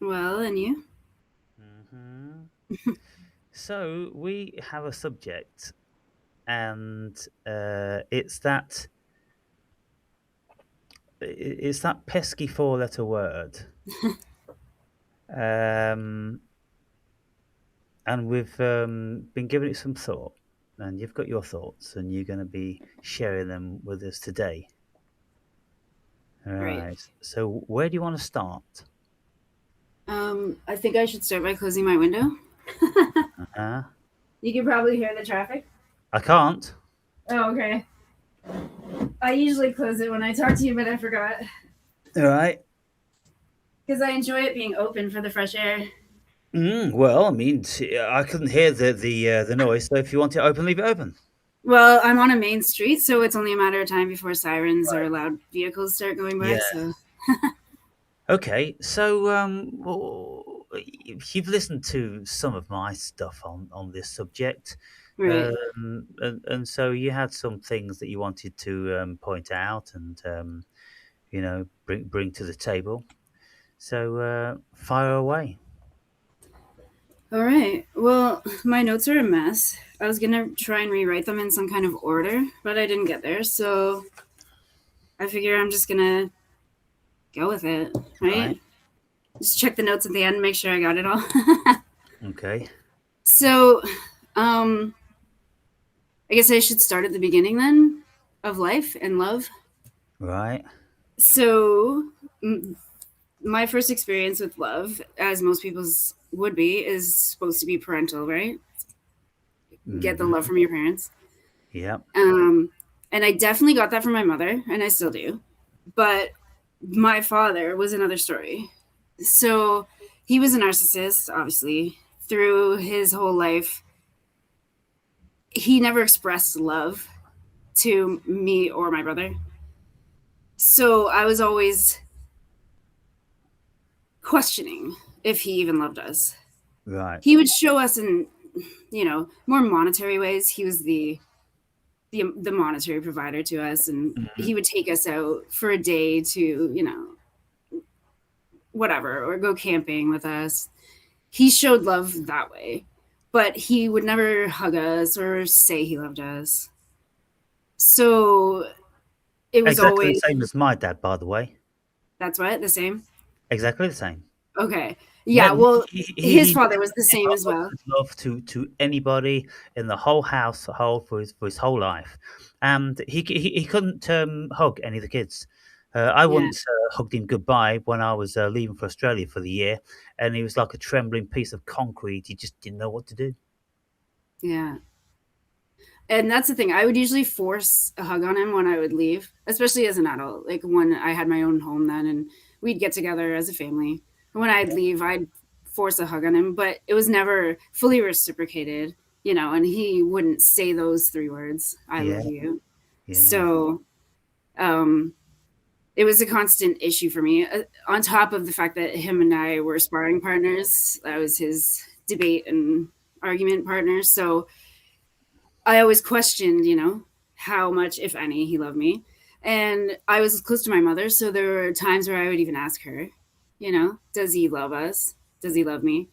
Well, and you? hmm So we have a subject, and it's that pesky four-letter word, um, and we've been giving it some thought, and you've got your thoughts, and you're going to be sharing them with us today. All Right. right. So where do you want to start? I think I should start by closing my window. Uh-huh. You can probably hear the traffic. I can't. Oh, okay. I usually close it when I talk to you, but I forgot. All right. Because I enjoy it being open for the fresh air. Well, I mean, I couldn't hear the noise, so if you want it open, leave it open. Well, I'm on a main street, so it's only a matter of time before sirens or loud vehicles start going by, Yeah. so. Okay. So, you've listened to some of my stuff on this subject, Right. and so you had some things that you wanted to point out and bring to the table. So, fire away. All right. Well, my notes are a mess. I was going to try and rewrite them in some kind of order, but I didn't get there, so I figure I'm just going to go with it, Right. right? Just check the notes at the end, make sure I got it all. Okay. So, um, I guess I should start at the beginning then of life and love. Right. So, my first experience with love, as most people's would be, is supposed to be parental, right? Get the love Mm-hmm. from your parents. Yep. Um, and I definitely got that from my mother, and I still do. But my father was another story. So, he was a narcissist, obviously, through his whole life. He never expressed love to me or my brother. So I was always questioning if he even loved us. Right. He would show us in, more monetary ways. He was the monetary provider to us, and Mhm. he would take us out for a day to, whatever, or go camping with us. He showed love that way, but he would never hug us or say he loved us. So it was Exactly the always, same as my dad, by the way. that's what, the same. Exactly the same. Okay. Yeah, well, his He father was the same never as well. offered love to anybody in the whole household for his whole life, and he couldn't hug any of the kids. I Yeah. once hugged him goodbye when I was leaving for Australia for the year, and he was like a trembling piece of concrete. He just didn't know what to do. Yeah. And that's the thing. I would usually force a hug on him when I would leave, especially as an adult. Like when I had my own home then and we'd get together as a family. And when I'd leave, I'd force a hug on him, but it was never fully reciprocated, and he wouldn't say those three words, I Yeah, love you. yeah. So, um, it was a constant issue for me. On top of the fact that him and I were sparring partners, I was his debate and argument partner. So I always questioned, how much, if any, he loved me. And I was close to my mother, so there were times where I would even ask her, does he love us? Does he love me?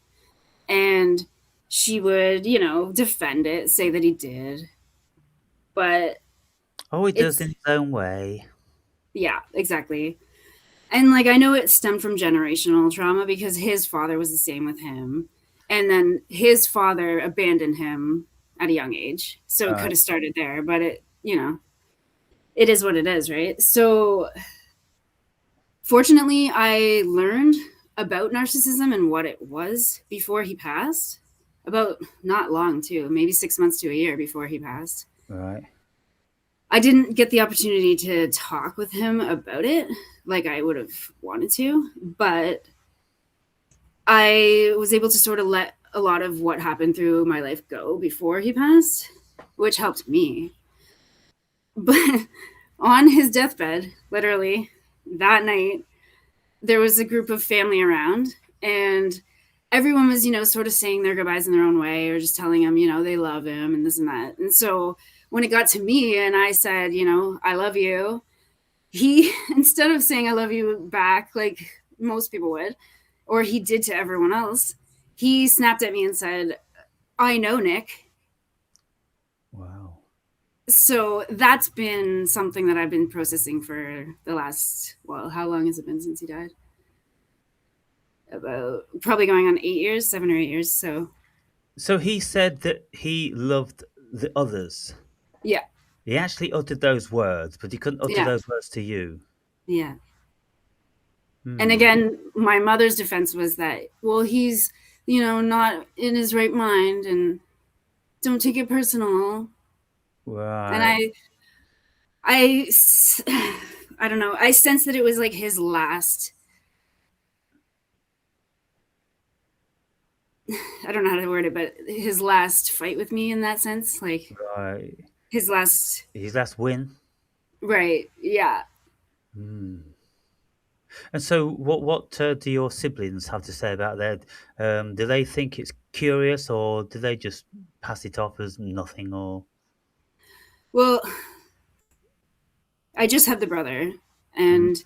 And she would, defend it, say that he did. But Oh, he does it's, in his own way. yeah, exactly. And like, I know it stemmed from generational trauma because his father was the same with him. And then his father abandoned him at a young age. So it All could right. have started there, but it is what it is, right? So fortunately, I learned about narcissism and what it was before he passed. About not long, too, maybe 6 months to a year before he passed. All right. I didn't get the opportunity to talk with him about it like I would have wanted to, but I was able to sort of let a lot of what happened through my life go before he passed, which helped me. But on his deathbed, literally that night, there was a group of family around, and everyone was, sort of saying their goodbyes in their own way or just telling him, they love him and this and that. And so when it got to me and I said, I love you, he, instead of saying I love you back like most people would, or he did to everyone else. He snapped at me and said, I know Nick. Wow. So that's been something that I've been processing for the last, well, how long has it been since he died? About probably going on 8 years, 7 or 8 years. So So he said that he loved the others. yeah, He actually uttered those words, but he couldn't utter yeah, those words to you. yeah. And Hmm. again, my mother's defense was that, well, he's, not in his right mind and don't take it personal. And Right. I, I don't know. I sense that it was like his last, I don't know how to word it, but his last fight with me in that sense. Like Right. his last, His last win. right. Yeah. Hmm. And so, what do your siblings have to say about that? Do they think it's curious, or do they just pass it off as nothing? Or Well, I just had the brother, Mm. and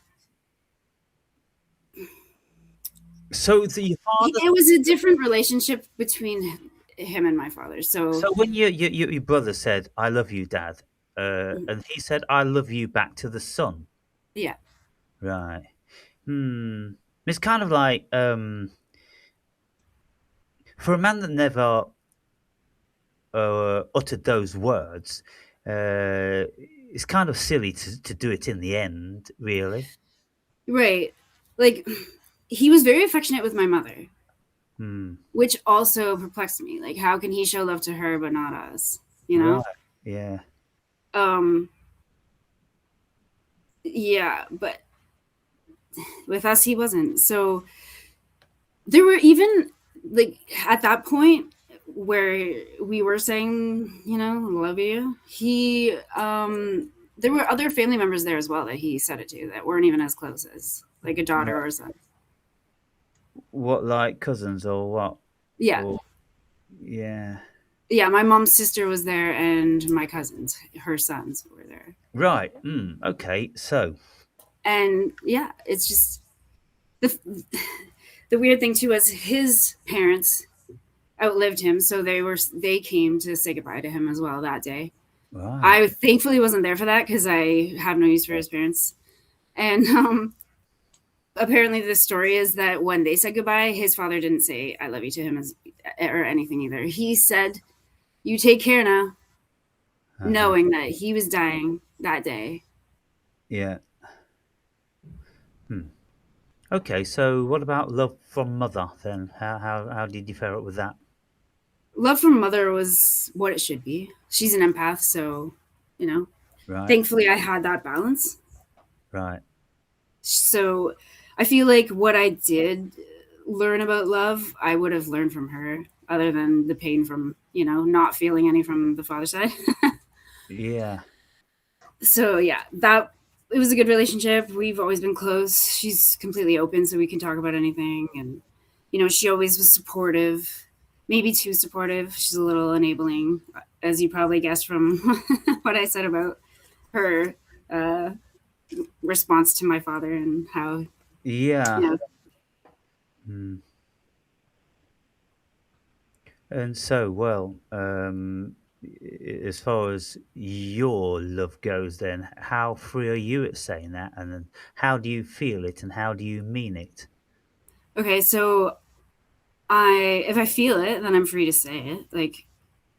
So your father. it was a different relationship between him and my father. So, So when your brother said, "I love you, Dad," and he said, "I love you" back to the son, yeah. right? Hmm. It's kind of like for a man that never uttered those words, it's kind of silly to do it in the end, really. Right. Like, he was very affectionate with my mother, Hmm. which also perplexed me. Like, how can he show love to her but not us? You Right. know? Yeah. Um, yeah, but with us, he wasn't. So there were even, like, at that point where we were saying, love you, there were other family members there as well that he said it to that weren't even as close as, like, a daughter Right. or a son. What, like cousins or what? Yeah. Or yeah. Yeah, my mom's sister was there and my cousins, her sons were there. Right. Okay. So. And yeah, it's just the the weird thing too was his parents outlived him, so they came to say goodbye to him as well that day. Right. I thankfully wasn't there for that because I have no use for his parents. And apparently, the story is that when they said goodbye, his father didn't say "I love you" to him or anything either. He said, "You take care now," Uh-huh. knowing that he was dying that day. Yeah. Hmm. Okay. So what about love from mother then? How did you fare up with that? Love from mother was what it should be. She's an empath, so you know. Right. Thankfully, I had that balance. Right. So I feel like what I did learn about love, I would have learned from her, other than the pain from not feeling any from the father side. Yeah. So yeah, that it was a good relationship. We've always been close. She's completely open, so we can talk about anything, and she always was supportive. Maybe too supportive. She's a little enabling, as you probably guessed from what I said about her uh, response to my father and how you Yeah. know Hmm. And so, well, as far as your love goes, then how free are you at saying that, and then how do you feel it, and how do you mean it? Okay, so if I feel it, then I'm free to say it. Like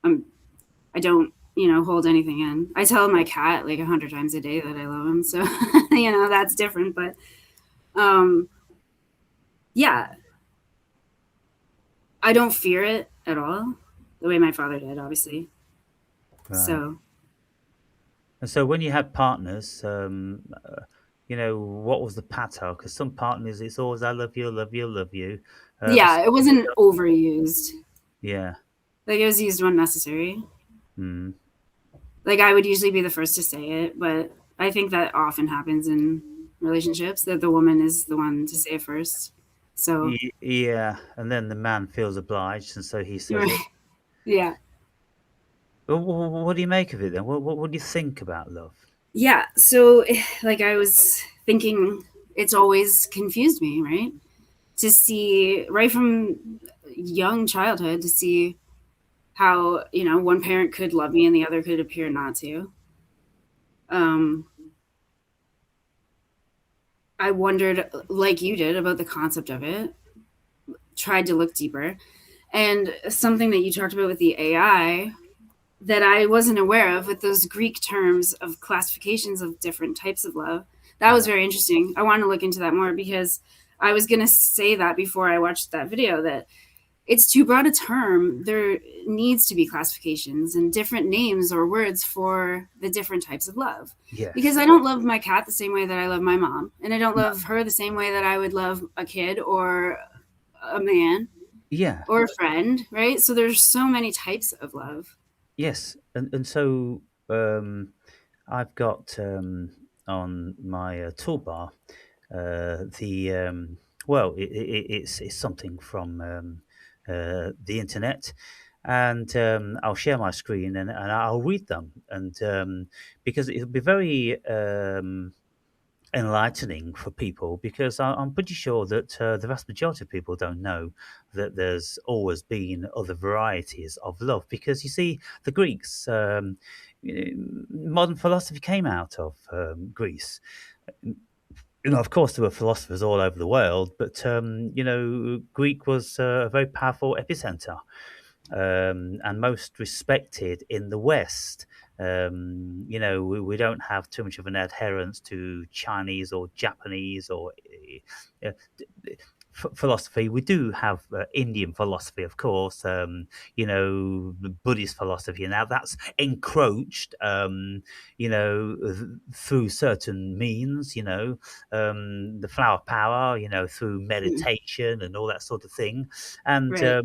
I don't hold anything in. I tell my cat like 100 times a day that I love him, so that's different. But um, yeah, I don't fear it at all, the way my father did, obviously. Right. So And so, when you had partners, what was the patter? Because some partners, it's always "I love you, I love you, I love you," but yeah, it wasn't overused. yeah. Like it was used when necessary. Mm. Like I would usually be the first to say it, but I think that often happens in relationships that the woman is the one to say it first. So Yeah, and then the man feels obliged, and so he you're says it. right. Yeah. What do you make of it then? What do you think about love? Yeah. So like I was thinking it's always confused me, right? to see right from young childhood to see how one parent could love me and the other could appear not to. Um, I wondered, like you did, about the concept of it. Tried to look deeper, and something that you talked about with the AI that I wasn't aware of with those Greek terms of classifications of different types of love. That was Yeah, very interesting. I want to look into that more because I was going to say that before I watched that video that it's too broad a term. There needs to be classifications and different names or words for the different types of love. Because yes, I don't love my cat the same way that I love my mom, and I don't no, love her the same way that I would love a kid or a man yeah, or a friend, right? So there's so many types of love. yes, and so I've got on my toolbar the well, it's something from the internet, and I'll share my screen and I'll read them, and because it'll be very enlightening for people, because I'm pretty sure that the vast majority of people don't know that there's always been other varieties of love. Because you see, the Greeks, modern philosophy came out of Greece. Of course, there were philosophers all over the world, but Greek was a very powerful epicenter, and most respected in the West. We don't have too much of an adherence to Chinese or Japanese or uh, philosophy. We do have Indian philosophy, of course. Buddhist philosophy. Now that's encroached, through certain means. The flower power. Through Mm, meditation and all that sort of thing, and right.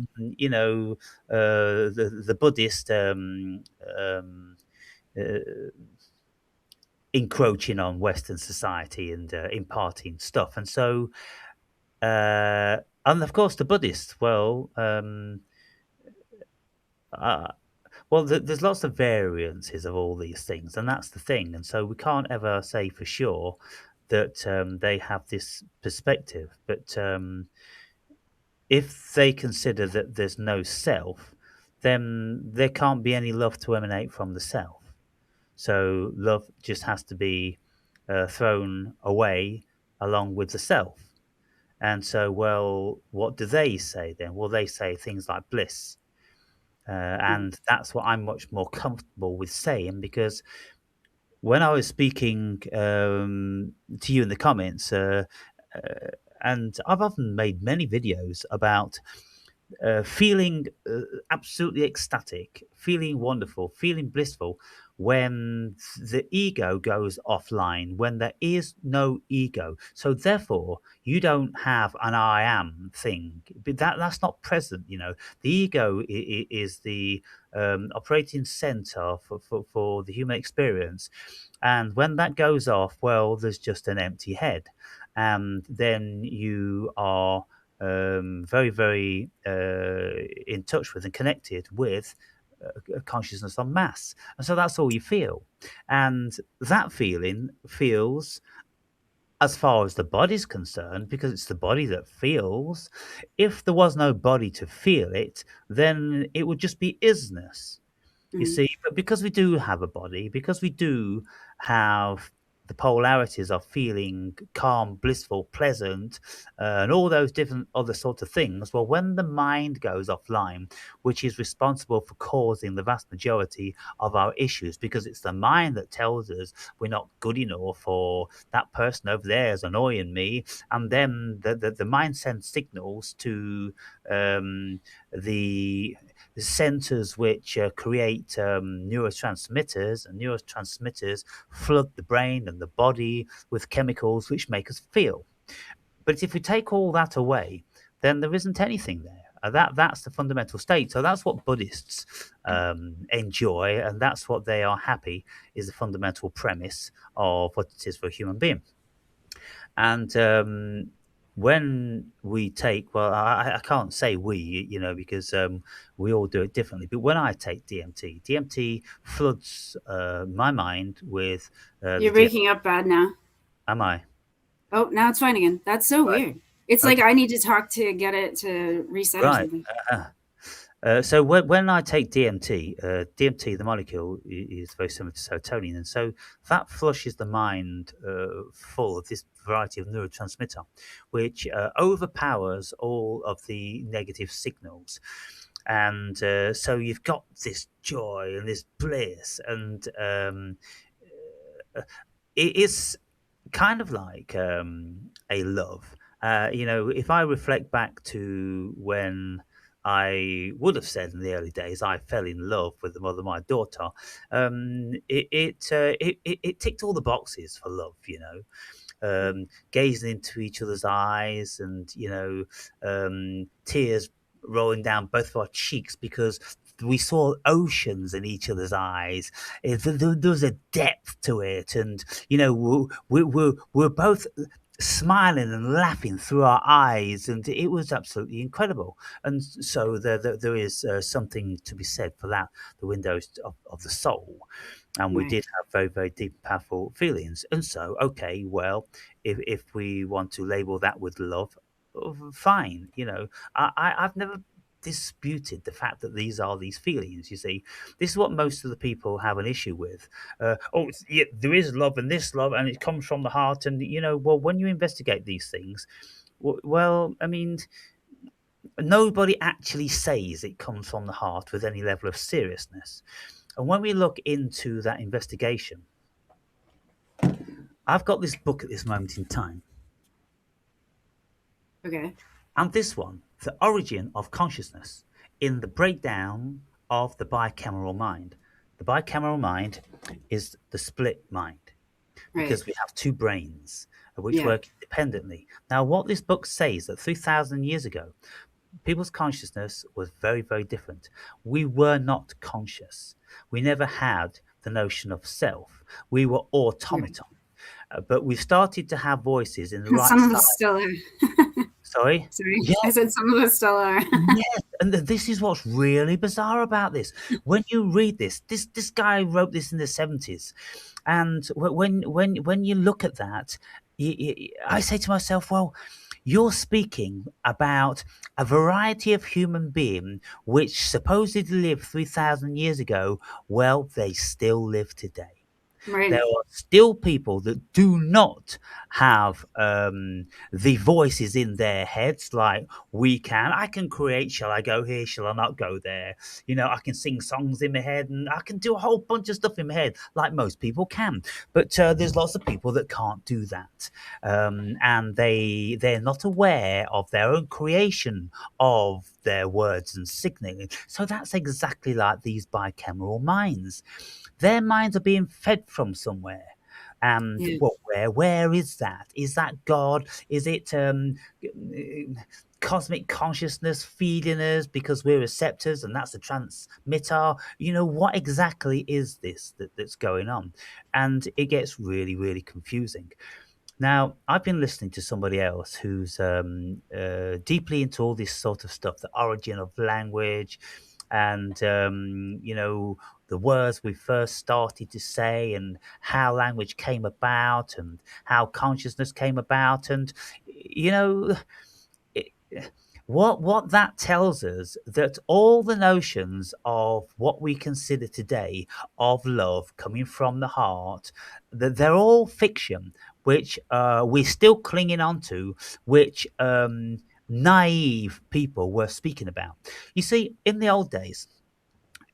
the Buddhist uh, encroaching on Western society and imparting stuff. And so, and of course, the Buddhists, uh, there's lots of variances of all these things, and that's the thing. And so we can't ever say for sure that they have this perspective. But if they consider that there's no self, then there can't be any love to emanate from the self. So love just has to be thrown away along with the self. And so, well, what do they say then? Well, they say things like bliss. Mm, And that's what I'm much more comfortable with saying, because when I was speaking to you in the comments, uh, and I've often made many videos about feeling absolutely ecstatic, feeling wonderful, feeling blissful when the ego goes offline, when there is no ego. So therefore, you don't have an I am thing. But that's not present. The ego is the operating center for the human experience. And when that goes off, well, there's just an empty head. And then you are very, very in touch with and connected with consciousness en masse. And so that's all you feel. And that feeling feels, as far as the body's concerned, because it's the body that feels. If there was no body to feel it, then it would just be isness. You mm, see, but because we do have a body, because we do have the polarities of feeling calm, blissful, pleasant, and all those different other sorts of things, well, when the mind goes offline, which is responsible for causing the vast majority of our issues, because it's the mind that tells us we're not good enough, or that person over there is annoying me, and then the mind sends signals to um, the centers which create neurotransmitters, and neurotransmitters flood the brain and the body with chemicals which make us feel. But if we take all that away, then there isn't anything there. That's the fundamental state. So that's what Buddhists enjoy, and that's what they are happy is the fundamental premise of what it is for a human being. And when we take, well, I can't say we, because we all do it differently. But when I take DMT floods my mind with you're the DMT. breaking up bad now. Am I Oh, now it's fine again. That's so right? weird. It's like Okay, I need to talk to get it to reset or right. something. Uh-huh. So when I take DMT, DMT, the molecule is very similar to serotonin, and so that flushes the mind full of this variety of neurotransmitter, which overpowers all of the negative signals, and so you've got this joy and this bliss, and uh, it is kind of like a love. If I reflect back to when I would have said in the early days I fell in love with the mother of my daughter, it ticked all the boxes for love. Gazing into each other's eyes and tears rolling down both of our cheeks because we saw oceans in each other's eyes. There was a depth to it, and we're both smiling and laughing through our eyes, and it was absolutely incredible. And so there is something to be said for that, the windows of the soul. And we Right. did have very, very deep, powerful feelings. And so, okay, well, if we want to label that with love, fine. I've never disputed the fact that these are these feelings. You see, this is what most of the people have an issue with. Yeah, there is love and this love, and it comes from the heart. And well, when you investigate these things, well, I mean, nobody actually says it comes from the heart with any level of seriousness. And when we look into that investigation, I've got this book at this moment in time, Okay. and this one, The Origin of Consciousness in the Breakdown of the Bicameral Mind. The bicameral mind is the split mind Right. because we have two brains which Yeah. work independently. Now, what this book says that 3,000 years ago, people's consciousness was very, very different. We were not conscious. We never had the notion of self. We were Right. automaton. But we started to have voices in the right Some of side. us still are. Sorry? Sorry. Yeah, I said some of us still are. yes. And this is what's really bizarre about this. When you read this guy wrote this in the 70s. And when you look at that, I say to myself, well, you're speaking about a variety of human being which supposedly lived 3,000 years ago. Well, they still live today. There Right. are still people that do not have the voices in their heads like we can. I can create, shall I go here? Shall I not go there? I can sing songs in my head and I can do a whole bunch of stuff in my head like most people can. But there's lots of people that can't do that. And they're not aware of their own creation of their words and signaling. So that's exactly like these bicameral minds. Their minds are being fed from somewhere. And Yeah. well, where is that? Is that God? Is it cosmic consciousness feeding us because we're receptors and that's a transmitter? What exactly is this that's going on? And it gets really, really confusing. Now, I've been listening to somebody else who's deeply into all this sort of stuff, the origin of language, and the words we first started to say, and how language came about, and how consciousness came about, and you know it, what that tells us that all the notions of what we consider today of love coming from the heart, that they're all fiction which we're still clinging on to, which naive people were speaking about. You see, in the old days,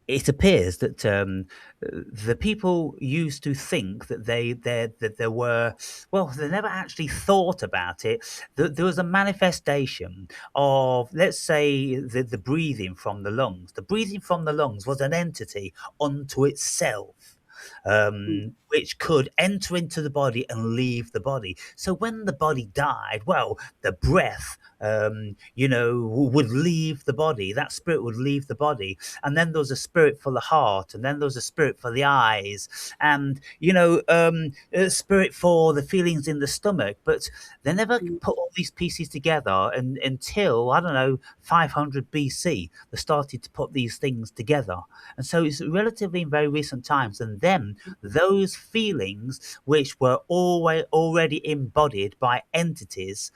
it appears that the people used to think that that there were, well, they never actually thought about it, that there was a manifestation of, let's say, the breathing from the lungs. The breathing from the lungs was an entity unto itself, Mm. which could enter into the body and leave the body. So when the body died, well, the breath would leave the body. That spirit would leave the body, and then there was a spirit for the heart, and then there was a spirit for the eyes, and a spirit for the feelings in the stomach. But they never Mm. put all these pieces together until, I don't know, 500 BC. They started to put these things together, and so it's relatively in very recent times. And then time, those feelings which were always already embodied by entities,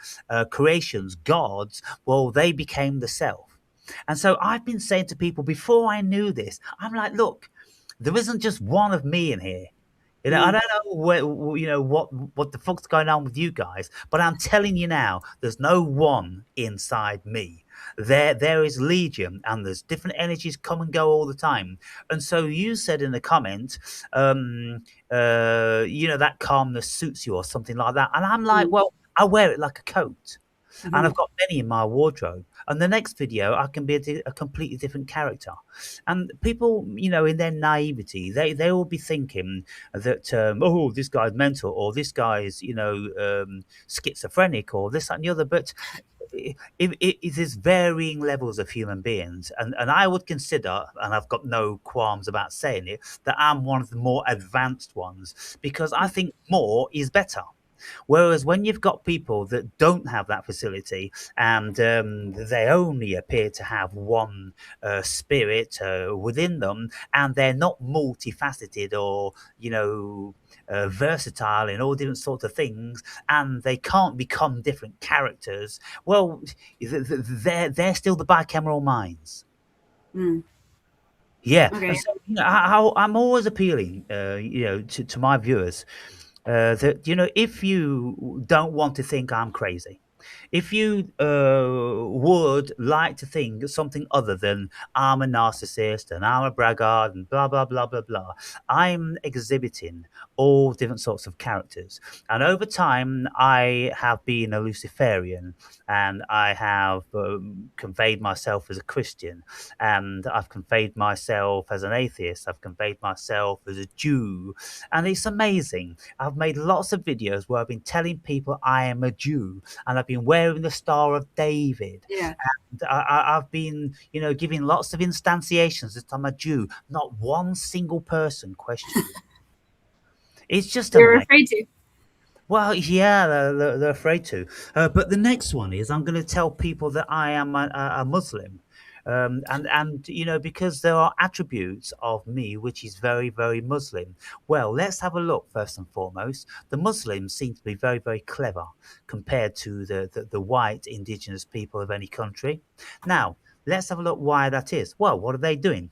creations, gods, well, they became the self. And so I've been saying to people before I knew this, I'm like, look, there isn't just one of me in here. I Mm. don't know what the fuck's going on with you guys, but I'm telling you now, there's no one inside me. There is legion, and there's different energies come and go all the time. And so you said in the comment, um, that calmness suits you or something like that, and I'm like, Mm. well, I wear it like a coat. And Mhm. I've got many in my wardrobe. And the next video, I can be a completely different character. And people, in their naivety, they will be thinking that, oh, this guy's mental, or this guy's, schizophrenic, or this, that, and the other. But it is varying levels of human beings. And I would consider, and I've got no qualms about saying it, that I'm one of the more advanced ones because I think more is better. Whereas when you've got people that don't have that facility and they only appear to have one spirit within them, and they're not multifaceted or, versatile in all different sorts of things, and they can't become different characters, well, they're still the bicameral minds. Mm. Yeah, and Okay. so I'm always appealing, to my viewers, that if you don't want to think I'm crazy, if you would like to think something other than I'm a narcissist and I'm a braggart and blah blah blah blah blah, I'm exhibiting all different sorts of characters, and over time I have been a Luciferian, and I have conveyed myself as a Christian, and I've conveyed myself as an atheist. I've conveyed myself as a Jew, and it's amazing. I've made lots of videos where I've been telling people I am a Jew, and I've been wearing the Star of David. Yeah. And I've been, giving lots of instantiations that I'm a Jew. Not one single person questioned it. It's just You're amazing. afraid to. Well, yeah, they're afraid to. But the next one is I'm going to tell people that I am a Muslim. And because there are attributes of me which is very, very Muslim. Well, let's have a look first and foremost. The Muslims seem to be very, very clever compared to the white indigenous people of any country. Now, let's have a look why that is. Well, what are they doing?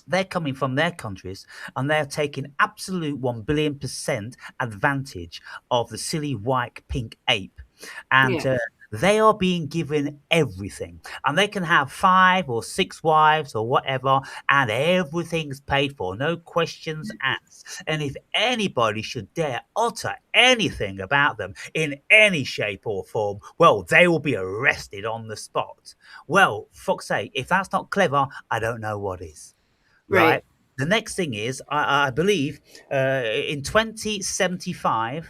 They're coming from their countries and they're taking absolute 1 billion% advantage of the silly white pink ape. And Yeah. they are being given everything. And they can have 5 or 6 wives or whatever, and everything's paid for, no questions asked. And if anybody should dare utter anything about them in any shape or form, well, they will be arrested on the spot. Well, fuck's sake, if that's not clever, I don't know what is. Right. Right. The next thing is, I believe, in 2075,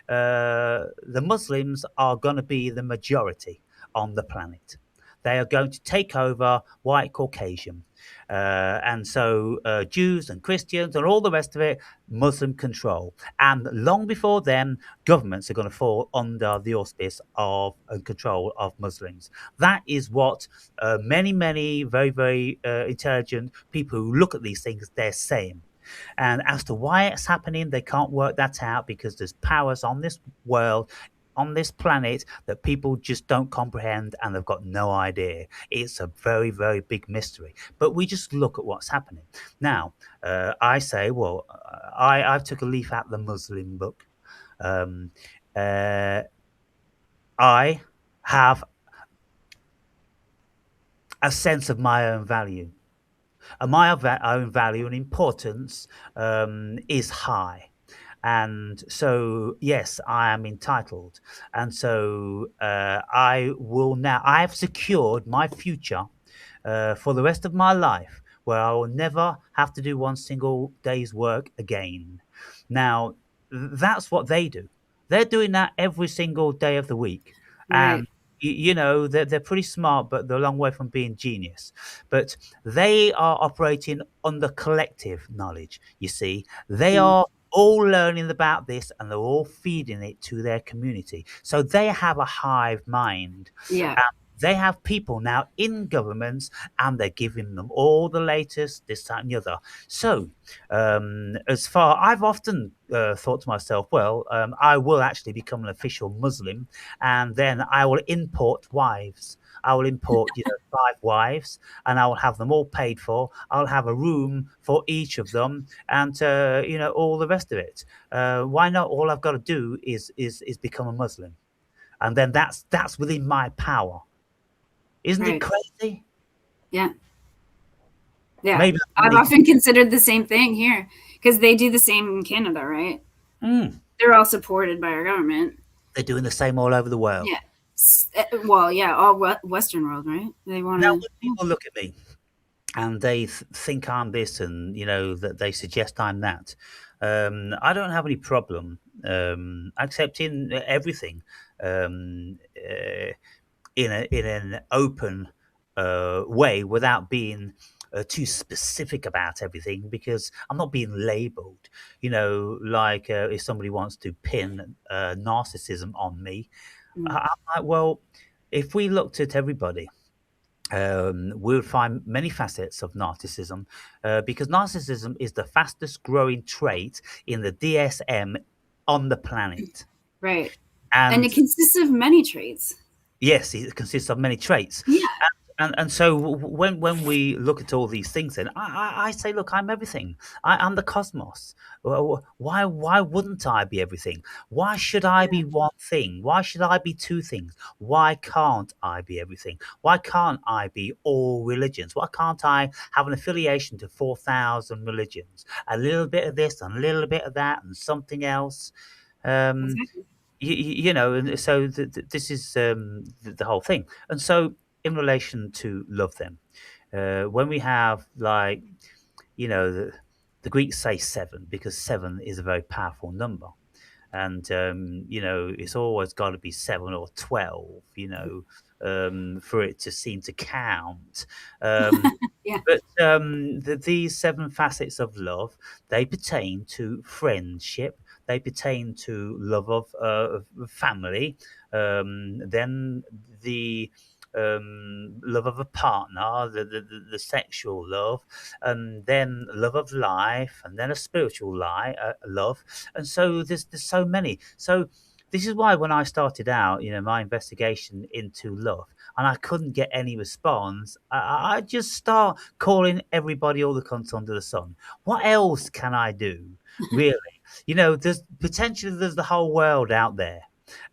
the Muslims are going to be the majority on the planet. They are going to take over white Caucasian. And so Jews and Christians and all the rest of it, Muslim control. And long before then, governments are going to fall under the auspice of and control of Muslims. That is what many, many very, very intelligent people who look at these things, they're saying. And as to why it's happening, they can't work that out because there's powers on this world, on this planet, that people just don't comprehend and they've got no idea. It's a very, very big mystery. But we just look at what's happening. Now, I say, well, I've took a leaf out of the Muslim book. Um, uh, I have a sense of my own value. And my own value and importance is high. And so, yes, I am entitled. And so I have secured my future for the rest of my life, where I will never have to do one single day's work again. Now, that's what they do. They're doing that every single day of the week. Right. And, they're pretty smart, but they're a long way from being genius. But they are operating under collective knowledge, you see. They Mm. are all learning about this and they're all feeding it to their community. So they have a hive mind. Yeah. They have people now in governments, and they're giving them all the latest, this, that, and the other. So, as far I've often thought to myself, well, I will actually become an official Muslim, and then I will import wives. I will import, 5 wives, and I will have them all paid for. I'll have a room for each of them, and all the rest of it. Why not? All I've got to do is become a Muslim, and then that's within my power. Isn't it Right. crazy? Yeah. Yeah. Maybe I I've need. often considered the same thing here because they do the same in Canada, right? Mm, They're all supported by our government. they're doing the same all over the world. Yeah. Well, yeah, all Western world, right? They want Now, to. when people look at me and they think I'm this, and that they suggest I'm that, I don't have any problem accepting everything. Um, uh, in an open way without being too specific about everything, because I'm not being labelled. Like if somebody wants to pin narcissism on me, Mm, I'm like, well, if we looked at everybody, we would find many facets of narcissism, because narcissism is the fastest growing trait in the DSM on the planet. right. And it And consists of many traits. yes, it consists of many traits. Yeah. And so when we look at all these things, then I say, look, I'm everything. I'm the cosmos. Well, why wouldn't I be everything? Why should I Yeah. be one thing? Why should I be two things? Why can't I be everything? Why can't I be all religions? Why can't I have an affiliation to 4,000 religions? A little bit of this and a little bit of that and something else. Um, Exactly. and so this is the whole thing. And so, in relation to love, them, when we have, like, the Greeks say seven, because seven is a very powerful number, and it's always got to be 7 or 12, for it to seem to count. Um, Yeah. but these 7 facets of love, they pertain to friendship, they pertain to love of family, then the love of a partner, the sexual love, and then love of life, and then a spiritual love. And so there's so many. So this is why when I started out, my investigation into love, and I couldn't get any response, I just start calling everybody all the cunts under the sun. What else can I do, really? There's potentially there's the whole world out there.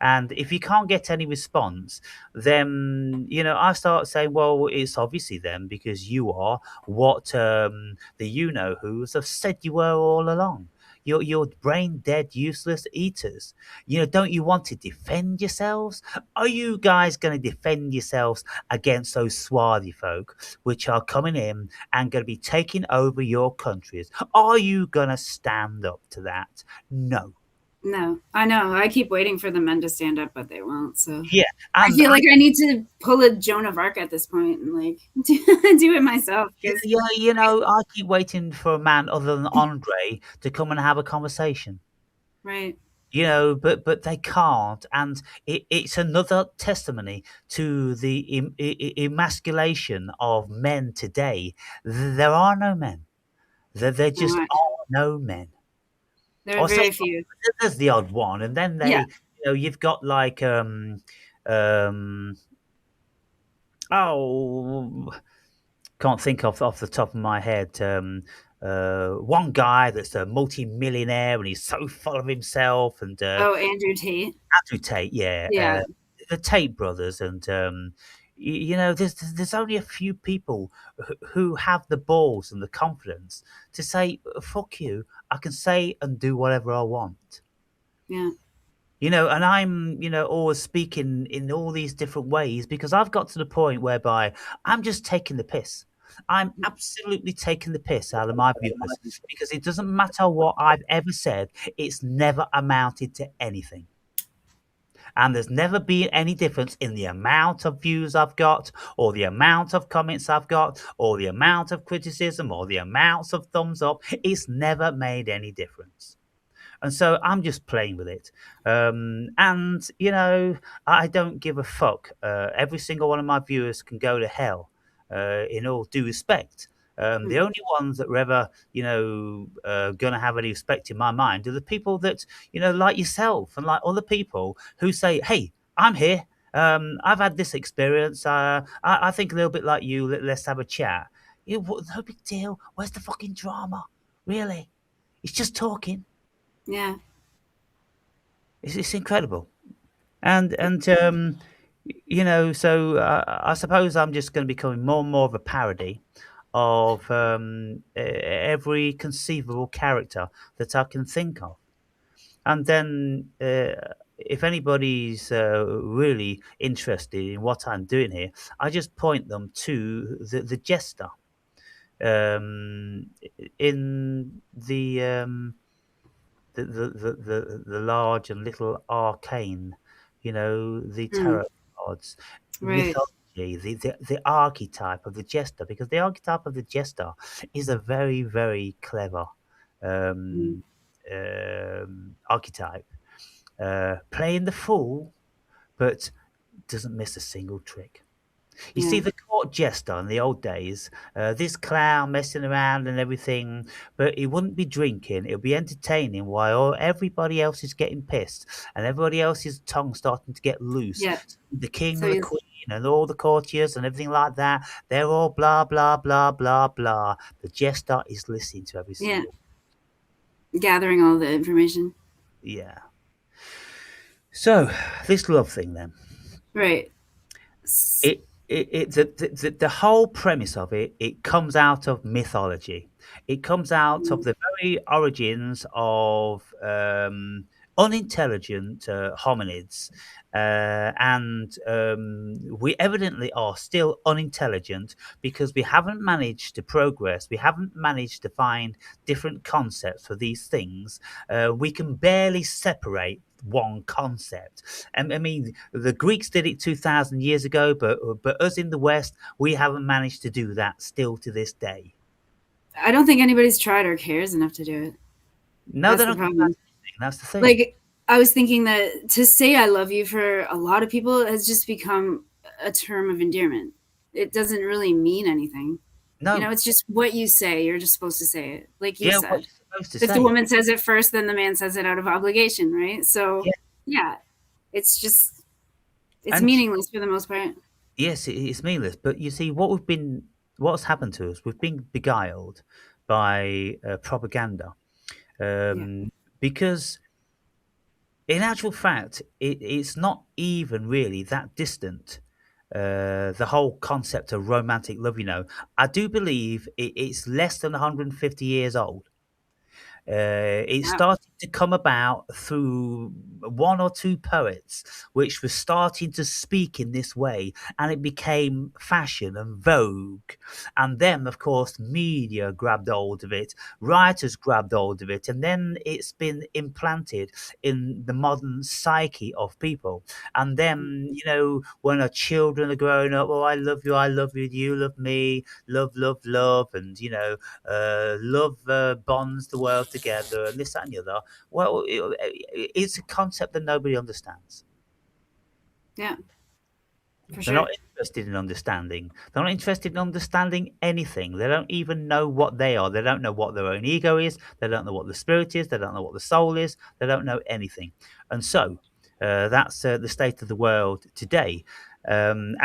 And if you can't get any response, then I start saying, well, it's obviously them, because you are what the who's have said you were all along. You're brain dead, useless eaters. Don't you want to defend yourselves? Are you guys going to defend yourselves against those swarthy folk which are coming in and going to be taking over your countries? Are you going to stand up to that? No. No, I know. I keep waiting for the men to stand up, but they won't. So Yeah, I and feel like I need to pull a Joan of Arc at this point and like do it myself because yeah, I keep waiting for a man other than Andre to come and have a conversation. right. But they can't, and it's another testimony to the emasculation of men today. There are no men. There No, just are no men. there are Or say very few. there's the odd one, and then Yeah. you've got like um oh, can't think off the top of my head. One guy that's a multi-millionaire, and he's so full of himself, and Oh, Andrew Tate. Andrew Tate, yeah, Yeah. the Tate brothers, and there's only a few people who have the balls and the confidence to say, "Fuck you, I can say and do whatever I want." Yeah. And I'm, always speaking in all these different ways, because I've got to the point whereby I'm just taking the piss. I'm absolutely taking the piss out of my viewers, because it doesn't matter what I've ever said, it's never amounted to anything. And there's never been any difference in the amount of views I've got, or the amount of comments I've got, or the amount of criticism, or the amounts of thumbs up. It's never made any difference. And so I'm just playing with it. And, I don't give a fuck. Every single one of my viewers can go to hell, in all due respect. The Mm. only ones that are ever, going to have any respect in my mind are the people that, like yourself and like other people who say, hey, I'm here. I've had this experience. I think a little bit like you. Let's have a chat. No big deal. Where's the fucking drama? Really? It's just talking. Yeah. It's incredible. And I suppose I'm just going to become more and more of a parody of every conceivable character that I can think of. And then, if anybody's really interested in what I'm doing here, I just point them to the jester in the large and little arcane, the Mm. tarot cards, Right. mythology, the archetype of the jester, because the archetype of the jester is a very, very clever Mm. um, archetype. Playing the fool, but doesn't miss a single trick. You see, Yeah. the court jester in the old days, this clown messing around and everything, but he wouldn't be drinking. It'll be entertaining while everybody else is getting pissed and everybody else's tongue starting to get loose. Yeah. The king So and the he's queen and all the courtiers and everything like that, they're all blah, blah, blah, blah, blah. The jester is listening to every yeah single. gathering all the information. Yeah. So, this love thing then. Right. The whole premise of it comes out of mythology. It comes out of Mm. the very origins of unintelligent hominids, and we evidently are still unintelligent because we haven't managed to progress. We haven't managed to find different concepts for these things. We can barely separate one concept. I mean, the Greeks did it 2,000 years ago, but us in the West, we haven't managed to do that still to this day. I don't think anybody's tried or cares enough to do it. No, they That's the don't care about problem. anything. That's the thing. Like, I was thinking that to say I love you for a lot of people has just become a term of endearment. It doesn't really mean anything. No, It's just what you say. You're just supposed to say it. Like you yeah, what said. you're supposed to If the say. woman says it first, then the man says it out of obligation, right? So, Yeah, yeah, it's just, it's and meaningless for the most part. yes, it's meaningless. But you see, what's happened to us? We've been beguiled by propaganda, Yeah. because in actual fact, it's not even really that distant. The whole concept of romantic love, I do believe it's less than 150 years old. It Wow. started to come about through one or two poets, which were starting to speak in this way, and it became fashion and vogue. And then, of course, media grabbed hold of it, writers grabbed hold of it, and then it's been implanted in the modern psyche of people. And then, when our children are growing up, oh, I love you, you love me, love, love, love, and love bonds the world together, and this, that, and the other. Well, it's a concept that nobody understands. Yeah, for They're sure. not interested in understanding. They're not interested in understanding anything. They don't even know what they are. They don't know what their own ego is. They don't know what the spirit is. They don't know what the soul is. They don't know anything. And so that's the state of the world today. And,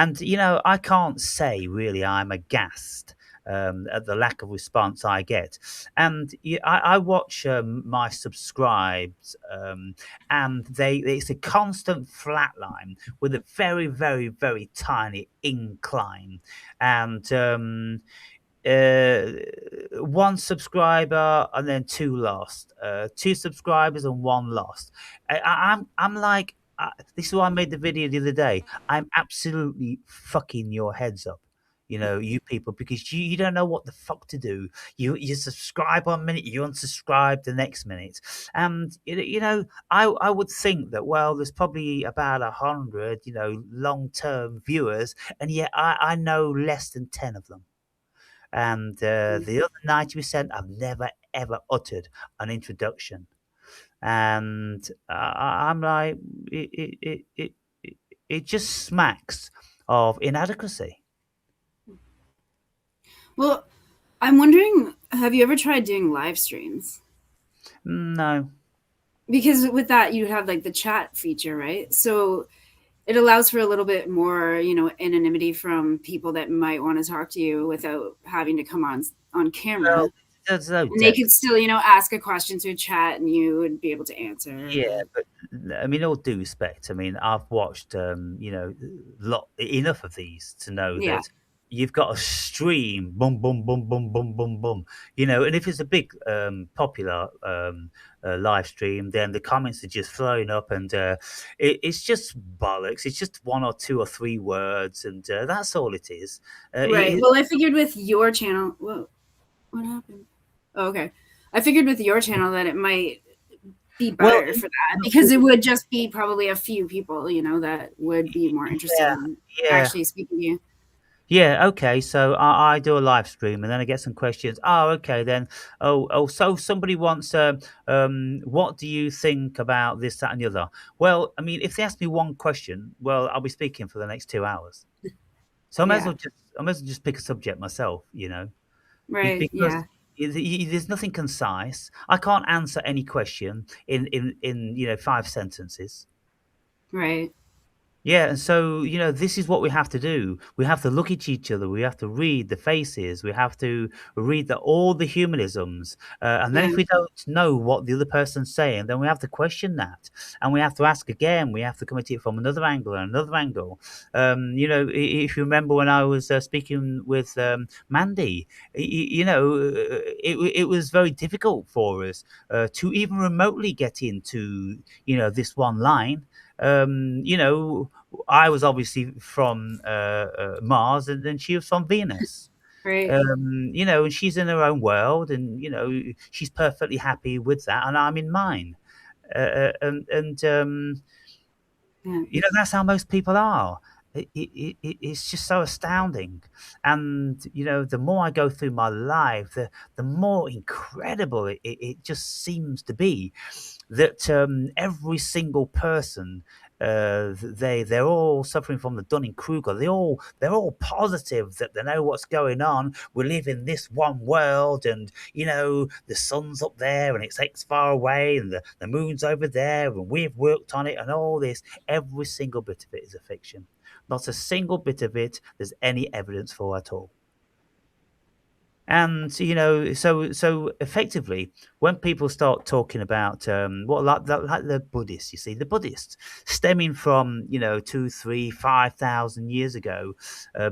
I can't say really I'm aghast at the lack of response I get. And I watch my subscribes, and it's a constant flat line with a very, very, very tiny incline. And uh, one subscriber and then two lost, two subscribers and one lost. I'm like, this is why I made the video the other day. I'm absolutely fucking your heads up. You people, because you don't know what the fuck to do. You subscribe 1 minute, you unsubscribe the next minute, and I would think that, well, there's probably about 100 long term viewers, and yet I know less than 10 of them, and Mm. the other 90% have never ever uttered an introduction. and I'm like, it it, it it it it just smacks of inadequacy. Well, I'm wondering, have you ever tried doing live streams? No, Because with that, you have like the chat feature, right? So it allows for a little bit more, anonymity from people that might want to talk to you without having to come on well, camera. there's no And they depth. could still, ask a question through chat and you would be able to Yeah, answer. but I mean, all due respect, I mean, I've watched, lot enough of these to know Yeah, that you've got a stream, boom, boom, boom, boom, boom, boom, boom, and if it's a big, popular live stream, then the comments are just flowing up, and it's just bollocks. It's just one or two or three words, and that's all it is. right. Well, I figured with your channel, whoa, what happened? Oh, okay. I figured with your channel that it might be Well, better for that look, because it would just be probably a few people, that would be more interested yeah, in yeah. actually speaking to you. Yeah, okay. So I do a live stream and then I get some questions. Oh, okay, then. Oh, so somebody wants, what do you think about this, that, and the other? Well, I mean, if they ask me one question, well, I'll be speaking for the next 2 hours. So Yeah. I might as well just pick a subject myself, Right. because Yeah. there's nothing concise. I can't answer any question in 5 sentences. Right. Yeah, and so, this is what we have to do. We have to look at each other. We have to read the faces. We have to read all the humanisms. And then Yeah. if we don't know what the other person's saying, then we have to question that. And we have to ask again. We have to come at it from another angle and another angle. If you remember when I was speaking with Mandy, it was very difficult for us to even remotely get into, this one line. I was obviously from Mars, and then she was from Venus. Right. And she's in her own world, and she's perfectly happy with that, and I'm in mine. And Yeah. that's how most people are. It's just so astounding, and the more I go through my life, the more incredible it just seems to be that every single person, they're all suffering from the Dunning Kruger. They're all positive that they know what's going on. We live in this one world, and the sun's up there and it's X far away, and the moon's over there, and we've worked on it, and all this. Every single bit of it is a fiction. Not a single bit of it there's any evidence for at all. And so effectively, when people start talking about like the Buddhists, you see, the Buddhists stemming from 2, 3, 5,000 years ago,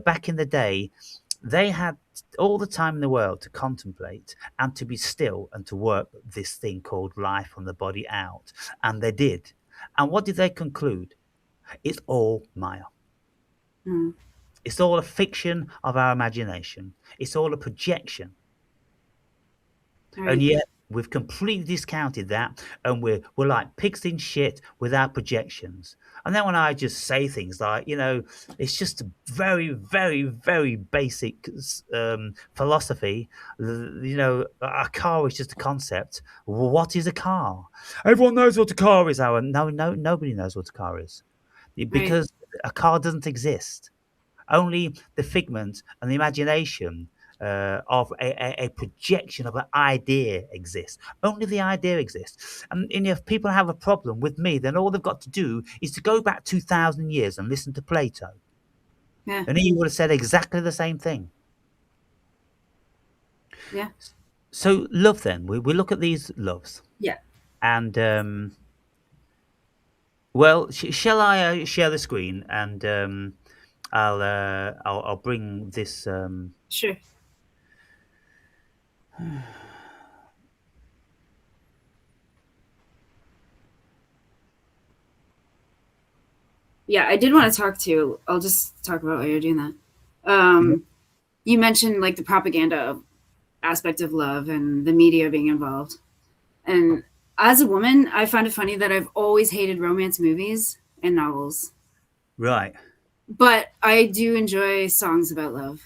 back in the day, they had all the time in the world to contemplate and to be still and to work this thing called life from the body out, and they did. And what did they conclude? It's all Maya. Mm. It's all a fiction of our imagination. It's all a projection. And Right. yet we've completely discounted that, and we're like pigs in shit with our projections. And then when I just say things like, it's just a very, very, very basic philosophy. A car is just a concept. Well, what is a car? Everyone knows what a car is. Our no, no, nobody knows what a car is Right. because a car doesn't exist. Only the figment and the imagination of a projection of an idea exists. Only the idea exists. And if people have a problem with me, then all they've got to do is to go back 2,000 years and listen to Plato. Yeah. And he would have said exactly the same thing. Yeah. So, love then, we look at these loves. Yeah. And, well, shall I share the screen and I'll bring this. Sure. Yeah. I did want to talk to you. I'll just talk about why you're doing that. You mentioned like the propaganda aspect of love and the media being involved. And as a woman, I find it funny that I've always hated romance movies and novels, Right. but I do enjoy songs about love.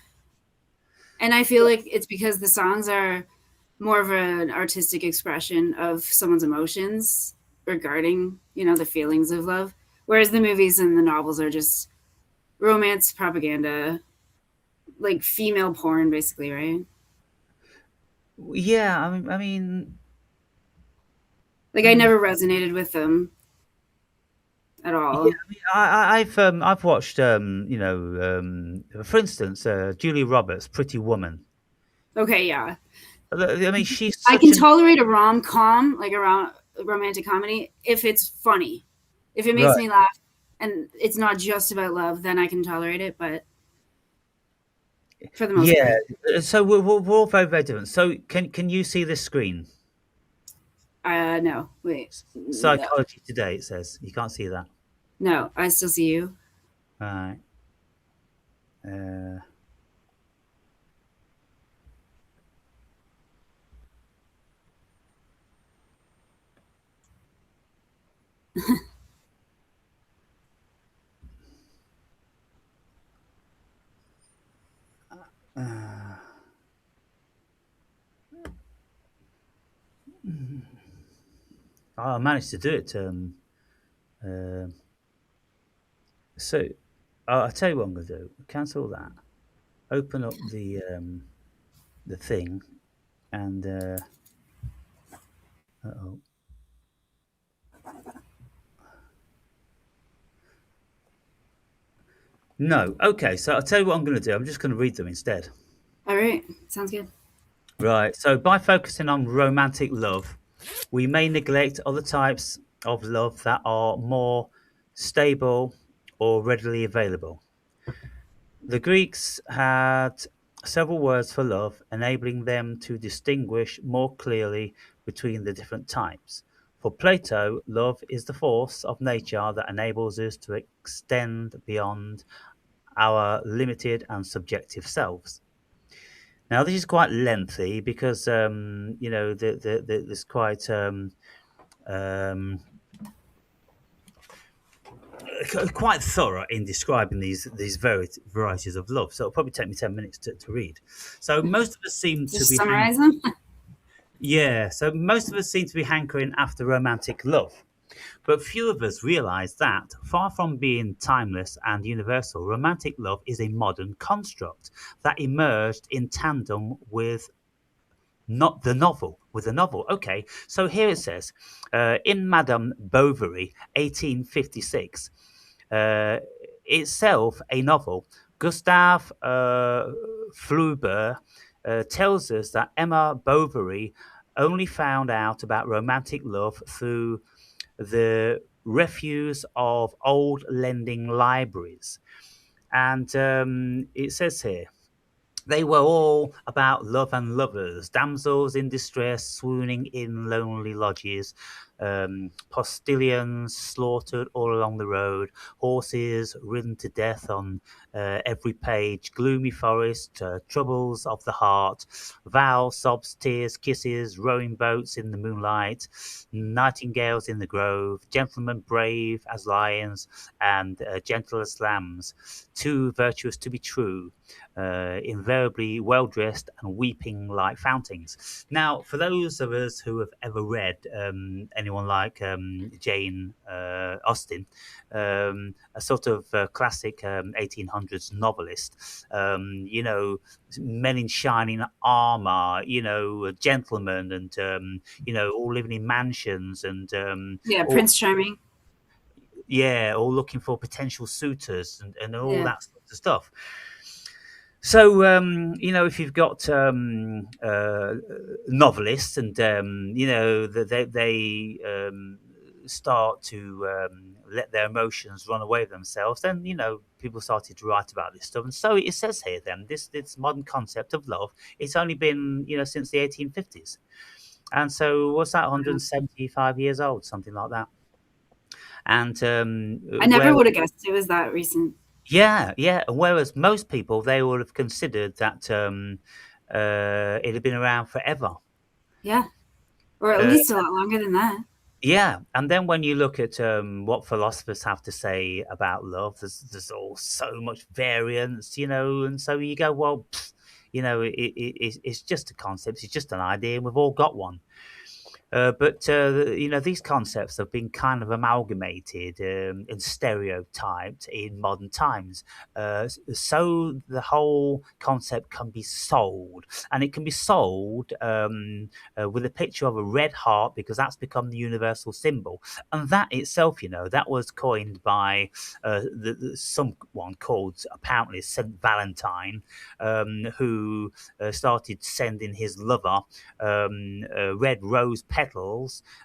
And I feel like it's because the songs are more of an artistic expression of someone's emotions regarding, the feelings of love. Whereas the movies and the novels are just romance propaganda, like female porn, basically, right? Yeah, I mean, Like I mm, never resonated with them at yeah, all. I mean, I've watched, for instance, Julie Roberts, Pretty Woman. Okay, yeah. I mean, she's I such can an tolerate a rom com, like a romantic comedy, if it's funny. If it makes right. me laugh and it's not just about love, then I can tolerate it. But for the most Yeah, part, so we're all very, very different. So can you see this screen? no, wait, no, Psychology Today, it says. You can't see that. no, I still see you. Right. Uh, uh, I managed to do it. Um so I'll tell you what I'm going to do. Cancel that. Open up the thing, and uh-oh. No. Okay. So I'll tell you what I'm going to do. I'm just going to read them instead. All right, sounds good. Right. So by focusing on romantic love, we may neglect other types of love that are more stable or readily available. The Greeks had several words for love, enabling them to distinguish more clearly between the different types. For Plato, love is the force of nature that enables us to extend beyond our limited and subjective selves. Now, this is quite lengthy because there's quite um, quite thorough in describing these varieties of love. So it'll probably take me 10 minutes to read. So most of us seem to Just be summarize them. yeah. So most of us seem to be hankering after romantic love. But few of us realize that, far from being timeless and universal, romantic love is a modern construct that emerged in tandem with not the novel with the novel. Okay, so here it says, in Madame Bovary, 1856, uh, itself a novel. Gustave Flaubert tells us that Emma Bovary only found out about romantic love through the refuse of old lending libraries. And it says here, they were all about love and lovers, damsels in distress swooning in lonely lodges, postilions slaughtered all along the road, horses ridden to death on every page, gloomy forest, troubles of the heart, vows, sobs, tears, kisses, rowing boats in the moonlight, nightingales in the grove, gentlemen brave as lions and gentle as lambs, too virtuous to be true, invariably well dressed and weeping like fountains. Now, for those of us who have ever read anyone like Jane Austen, a sort of classic 1800s novelist, men in shining armor, gentlemen, and all living in mansions, and Yeah, all Prince Charming. yeah, all looking for potential suitors, and all Yeah, that sort of stuff. So, if you've got novelists, and they start to let their emotions run away with themselves, then people started to write about this stuff. And so it says here, then this modern concept of love, it's only been since the 1850s, and so what's that, yeah. 175 years old, something like that. And I where never would have guessed it was that recent. yeah, yeah. Whereas most people, they would have considered that it had been around forever. Yeah, or at Uh, least a lot longer than that. yeah, and then when you look at what philosophers have to say about love, there's all so much variance, and so you go, well, pfft, it's just a concept, it's just an idea, and we've all got one. But these concepts have been kind of amalgamated and stereotyped in modern times, so the whole concept can be sold, and it can be sold with a picture of a red heart because that's become the universal symbol, and that itself, that was coined by someone called apparently Saint Valentine, who started sending his lover red rose petals,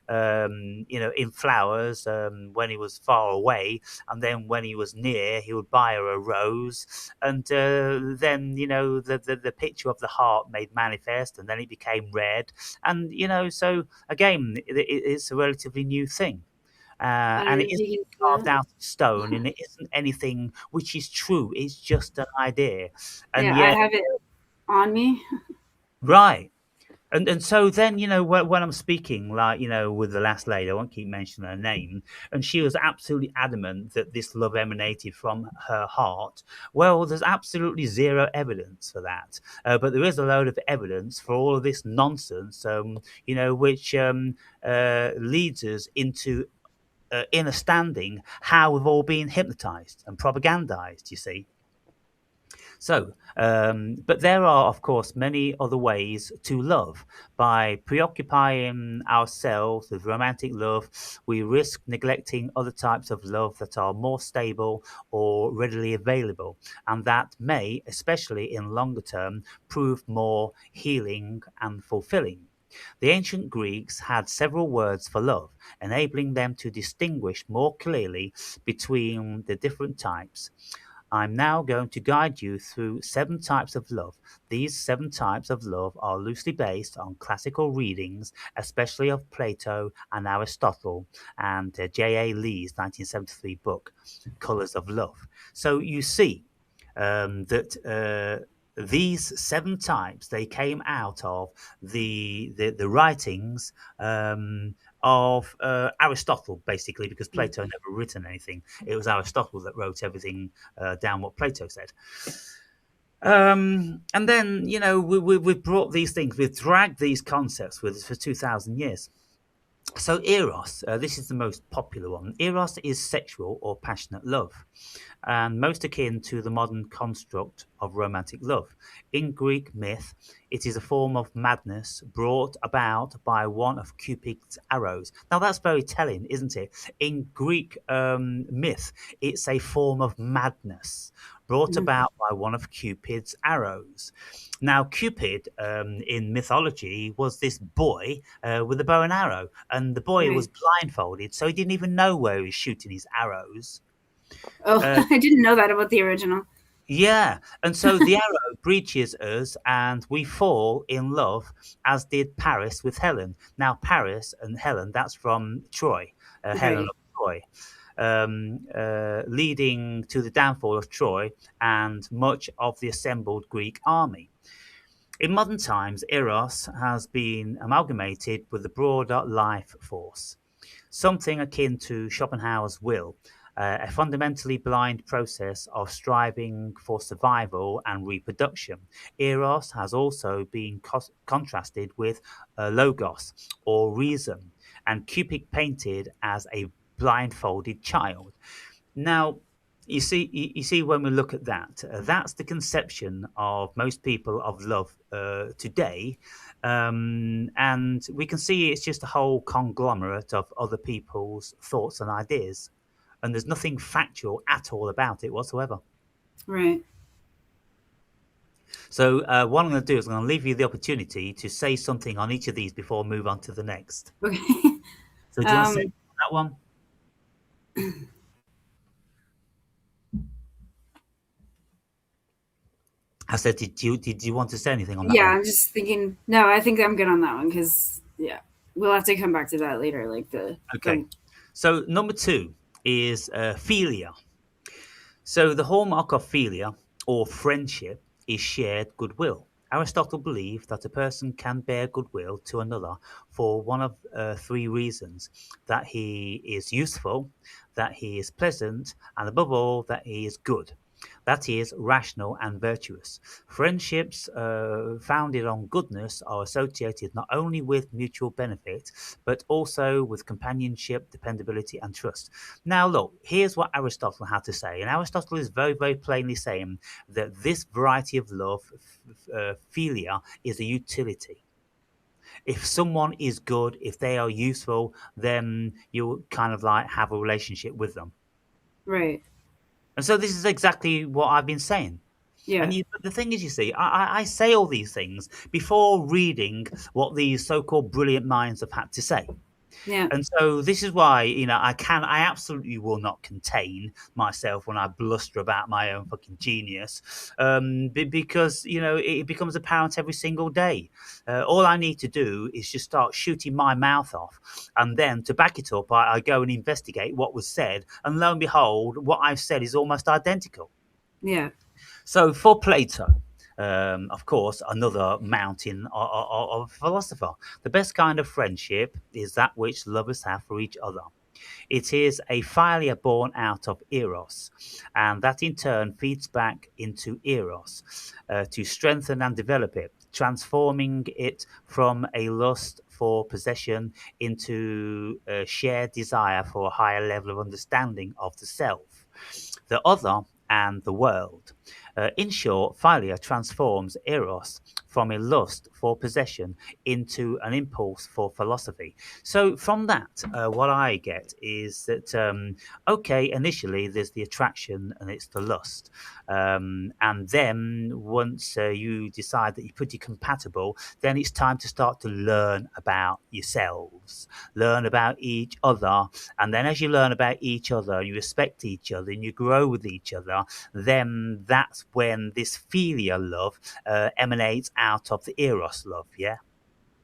in flowers when he was far away, and then when he was near, he would buy her a rose, and then the picture of the heart made manifest, and then it became red, and so again, it's a relatively new thing. I And it didn't isn't dig into carved that. out of stone, and it isn't anything which is true. It's just an idea, and Yeah, I yet, have it on me. right. And so then, when I'm speaking, like, with the last lady, I won't keep mentioning her name, and she was absolutely adamant that this love emanated from her heart. Well, there's absolutely zero evidence for that. But there is a load of evidence for all of this nonsense, which leads us into understanding how we've all been hypnotized and propagandized, you see. So, but there are, of course, many other ways to love. By preoccupying ourselves with romantic love, we risk neglecting other types of love that are more stable or readily available, and that may, especially in longer term, prove more healing and fulfilling. The ancient Greeks had several words for love, enabling them to distinguish more clearly between the different types. I'm now going to guide you through 7 types of love. These 7 types of love are loosely based on classical readings, especially of Plato and Aristotle, and J.A. Lee's 1973 book, Colours of Love. So you see that these 7 types, they came out of the writings of Aristotle, basically, because Plato never written anything. It was Aristotle that wrote everything down what Plato said. And then, we've brought these things, we've dragged these concepts with us for 2,000 years. So, Eros, this is the most popular one. Eros is sexual or passionate love, and most akin to the modern construct of romantic love. In Greek myth, it is a form of madness brought about by one of Cupid's arrows. Now, that's very telling, isn't it? In Greek myth, it's a form of madness brought Mhm. about by one of Cupid's arrows. Now, Cupid in mythology was this boy with a bow and arrow, and the boy was Right. blindfolded, so he didn't even know where he was shooting his arrows. Oh, Uh, I didn't know that about the original. yeah, and so the arrow breaches us, and we fall in love, as did Paris with Helen. Now, Paris and Helen, that's from Troy, Helen Right. of Troy, leading to the downfall of Troy and much of the assembled Greek army. In modern times, Eros has been amalgamated with the broader life force, something akin to Schopenhauer's will, a fundamentally blind process of striving for survival and reproduction. Eros has also been contrasted with logos, or reason, and Cupid painted as a blindfolded child. Now, you see, when we look at that, that's the conception of most people of love today, and we can see it's just a whole conglomerate of other people's thoughts and ideas, and there's nothing factual at all about it whatsoever. Right. So, what I'm going to do is I'm going to leave you the opportunity to say something on each of these before I move on to the next. Okay. So, do you want to say um, on that one? I said, did you want to say anything on that yeah, one? I'm just thinking. No, I think I'm good on that one because yeah, we'll have to come back to that later. Like the Okay. So number 2 is philia. So the hallmark of philia, or friendship, is shared goodwill. Aristotle believed that a person can bear goodwill to another for one of 3 reasons: that he is useful, that he is pleasant, and above all, that he is good. That is rational and virtuous. Friendships founded on goodness are associated not only with mutual benefit, but also with companionship, dependability, and trust. Now, look, here's what Aristotle had to say. And Aristotle is very, very plainly saying that this variety of love, philia, is a utility. If someone is good, if they are useful, then you kind of like have a relationship with them. Right. And so this is exactly what I've been saying. Yeah. But the thing is, you see, I say all these things before reading what these so-called brilliant minds have had to say. Yeah. And so this is why, I absolutely will not contain myself when I bluster about my own fucking genius, because, it becomes apparent every single day. All I need to do is just start shooting my mouth off. And then to back it up, I go and investigate what was said. And lo and behold, what I've said is almost identical. Yeah. So for Plato, of course, another mountain of philosopher, the best kind of friendship is that which lovers have for each other. It is a failure born out of eros, and that in turn feeds back into eros to strengthen and develop it, transforming it from a lust for possession into a shared desire for a higher level of understanding of the self, the other, and the world. In short, failure transforms eros from a lust for possession into an impulse for philosophy. So from that, what I get is that okay, initially there's the attraction and it's the lust, and then once you decide that you're pretty compatible, then it's time to start to learn about yourselves, learn about each other, and then as you learn about each other, you respect each other, and you grow with each other, then that's when this philia love emanates out of the eros love. Yeah.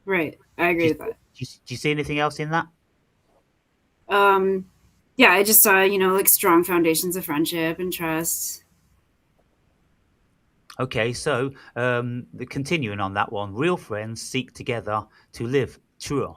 Right. I Do agree you, with that. do you see anything else in that? Um, yeah, I just saw, like strong foundations of friendship and trust. Okay, so continuing on that one, real friends seek together to live truer,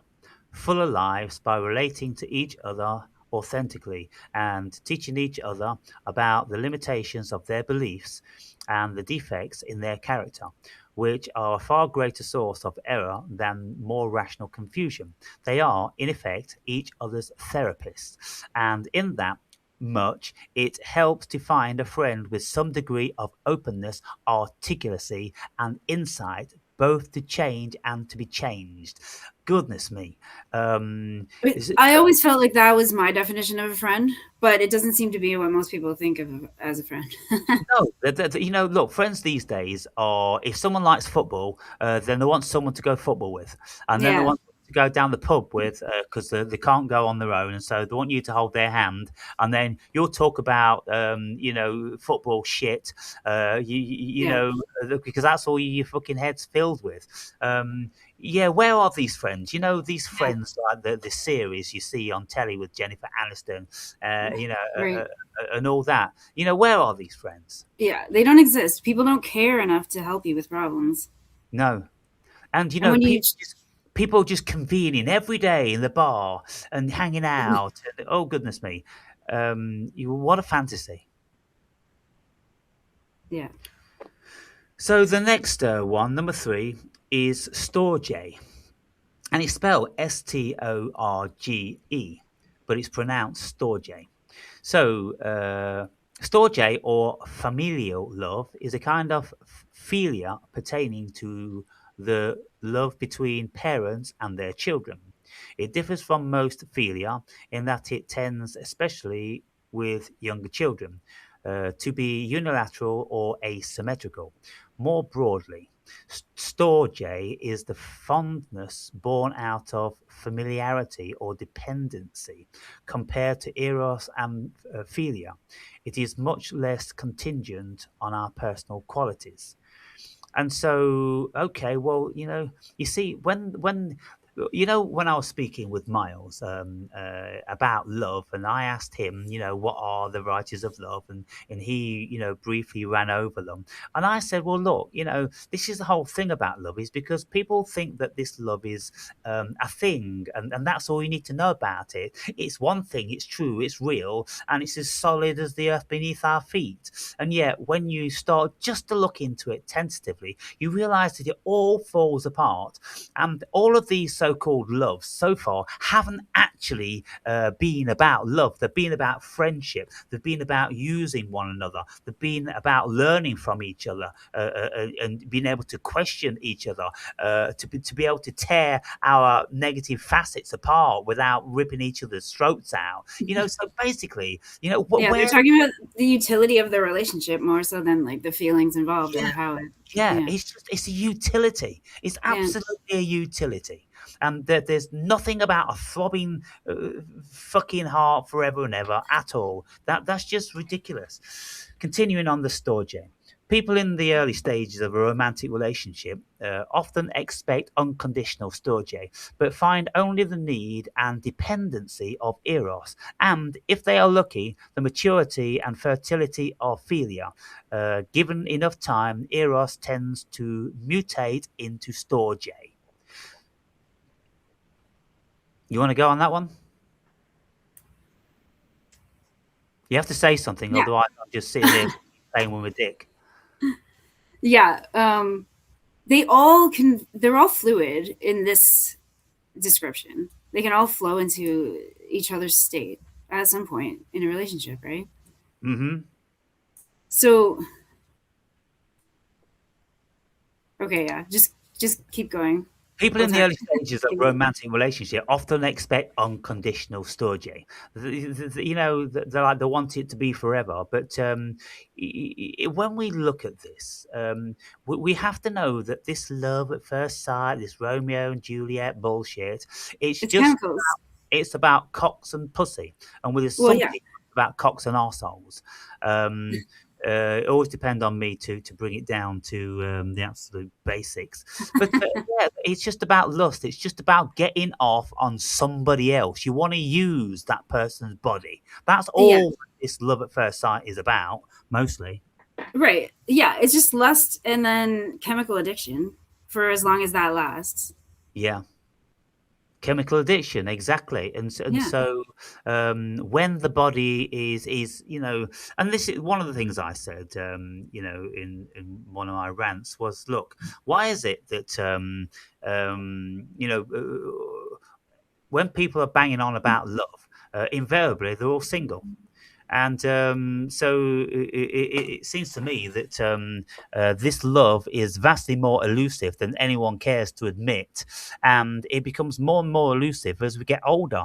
fuller lives by relating to each other authentically and teaching each other about the limitations of their beliefs and the defects in their character, which are a far greater source of error than more rational confusion. They are, in effect, each other's therapists, and in that much, it helps to find a friend with some degree of openness, articulacy, and insight, both to change and to be changed. Goodness me. Is it, I always felt like that was my definition of a friend, but it doesn't seem to be what most people think of as a friend. No, look, friends these days are if someone likes football, then they want someone to go football with, and then they Yeah. want to go down the pub with because they can't go on their own, and so they want you to hold their hand, and then you'll talk about football shit, Yeah. because that's all your fucking head's filled with. Yeah, where are these friends? These Yeah. friends like the series you see on telly with Jennifer Aniston, Right. and all that. Where are these friends? Yeah. They don't exist. People don't care enough to help you with problems. No. And And when you, people just convening every day in the bar and hanging out. And, oh goodness me, what a fantasy! yeah. So the next one, number three, is storge, and it's spelled Storge, but it's pronounced storge. So, storge or familial love is a kind of philia pertaining to the love between parents and their children. It differs from most philia in that it tends, especially with younger children, to be unilateral or asymmetrical. More broadly, storge is the fondness born out of familiarity or dependency compared to eros and philia. It is much less contingent on our personal qualities. And so, okay, well, you see, when when I was speaking with Miles about love, and I asked him, what are the varieties of love, and he, briefly ran over them, and I said, well, look, this is the whole thing about love, is because people think that this love is a thing, and that's all you need to know about it. It's one thing, it's true, it's real, and it's as solid as the earth beneath our feet. And yet, when you start just to look into it tentatively, you realize that it all falls apart. And all of these so called loves so far haven't actually been about love. They've been about friendship. They've been about using one another. They've been about learning from each other and being able to question each other, to be able to tear our negative facets apart without ripping each other's throats out. So basically, Yeah, they're where. talking about the utility of the relationship more so than like the feelings involved or how it. Yeah, Yeah, it's a utility. It's yeah, absolutely a utility. And there's nothing about a throbbing fucking heart forever and ever at all. That's just ridiculous. Continuing on the story, people in the early stages of a romantic relationship often expect unconditional storge, but find only the need and dependency of eros, and if they are lucky, the maturity and fertility of philia. Given enough time, Eros tends to mutate into Storge. You want to go on that one? You have to say something, yeah, otherwise I'm just sitting here playing with my dick. yeah. They all can. They're all fluid in this description. They can all flow into each other's state at some point in a relationship, right? Hmm. So, okay, yeah, just keep going. People I'll in the talk. early stages of romantic relationship often expect unconditional storge. They're like they want it to be forever. But when we look at this, we have to know that this love at first sight, this Romeo and Juliet bullshit, it's It's just chemicals. it's about cocks and pussy, and with Well, some yeah, people it's about cocks and arseholes. Um, it always depends on me to bring it down to the absolute basics. But yeah, it's just about lust. It's just about getting off on somebody else. You want to use that person's body. That's yeah, all this love at first sight is about, mostly. right. Yeah, it's just lust and then chemical addiction for as long as that lasts. Yeah. Chemical addiction, exactly, and Yeah, so when the body is and this is one of the things I said, in one of my rants was, look, why is it that when people are banging on about love, invariably they're all single. And so it seems to me that this love is vastly more elusive than anyone cares to admit. And it becomes more and more elusive as we get older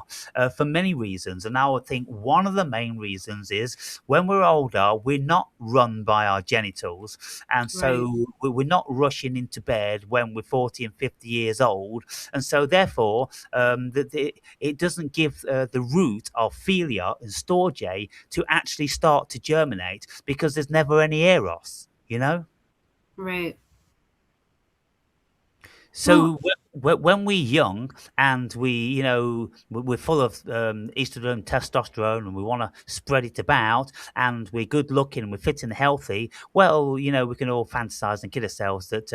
for many reasons. And I would think one of the main reasons is when we're older, we're not run by our genitals. And right, so we're not rushing into bed when we're 40 and 50 years old. And so therefore, it doesn't give the root of philia and storge to actually start to germinate because there's never any eros. right. Well, So when we're young and we're full of estrogen and testosterone and we want to spread it about and we're good looking and we're fit and healthy, well, we can all fantasize and kid ourselves that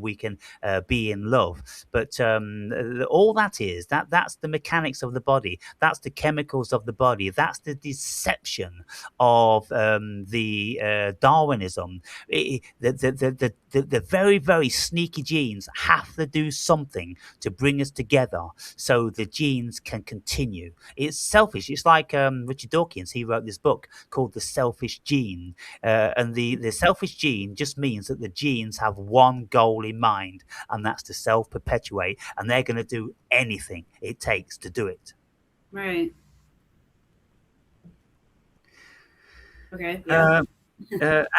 we can be in love. But all that's the mechanics of the body. That's the chemicals of the body. That's the deception of the Darwinism. The very, very sneaky genes have to do something to bring us together so the genes can continue. It's selfish. It's like Richard Dawkins, he wrote this book called The Selfish Gene. And the selfish gene just means that the genes have one goal in mind, and that's to self perpetuate. And they're going to do anything it takes to do it. right. Okay, yeah. Uh,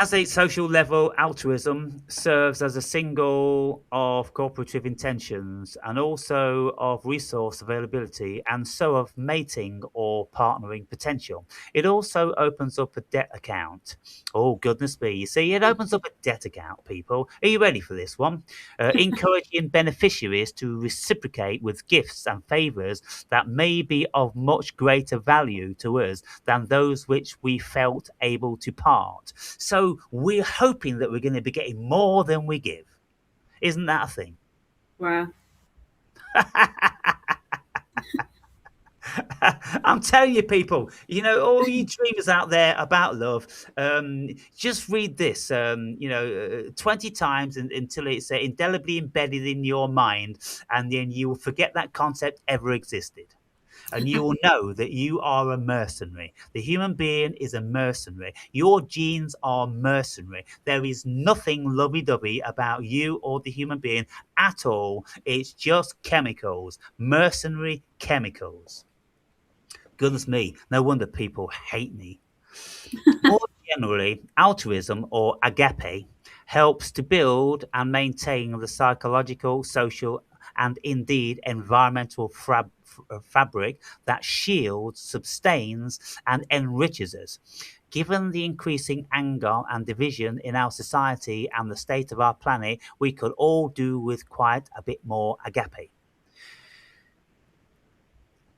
As a social level, altruism serves as a signal of cooperative intentions and also of resource availability and so of mating or partnering potential. It also opens up a debt account. Oh, goodness me. You see, it opens up a debt account, people. Are you ready for this one? Encouraging beneficiaries to reciprocate with gifts and favours that may be of much greater value to us than those which we felt able to part. So we're hoping that we're going to be getting more than we give. Isn't that a thing? Wow. I'm telling you, people, all you dreamers out there about love, just read this, 20 times until it's indelibly embedded in your mind, and then you will forget that concept ever existed. And you will know that you are a mercenary. The human being is a mercenary. Your genes are mercenary. There is nothing lovey dovey about you or the human being at all. It's just chemicals, mercenary chemicals. Goodness me, no wonder people hate me. More generally, altruism or agape helps to build and maintain the psychological, social, and indeed environmental fabric that shields, sustains, and enriches us. Given the increasing anger and division in our society and the state of our planet, we could all do with quite a bit more agape.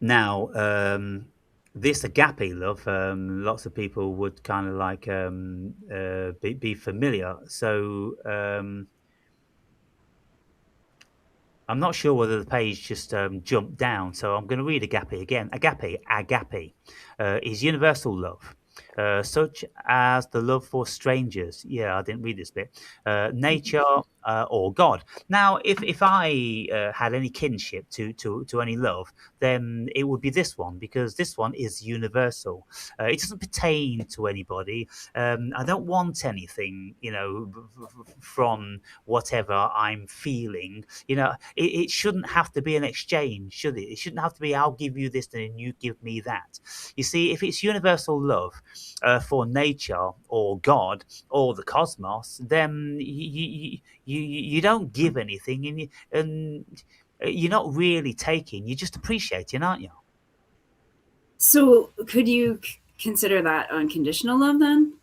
Now, this agape love, lots of people would kind of like be familiar. So I'm not sure whether the page just jumped down. So I'm going to read agape again. Agape is universal love. Such as the love for strangers. Yeah, I didn't read this bit. Nature or God. Now, if I had any kinship to any love, then it would be this one because this one is universal. It doesn't pertain to anybody. I don't want anything, from whatever I'm feeling. It shouldn't have to be an exchange, should it? It shouldn't have to be I'll give you this and you give me that. You see, if it's universal love for nature or God or the cosmos, then you don't give anything, and you're not really taking. You're just appreciating, aren't you? So could you consider that unconditional love then?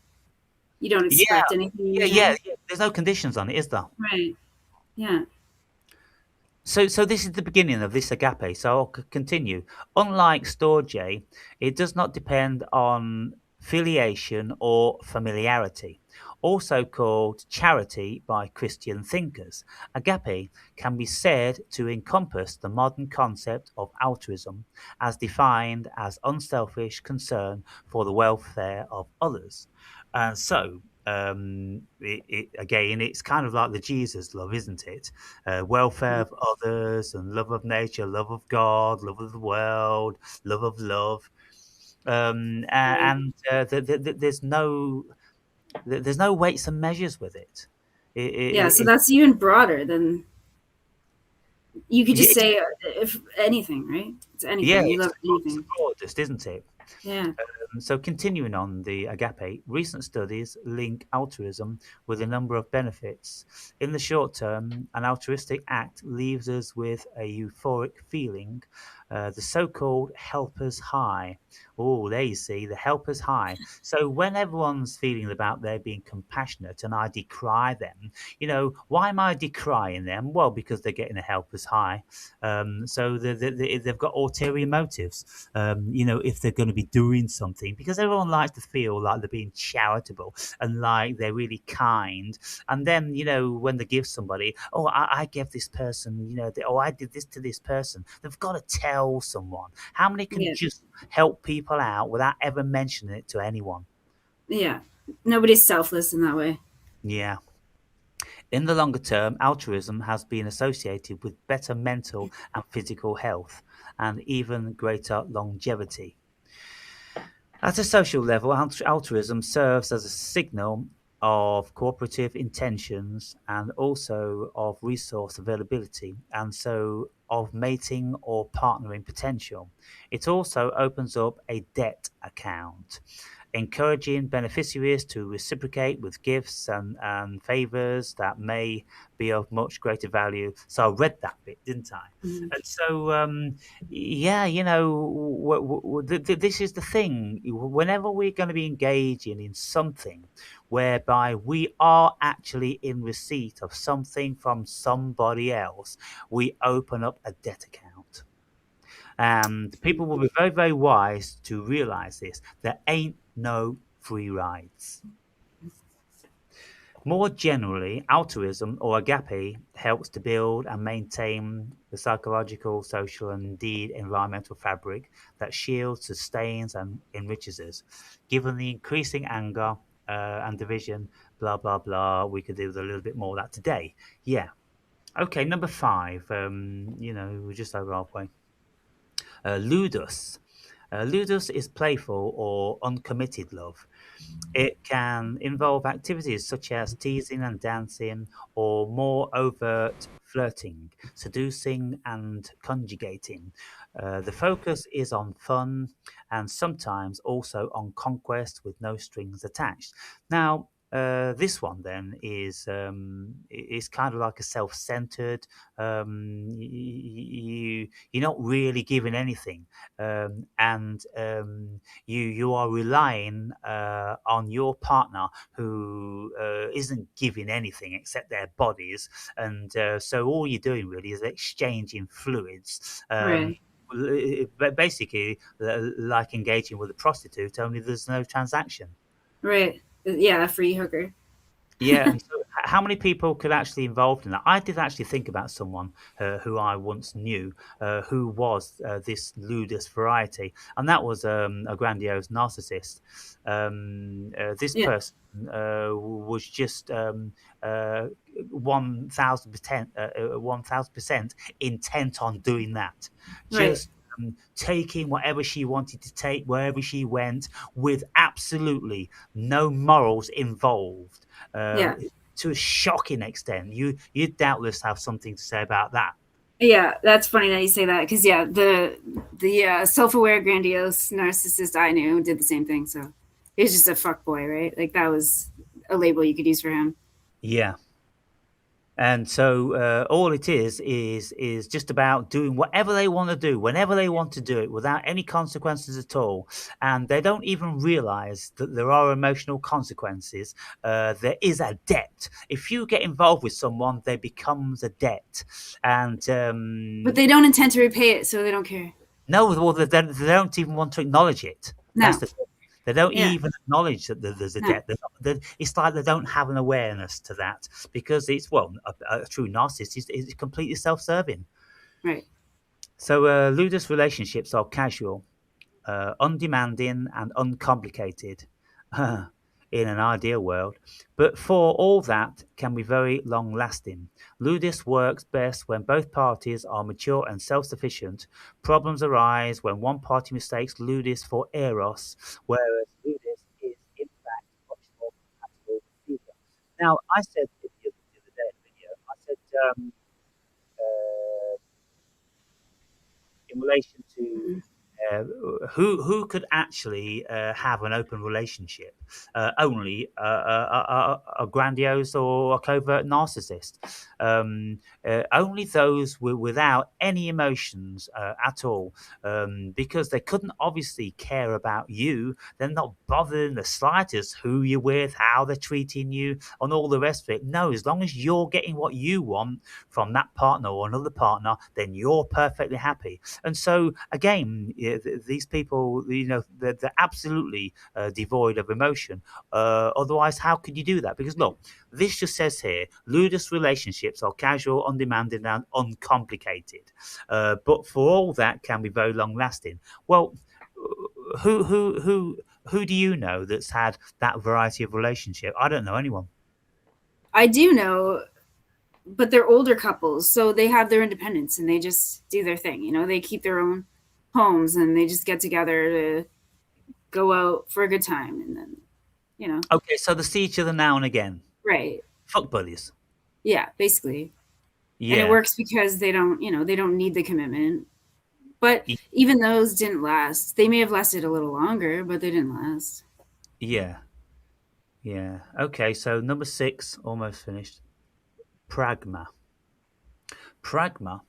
You don't Yeah, expect anything in yeah, yeah, return? yeah. There's no conditions on it, is there? Right. Yeah. So this is the beginning of this agape. So I'll continue. Unlike storge, it does not depend on filiation or familiarity. Also called charity by Christian thinkers, agape can be said to encompass the modern concept of altruism as defined as unselfish concern for the welfare of others. And so, again, it's kind of like the Jesus love, isn't it? Welfare of others and love of nature, love of God, love of the world, love of love. Right. And there's no weights and measures with it. Yeah. So It that's even broader than you could yeah, just say if anything, right? It's yeah, anything. You love it's the anything. broadest, isn't it? Yeah. So, continuing on the agape, recent studies link altruism with a number of benefits. In the short term, an altruistic act leaves us with a euphoric feeling, the so called helper's high. Oh, there you see, the helper's high. So, when everyone's feeling about their being compassionate and I decry them, why am I decrying them? Well, because they're getting a helper's high. So, they've got ulterior motives, if they're going to be doing something, because everyone likes to feel like they're being charitable and like they're really kind. And then, when they give somebody, oh, I gave this person, oh, I did this to this person. They've got to tell someone. How many can Yeah. just help people out without ever mentioning it to anyone? Yeah. Nobody's selfless in that way. Yeah. In the longer term, altruism has been associated with better mental and physical health and even greater longevity. At a social level, altruism serves as a signal of cooperative intentions and also of resource availability, and so of mating or partnering potential. It also opens up a debt account. encouraging beneficiaries to reciprocate with gifts and favors that may be of much greater value. So I read that bit, didn't I? Mhm. And so, yeah, this is the thing. Whenever we're going to be engaging in something whereby we are actually in receipt of something from somebody else, we open up a debt account. And people will be very, very wise to realize this. There ain't no free rides. More generally, altruism or agape helps to build and maintain the psychological, social, and indeed environmental fabric that shields, sustains, and enriches us. Given the increasing anger and division, blah, blah, blah, we could do with a little bit more of that today. Yeah. Okay, number five. We're just over halfway. Ludus. Ludus is playful or uncommitted love. It can involve activities such as teasing and dancing, or more overt flirting, seducing, and conjugating. The focus is on fun and sometimes also on conquest with no strings attached. Now, this one then is kind of like a self-centered. You're not really giving anything, and you are relying on your partner who isn't giving anything except their bodies, and so all you're doing really is exchanging fluids. Right. Basically, like engaging with a prostitute, only there's no transaction. Right. Yeah, a free hooker. Yeah, and so how many people could actually involved in that? I did actually think about someone who I once knew who was this ludus variety, and that was a grandiose narcissist. This Yeah. person was just 1,000%, 1,000% intent on doing that, Right. just taking whatever she wanted to take wherever she went, with absolutely no morals involved, uh, Yeah. to a shocking extent. You doubtless have something to say about that. Yeah, that's funny that you say that because yeah, the self-aware, grandiose narcissist I knew did the same thing. So he was just a fuck boy, right? Like that was a label you could use for him. Yeah. And so all it is just about doing whatever they want to do, whenever they want to do it, without any consequences at all. And they don't even realize that there are emotional consequences. There is a debt. If you get involved with someone, there becomes a debt. And But they don't intend to repay it, so they don't care. no, well, they don't even want to acknowledge it. That's No. the thing. They don't Yeah. even acknowledge that there's a No. debt. It's like they don't have an awareness to that, because it's, well, a true narcissist is completely self-serving. Right. So ludus relationships are casual, undemanding, and uncomplicated in an ideal world, but for all that can be very long lasting. Ludus works best when both parties are mature and self sufficient. Problems arise when one party mistakes Ludus for Eros, whereas Ludus is in fact much more compatible with Eros. Now, I said the other day in the video, I said, uh, in relation to Mhm. who could actually have an open relationship? Only a grandiose or a covert narcissist. Only those without any emotions at all, because they couldn't obviously care about you. They're not bothered in the slightest who you're with, how they're treating you, and all the rest of it. No, as long as you're getting what you want from that partner or another partner, then you're perfectly happy. And so, again, these people, they're absolutely devoid of emotion. Otherwise, how could you do that? Because look, this just says here, ludus relationships are casual, undemanding, and uncomplicated. But for all that, can be very long lasting. Well, who do you know that's had that variety of relationship? I don't know anyone. I do know, but they're older couples, so they have their independence and they just do their thing. You know, they keep their own homes and they just get together to go out for a good time, and then you know, Okay, so they see each other now and again. right? Fuck buddies. Yeah, basically, and it Yeah. works because they don't, you know, they don't need the commitment. But even those didn't last. They may have lasted a little longer, but they didn't last. Yeah, yeah. Okay, so number six, almost finished. Pragma. Pragma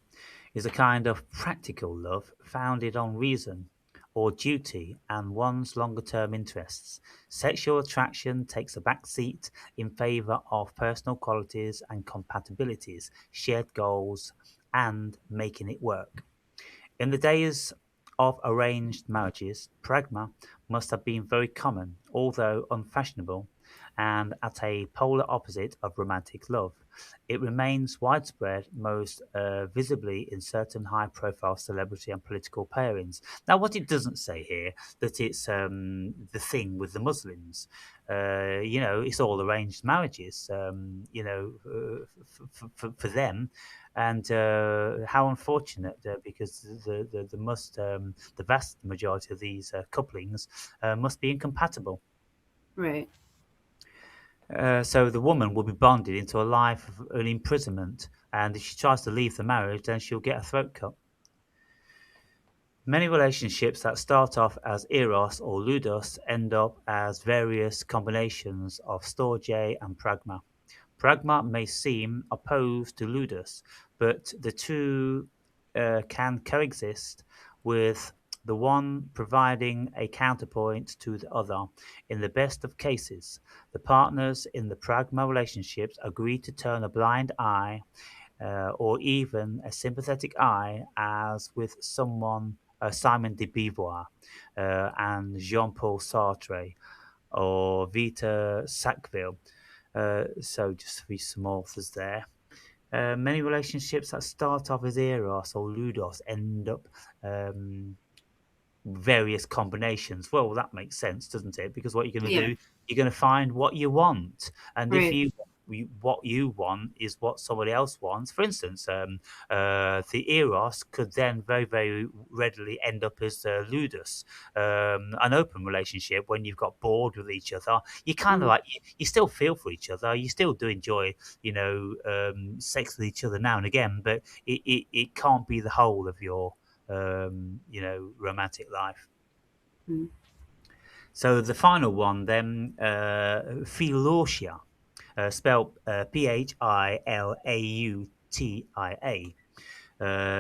is a kind of practical love founded on reason or duty and one's longer term interests. Sexual attraction takes a back seat in favour of personal qualities and compatibilities, shared goals, and making it work. In the days of arranged marriages, pragma must have been very common, although unfashionable, and at a polar opposite of romantic love. It remains widespread, most visibly in certain high-profile celebrity and political pairings. Now, what it doesn't say here that it's the thing with the Muslims. It's all arranged marriages. For them, and how unfortunate because the vast majority of these couplings must be incompatible. Right. So the woman will be bonded into a life of an imprisonment, and if she tries to leave the marriage, then she'll get a throat cut. Many relationships that start off as eros or ludos end up as various combinations of storge and pragma. Pragma may seem opposed to ludus, but the two can coexist, with the one providing a counterpoint to the other. In the best of cases, the partners in the pragma relationships agree to turn a blind eye or even a sympathetic eye, as with someone Simon de Beauvoir and Jean-Paul Sartre or Vita Sackville. So just three some authors there. Many relationships that start off as eros or ludos end up various combinations. Well, that makes sense, doesn't it? Because what you're going to Yeah. do, you're going to find what you want, and if Right. what you want is what somebody else wants. For instance, the eros could then very, very readily end up as ludus, an open relationship. When you've got bored with each other, you kind of Mm. like you still feel for each other. You still do enjoy, sex with each other now and again, but it can't be the whole of your romantic life. Mm. So the final one, then, Philautia, spelled Philautia,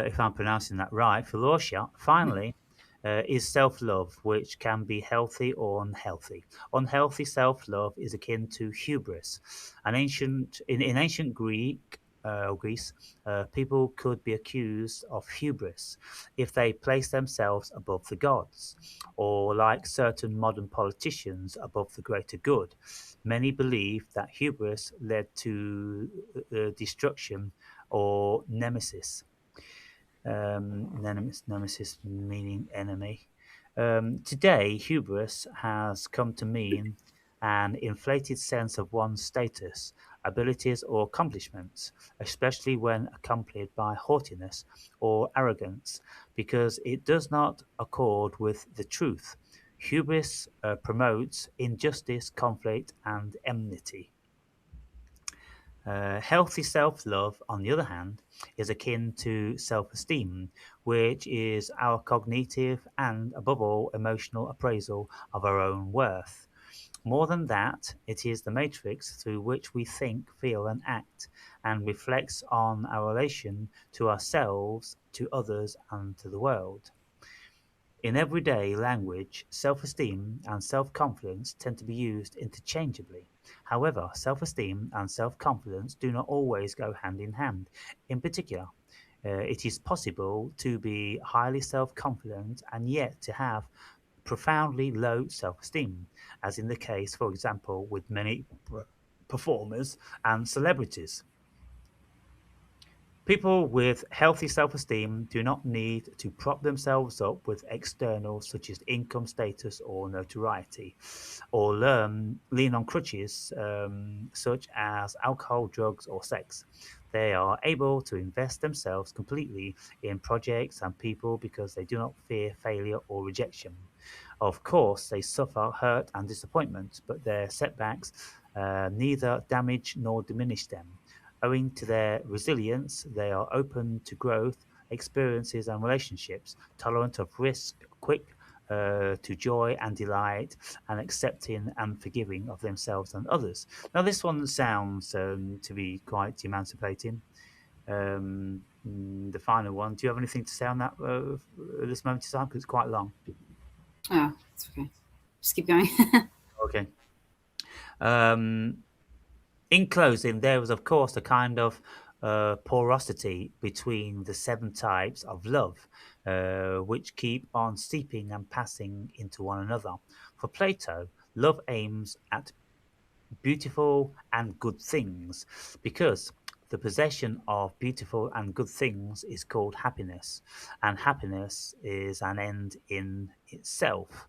if I'm pronouncing that right. Philautia, finally, is self love, which can be healthy or unhealthy. Unhealthy self love is akin to hubris. In ancient Greece, people could be accused of hubris if they place themselves above the gods, or like certain modern politicians above the greater good. Many believe that hubris led to destruction or nemesis. Nemesis meaning enemy. Today, hubris has come to mean an inflated sense of one's status, abilities, or accomplishments, especially when accompanied by haughtiness or arrogance, because it does not accord with the truth. Hubris promotes injustice, conflict, and enmity. Healthy self love, on the other hand, is akin to self esteem, which is our cognitive and, above all, emotional appraisal of our own worth. More than that, it is the matrix through which we think, feel, and act, and reflects on our relation to ourselves, to others, and to the world. In everyday language, self-esteem and self-confidence tend to be used interchangeably. However, self-esteem and self-confidence do not always go hand in hand. In particular, it is possible to be highly self-confident and yet to have profoundly low self-esteem, as in the case, for example, with many performers and celebrities. People with healthy self esteem do not need to prop themselves up with externals such as income status or notoriety, or lean on crutches such as alcohol, drugs, or sex. They are able to invest themselves completely in projects and people because they do not fear failure or rejection. Of course, they suffer hurt and disappointment, but their setbacks neither damage nor diminish them. Owing to their resilience, they are open to growth, experiences, and relationships, tolerant of risk, quick to joy and delight and accepting and forgiving of themselves and others. Now, this one sounds to be quite emancipating. The final one. Do you have anything to say on that at this moment in time? Because it's quite long. Oh, it's okay. Just keep going. Okay. Um, in closing, there was, of course, a kind of porosity between the seven types of love, which keep on seeping and passing into one another. For Plato, love aims at beautiful and good things because the possession of beautiful and good things is called happiness, and happiness is an end in itself.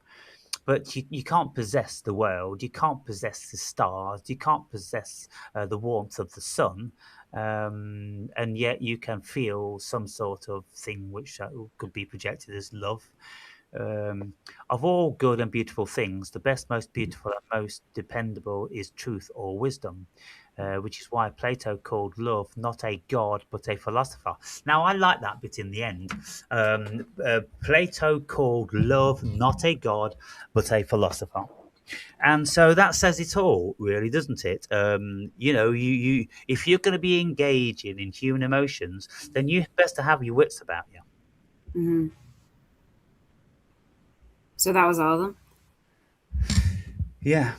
But you can't possess the world, you can't possess the stars, you can't possess the warmth of the sun, and yet you can feel some sort of thing which could be projected as love. Um, of all good and beautiful things, the best, most beautiful, and most dependable is truth or wisdom, which is why Plato called love not a god but a philosopher. Now, I like that bit in the end. Plato called love not a god but a philosopher. And so that says it all, really, doesn't it? You if you're going to be engaging in human emotions, then you best to have your wits about you. Hmm. So that was all of them. Yeah.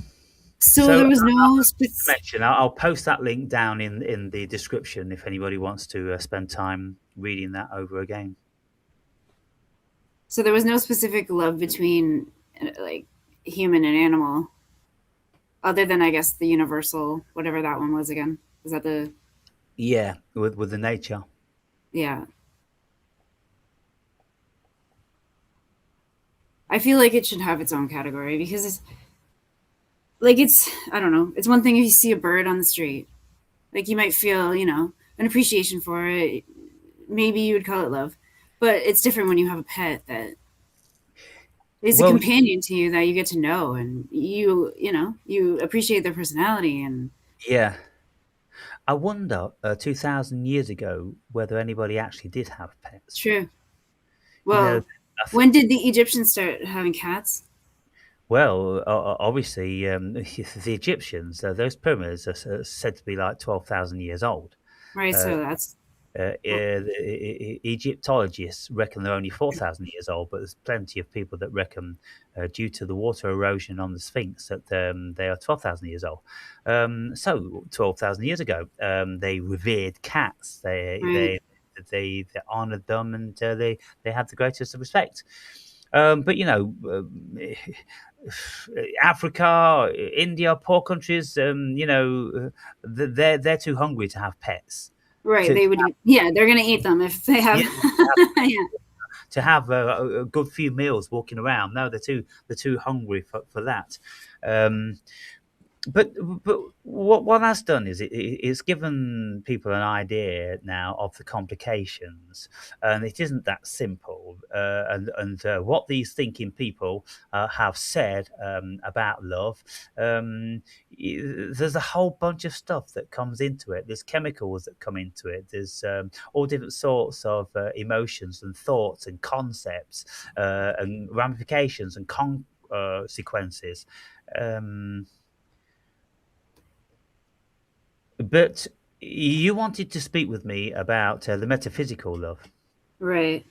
So So there was no to mention, I'll post that link down in the description if anybody wants to spend time reading that over again. so there was no specific love between like human and animal, other than I guess the universal, whatever that one was again. Was that the Yeah, with the nature. yeah? I feel like it should have its own category because it's like it's I don't know. It's one thing if you see a bird on the street, like you might feel an appreciation for it. Maybe you would call it love, but it's different when you have a pet that is a Well, companion to you that you get to know and you appreciate their personality and yeah. I wonder, 2,000 years ago, whether anybody actually did have pets. true. You know, Well, I th- when did the Egyptians start having cats? well, obviously, the Egyptians, those pyramids are said to be like 12,000 years old. Right, Uh, so that's well, Egyptologists reckon they're only 4,000 years old, but there's plenty of people that reckon, due to the water erosion on the Sphinx, that they are 12,000 years old. So 12,000 years ago, they revered cats. right, They honoured them, and they had the greatest of respect. But Africa, India, poor countries, they're too hungry to have pets. right. To They would eat. Yeah, they're gonna eat them if they have. yeah, Yeah, to have a good few meals walking around. No, they're too hungry for that. Um, but what that's done is it's given people an idea now of the complications, and it isn't that simple. And what these thinking people have said about love, there's a whole bunch of stuff that comes into it. There's chemicals that come into it. There's all different sorts of emotions and thoughts and concepts and ramifications and consequences. Um, But you wanted to speak with me about the metaphysical love. right.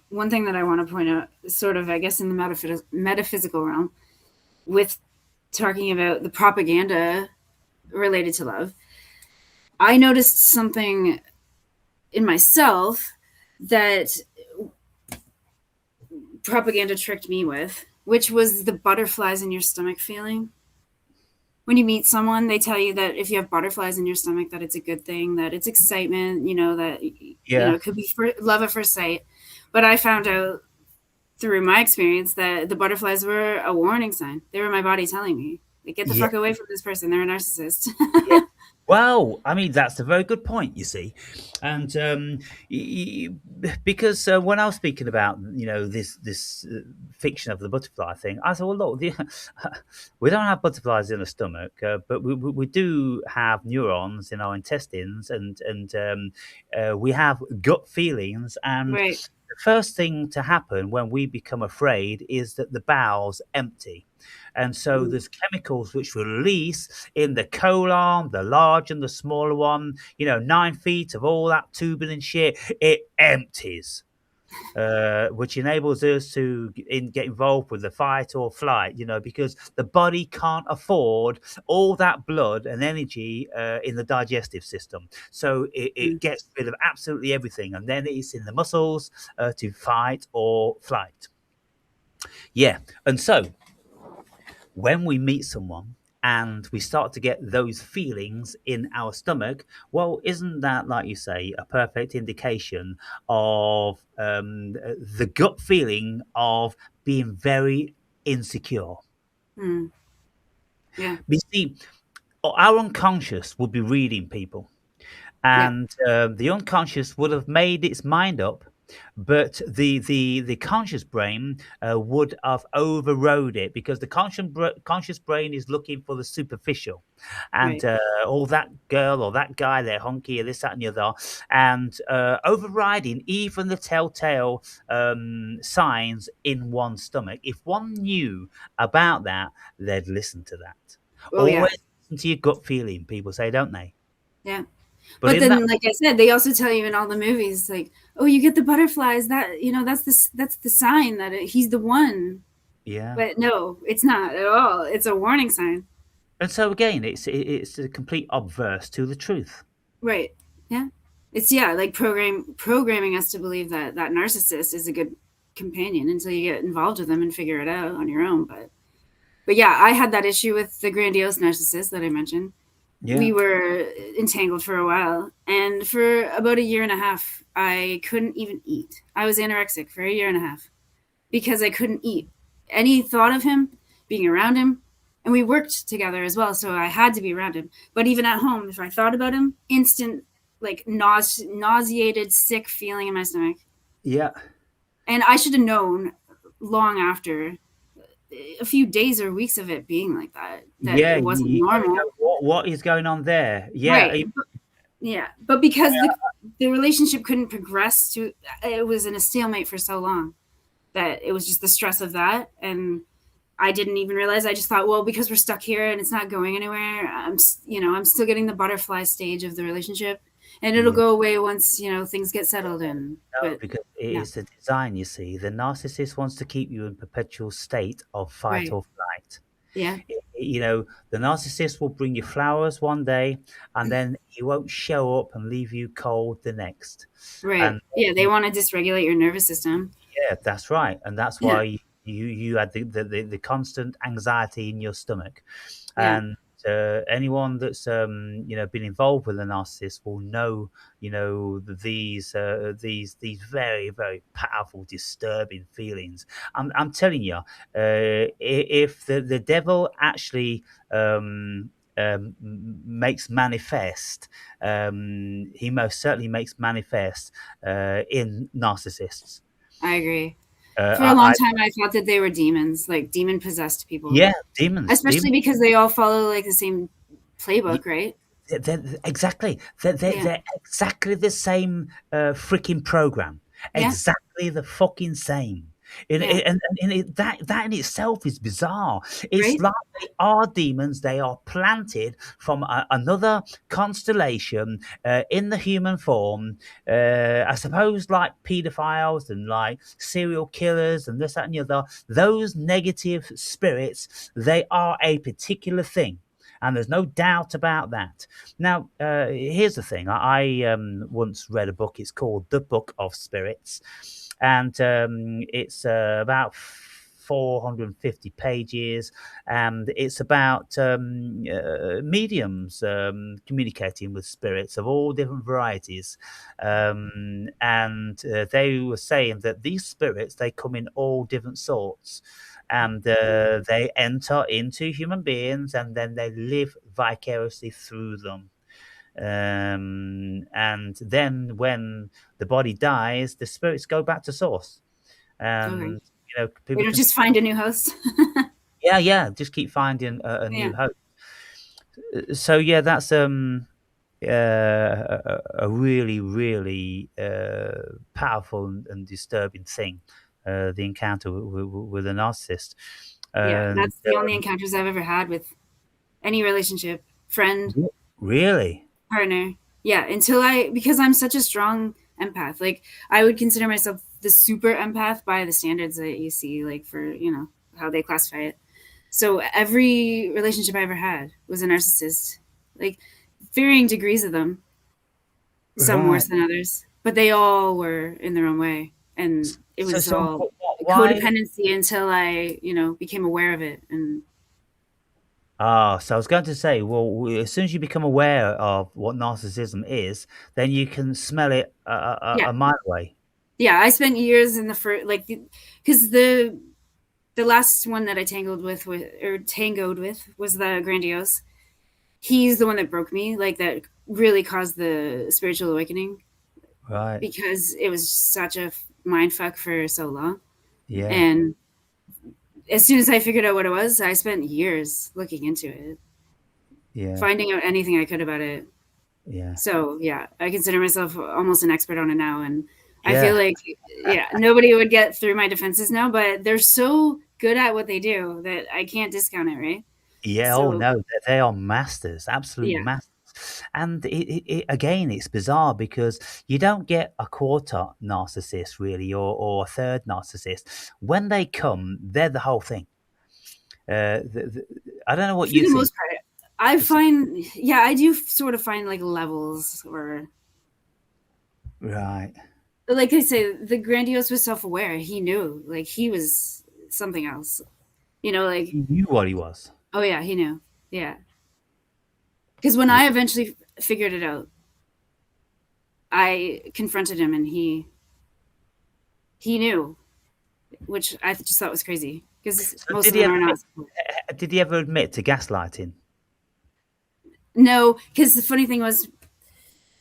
One thing that I want to point out, sort of, I guess, in the metaphysical realm, with talking about the propaganda related to love, I noticed something in myself that propaganda tricked me with, which was the butterflies in your stomach feeling. When you meet someone, they tell you that if you have butterflies in your stomach, that it's a good thing, that it's excitement, that Yeah, it could be for love at first sight. But I found out through my experience that the butterflies were a warning sign. They were my body telling me, like, get the yeah, fuck away from this person. They're a narcissist. yeah. Well, I mean, that's a very good point, you see. And because when I was speaking about, this fiction of the butterfly thing, I thought, well, look, we don't have butterflies in the stomach, but we do have neurons in our intestines, and we have gut feelings, and Right. the first thing to happen when we become afraid is that the bowels empty. And so Mm, there's chemicals which release in the colon, the large and the smaller one, 9 feet of all that tubing and shit, it empties. Which enables us to get involved with the fight or flight, because the body can't afford all that blood and energy in the digestive system. So it mm, gets rid of absolutely everything, and then it's in the muscles to fight or flight. Yeah. And so when we meet someone and we start to get those feelings in our stomach, well, isn't that, like you say, a perfect indication of the gut feeling of being very insecure? mm. Yeah, You see, our unconscious would be reading people, yeah, and the unconscious would have made its mind up, but the conscious brain would have overrode it, because the conscious brain is looking for the superficial, and right. all that girl or that guy, they're hunky or this, that, and the other, and overriding even the telltale signs in one's stomach. If one knew about that, they'd listen to that. Oh, yeah, Always listen to your gut feeling, people say, don't they? yeah. But But in that, then, like I said, they also tell you in all the movies, like, "Oh, you get the butterflies. That's the sign that he's the one." yeah. But no, it's not at all. It's a warning sign. And so again, it's a complete obverse to the truth. Right. Yeah. It's like programming us to believe that that narcissist is a good companion until you get involved with them and figure it out on your own. But yeah, I had that issue with the grandiose narcissist that I mentioned. Yeah, We were entangled for a while, and for about a year and a half, I couldn't even eat. I was anorexic for a year and a half because I couldn't eat. Any thought of him, being around him, and we worked together as well, so I had to be around him. But even at home, if I thought about him, instant like nauseated, sick feeling in my stomach. yeah, And I should have known long after a few days or weeks of it being like that yeah. it wasn't You got to normal. know what is going on there. Yeah, Right. Yeah. But because the relationship couldn't progress to it was in a stalemate for so long that it was just the stress of that. And I didn't even realize. I just thought, well, because we're stuck here and it's not going anywhere, I'm still getting the butterfly stage of the relationship, and it'll yeah. go away once things get settled in. No, But because it no, is the design. You see, the narcissist wants to keep you in perpetual state of fight right? or flight. Yeah, The narcissist will bring you flowers one day, and then he won't show up and leave you cold the next. right. And Yeah, they want to dysregulate your nervous system. yeah, that's right, and that's Yeah, why you had the constant anxiety in your stomach. yeah. And anyone that's been involved with a narcissist will know, these very, very powerful, disturbing feelings. I'm telling you, if the devil actually makes manifest, he most certainly makes manifest in narcissists. I agree. For a long I time, I thought that they were demons, like demon possessed people, Yeah, demons. especially because they all follow like the same playbook, right? Exactly. Yeah, They're exactly the same freaking program. yeah, Exactly the fucking same. yeah. That in itself is bizarre. It's Right, like they are demons. They are planted from another constellation in the human form. I suppose, like pedophiles and like serial killers and this, that, and the other. Those negative spirits, they are a particular thing, and there's no doubt about that. Now, here's the thing. I once read a book. It's called The Book of Spirits, and it's about 450 pages, and it's about mediums communicating with spirits of all different varieties. And they were saying that these spirits, they come in all different sorts, and they enter into human beings, and then they live vicariously through them. And then when the body dies, the spirits go back to source, okay. and They people don't can just find a new host. yeah, yeah, just keep finding a Yeah, new host. So yeah, that's a really, really powerful and disturbing thing. The encounter with a narcissist, Yeah, and that's the only encounters I've ever had with any relationship, friend, really, partner. Yeah, until I because I'm such a strong empath. Like I would consider myself the super empath by the standards that you see, like for how they classify it. So every relationship I ever had was a narcissist, like varying degrees of them, some right? worse than others, but they all were in their own way, and it So, was so all why? codependency until I became aware of it, and Ah, so I was going to say, well, as soon as you become aware of what narcissism is, then you can smell it yeah, a mile away. yeah. I spent years in the first, like, because the last one that I tangoed with was the grandiose. He's the one that broke me, like that really caused the spiritual awakening Right. because it was such a mind fuck for so long. Yeah. And as soon as I figured out what it was, I spent years looking into it, Yeah. finding out anything I could about it. Yeah. So yeah, I consider myself almost an expert on it now, and I feel Yeah. like yeah, nobody would get through my defenses now, but they're so good at what they do that I can't discount it, right? Yeah. Oh So no, they are masters, absolute yeah, masters. And again, it's bizarre because you don't get a quarter narcissist really, or a third narcissist. When they come, they're the whole thing. I don't know what for you the think. most part, I find yeah, I do sort of find like levels or Right. like I say, the grandiose was self-aware. He knew, like he was something else. Like He knew what he was. oh yeah, he knew. Yeah, because when I eventually figured it out, I confronted him, and he knew, which I just thought was crazy because So most of them are not. did he ever admit to gaslighting? No, because the funny thing was,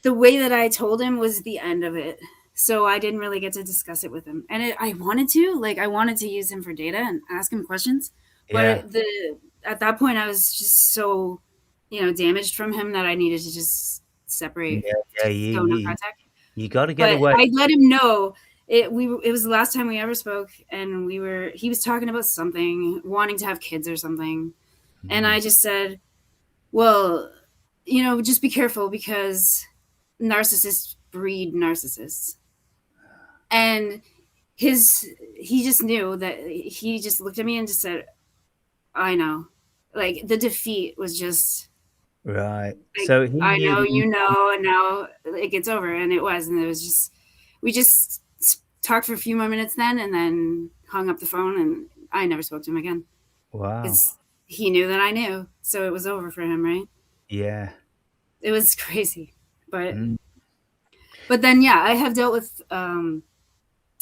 the way that I told him was the end of it. So I didn't really get to discuss it with him, and I wanted to, like, I wanted to use him for data and ask him questions, but Yeah. the at that point I was just so, damaged from him that I needed to just separate, Yeah, yeah, just go no contact. you gotta get But away. I let him know it was the last time we ever spoke, and he was talking about something, wanting to have kids or something, and Mm, I just said, well, just be careful because narcissists breed narcissists. And he just knew that he just looked at me and just said, I know. Like the defeat was just right. like, So he I knew know, that you and now it gets over. And it was. And it was just, we just talked for a few more minutes then and then hung up the phone. And I never spoke to him again wow. because he knew that I knew. So it was over for him, right? Yeah. It was crazy. But, Mm, but then, yeah, I have dealt with,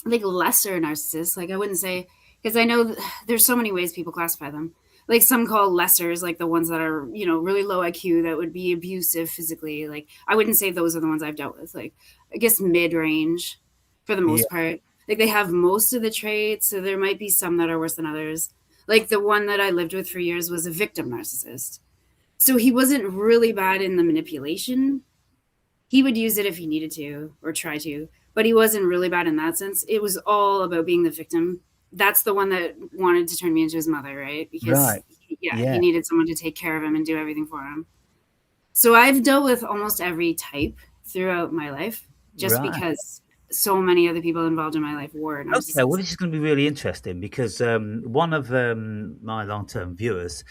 like lesser narcissists. Like I wouldn't say because I know there's so many ways people classify them. Like some call lessers, like the ones that are really low IQ that would be abusive physically. Like I wouldn't say those are the ones I've dealt with. Like I guess mid range, for the yeah. most part. Like they have most of the traits, so there might be some that are worse than others. Like the one that I lived with for years was a victim narcissist. So he wasn't really bad in the manipulation. He would use it if he needed to or try to, but he wasn't really bad in that sense. It was all about being the victim. That's the one that wanted to turn me into his mother, right? Because Right. yeah, he Yeah. needed someone to take care of him and do everything for him. So I've dealt with almost every type throughout my life just Right. because so many other people involved in my life were Okay, well, narcissists. this is going to be really interesting because one of my long-term viewers,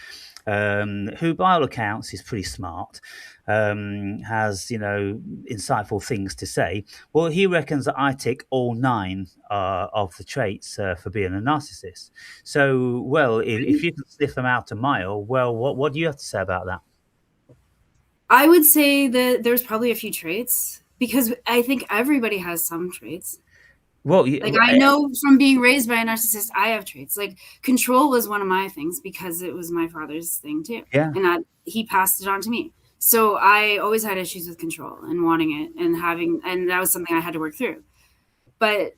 who by all accounts is pretty smart, has insightful things to say. Well, he reckons that I tick all nine of the traits for being a narcissist. So, well, if you can sniff them out a mile, well, what do you have to say about that? I would say that there's probably a few traits because I think everybody has some traits. Well, Like I know from being raised by a narcissist, I have traits. Like control was one of my things because it was my father's thing too, yeah, and that he passed it on to me. So I always had issues with control and wanting it and having, and that was something I had to work through. But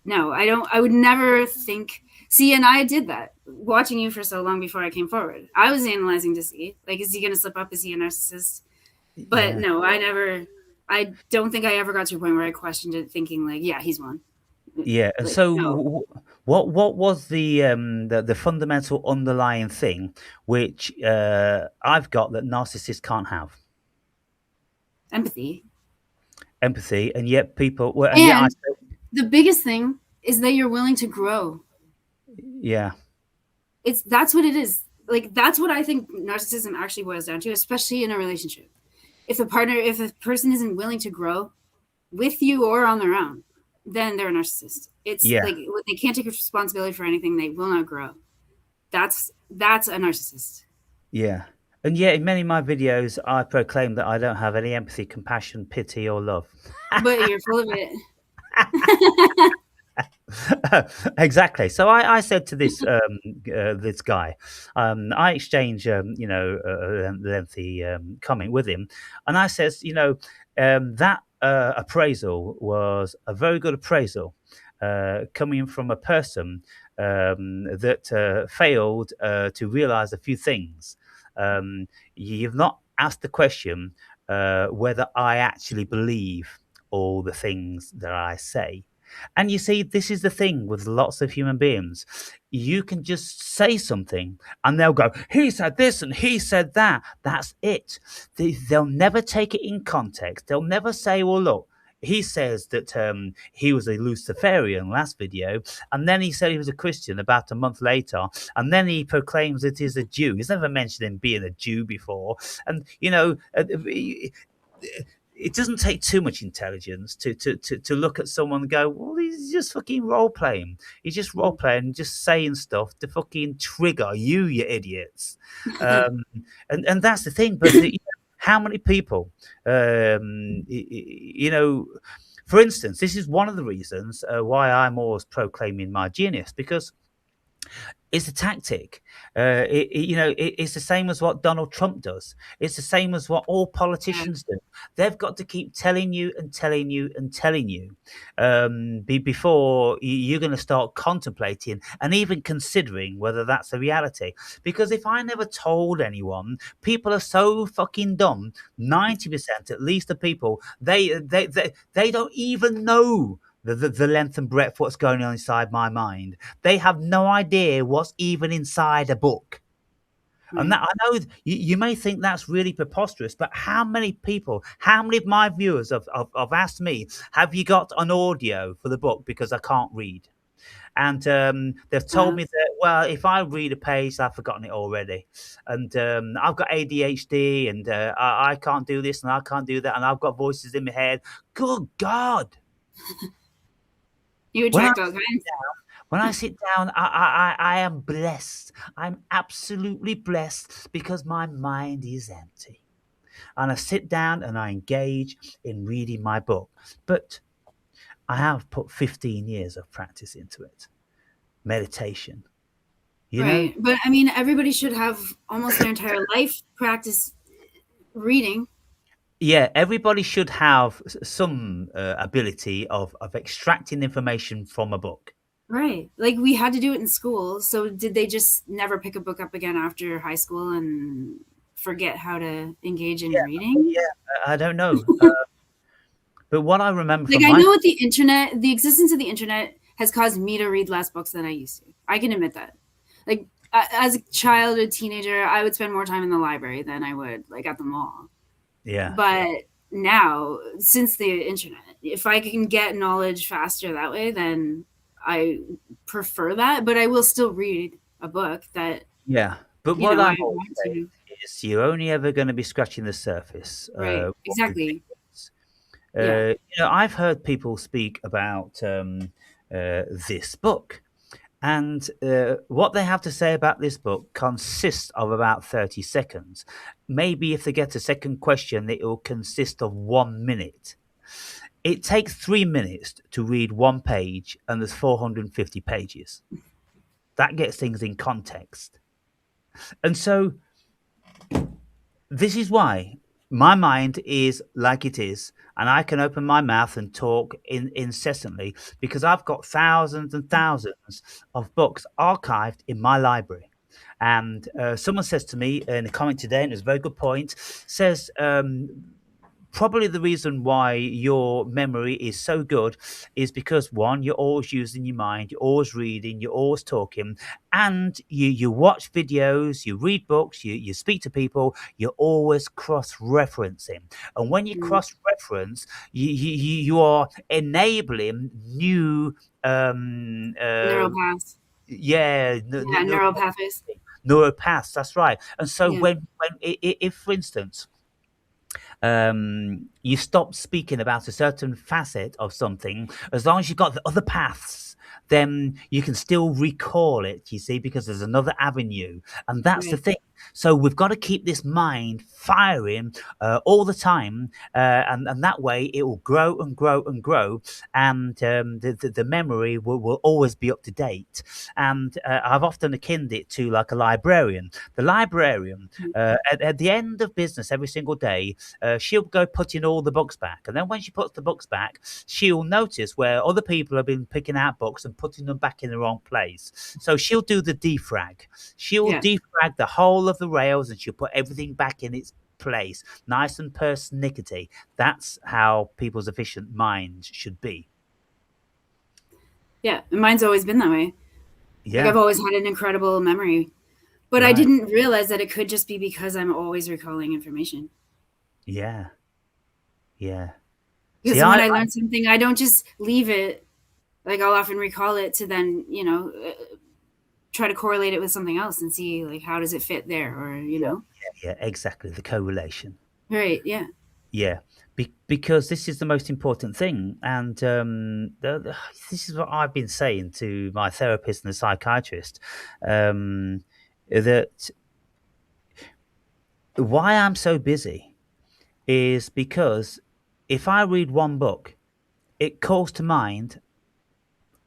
no, I don't. I would never think. See, and I did that watching you for so long before I came forward. I was analyzing to see, like, is he going to slip up? Is he a narcissist? But Yeah. no, I don't think I ever got to a point where I questioned it, thinking like, yeah, he's one. Yeah, and Like, so no, what was the fundamental underlying thing which I've got that narcissists can't have? empathy. Empathy, and yet people well, and yet I And the biggest thing is that you're willing to grow. yeah, That's what it is. Like that's what I think narcissism actually boils down to, especially in a relationship. If a person isn't willing to grow with you or on their own, then they're a narcissist. It's yeah, like when they can't take responsibility for anything, they will not grow. That's a narcissist. yeah, and yet in many of my videos I proclaim that I don't have any empathy, compassion, pity, or love. But you're full of it. Exactly. So I said to this guy, I exchange a lengthy comment with him, and I says, that appraisal was a very good appraisal, coming from a person that failed to realize a few things. You've not asked the question whether I actually believe all the things that I say. And you see, this is the thing with lots of human beings. You can just say something and they'll go, he said this and he said that. That's it. They'll never take it in context. They'll never say, well, look, he says that he was a Luciferian last video, and then he said he was a Christian about a month later, and then he proclaims that he's a Jew. He's never mentioned him being a Jew before. And, it doesn't take too much intelligence to look at someone and go, well, he's just fucking role playing. He's just role playing, just saying stuff to fucking trigger you, you idiots. Um, and that's the thing. But how many people, for instance, this is one of the reasons why I'm always proclaiming my genius, because it's a tactic. It's the same as what Donald Trump does. It's the same as what all Yeah. politicians do. They've got to keep telling you and telling you and telling you before you're going to start contemplating and even considering whether that's a reality. Because if I never told anyone, people are so fucking dumb. 90% at least of people, they don't even know the length and breadth of what's going on inside my mind. They have no idea what's even inside a book. And Right. that I know you may think that's really preposterous, but how many people, how many of my viewers have asked me, have you got an audio for the book because I can't read? And they've told Uh, me that, well, if I read a page, I've forgotten it already. And I've got ADHD and I can't do this and I can't do that. And I've got voices in my head. Good God. you When I attract all kinds. When I sit down, I am blessed. I'm absolutely blessed because my mind is empty. And I sit down and I engage in reading my book. But I have put 15 years of practice into it. Meditation, you know? Right. But I mean, everybody should have almost their entire life practice reading. Yeah, everybody should have some ability of extracting information from a book. Right. Like we had to do it in school. So did they just never pick a book up again after high school and forget how to engage in Yeah, reading? yeah, I don't know. But what I remember Like from I my know with the internet, the existence of the internet has caused me to read less books than I used to. I can admit that. Like as a child, a teenager, I would spend more time in the library than I would like at the mall. yeah, But now, since the internet, if I can get knowledge faster that way, then I prefer that. But I will still read a book that yeah. But you what know I I'm always want saying to. is you're only ever going to be scratching the surface. Right. What could be Exactly. worse. Yeah. I've heard people speak about this book, and what they have to say about this book consists of about 30 seconds. Maybe if they get a second question, it will consist of 1 minute. It takes 3 minutes to read one page, and there's 450 pages. That gets things in context. And so this is why my mind is like it is, and I can open my mouth and talk incessantly because I've got thousands and thousands of books archived in my library. And someone says to me in a comment today, and it's a very good point, says probably the reason why your memory is so good is because one, you're always using your mind, you're always reading, you're always talking, and you watch videos, you read books, you speak to people, you're always cross-referencing. And when you Mm. cross-reference, you are enabling new um uh, Neural paths. yeah, Yeah, neural pathways. neuropaths. That's right. And so Yeah, if for instance you stop speaking about a certain facet of something, as long as you've got the other paths, then you can still recall it, you see, because there's another avenue. And that's the right. thing. So we've got to keep this mind firing all the time. And that way it will grow and grow and grow. And the memory will always be up to date. And I've often akined it to like a librarian. The librarian, Mm. at the end of business every single day, she'll go putting all the books back. And then when she puts the books back, she'll notice where other people have been picking out books and putting them back in the wrong place. So she'll do the defrag. She'll Yeah, defrag the whole of the rails and she'll put everything back in its place, nice and persnickety. That's how people's efficient minds should be. yeah. And mine's always been that way. Like Yeah, I've always had an incredible memory, but I right. didn't realize that it could just be because I'm always recalling information. Yeah, yeah. See, Because when I learn something, I don't just leave it. Like I'll often recall it to then, try to correlate it with something else and see like how does it fit there, or yeah, yeah, exactly. The correlation. right, yeah. Yeah, because this is the most important thing, and this is what I've been saying to my therapist and the psychiatrist. That why I'm so busy is because if I read one book, it calls to mind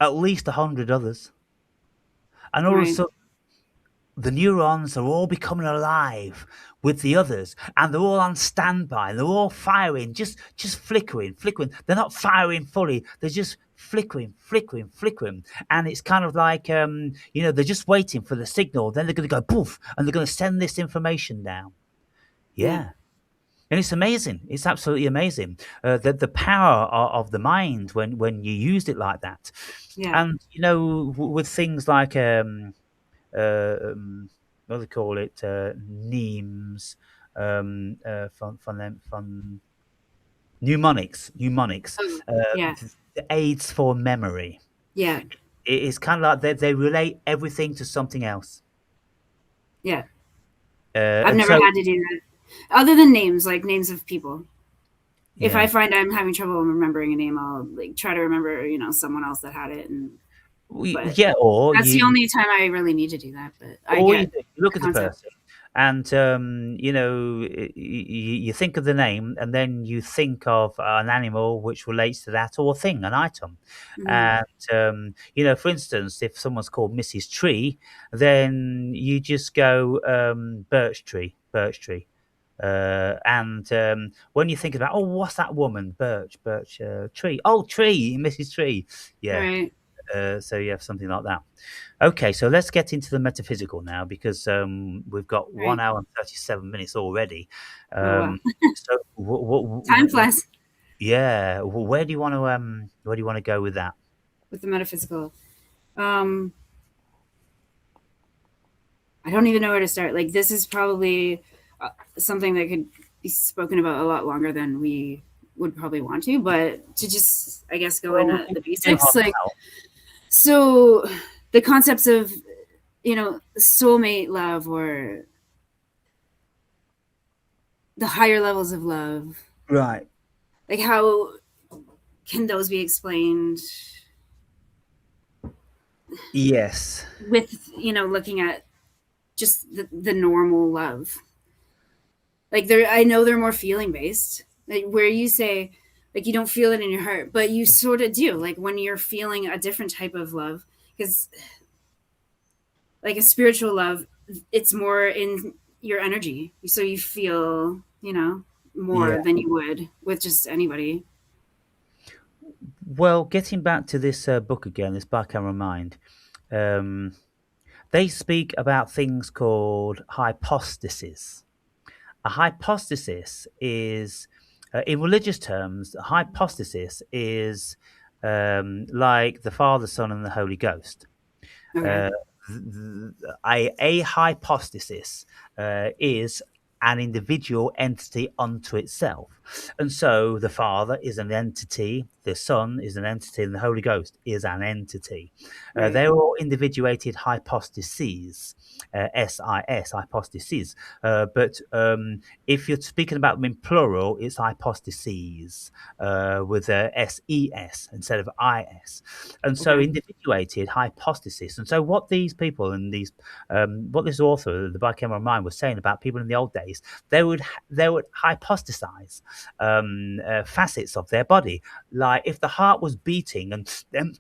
at least 100 others, and all of a Right. sudden the neurons are all becoming alive with the others, and they're all on standby. They're all firing, just flickering. They're not firing fully. They're just flickering, and it's kind of like they're just waiting for the signal. Then they're going to go poof, and they're going to send this information down. Yeah. Yeah. And it's amazing. It's absolutely amazing. The power of the mind when you use it like that, Yeah. and with things like what do they call it? Nemes, from mnemonics, Oh, yeah. the aids for memory. Yeah. It's kind of like they relate everything to something else. Yeah. I've And never so, had to do that. Other than names, like names of people. If I yeah, find I'm having trouble remembering a name, I'll like try to remember, someone else that had it, and but yeah, or that's the only time I really need to do that, but I all you get do, you look the at the concept. person, and you think of the name, and then you think of an animal which relates to that or thing, an item. Mhm. And for instance, if someone's called Mrs. Tree, then you just go birch tree. And when you think about, oh, what's that woman? Birch tree. Oh, tree, Mrs. Tree. Yeah. Right. So you have something like that. Okay, so let's get into the metaphysical now because we've got one Right. hour and 37 minutes already. Oh, wow. Um, so, Time flies yeah, where do you want to go with that? with the metaphysical. Um, I don't even know where to start. Like, this is probably something that could be spoken about a lot longer than we would probably want to, but to just, I guess, go Well, in we at can the do basics. half an Like, hour. so the concepts of, soulmate love, or the higher levels of love, Right. like, how can those be explained Yes. with, looking at just the normal love? Like, I know they're more feeling based, like where you say like you don't feel it in your heart, but you sort of do, like when you're feeling a different type of love, because like a spiritual love, it's more in your energy, so you feel, more Yeah. than you would with just anybody. Well, getting back to this book again, this By Camera Mind. Um, They speak about things called hypostasis. A hypostasis is, in religious terms, a hypostasis is like the Father, Son, and the Holy Ghost. Okay. Uh, a hypostasis is an individual entity unto itself. And so the Father is an entity, the Son is an entity, and the Holy Ghost is an entity. Right. They're all individuated hypostases, SIS, hypostases. But if you're speaking about them in plural, it's hypostases with a SES instead of IS. And so Okay. individuated hypostasis. And so what these people and these what this author, the bicameral mind, was saying about people in the old days, they would hypostasize facets of their body. Like if the heart was beating and then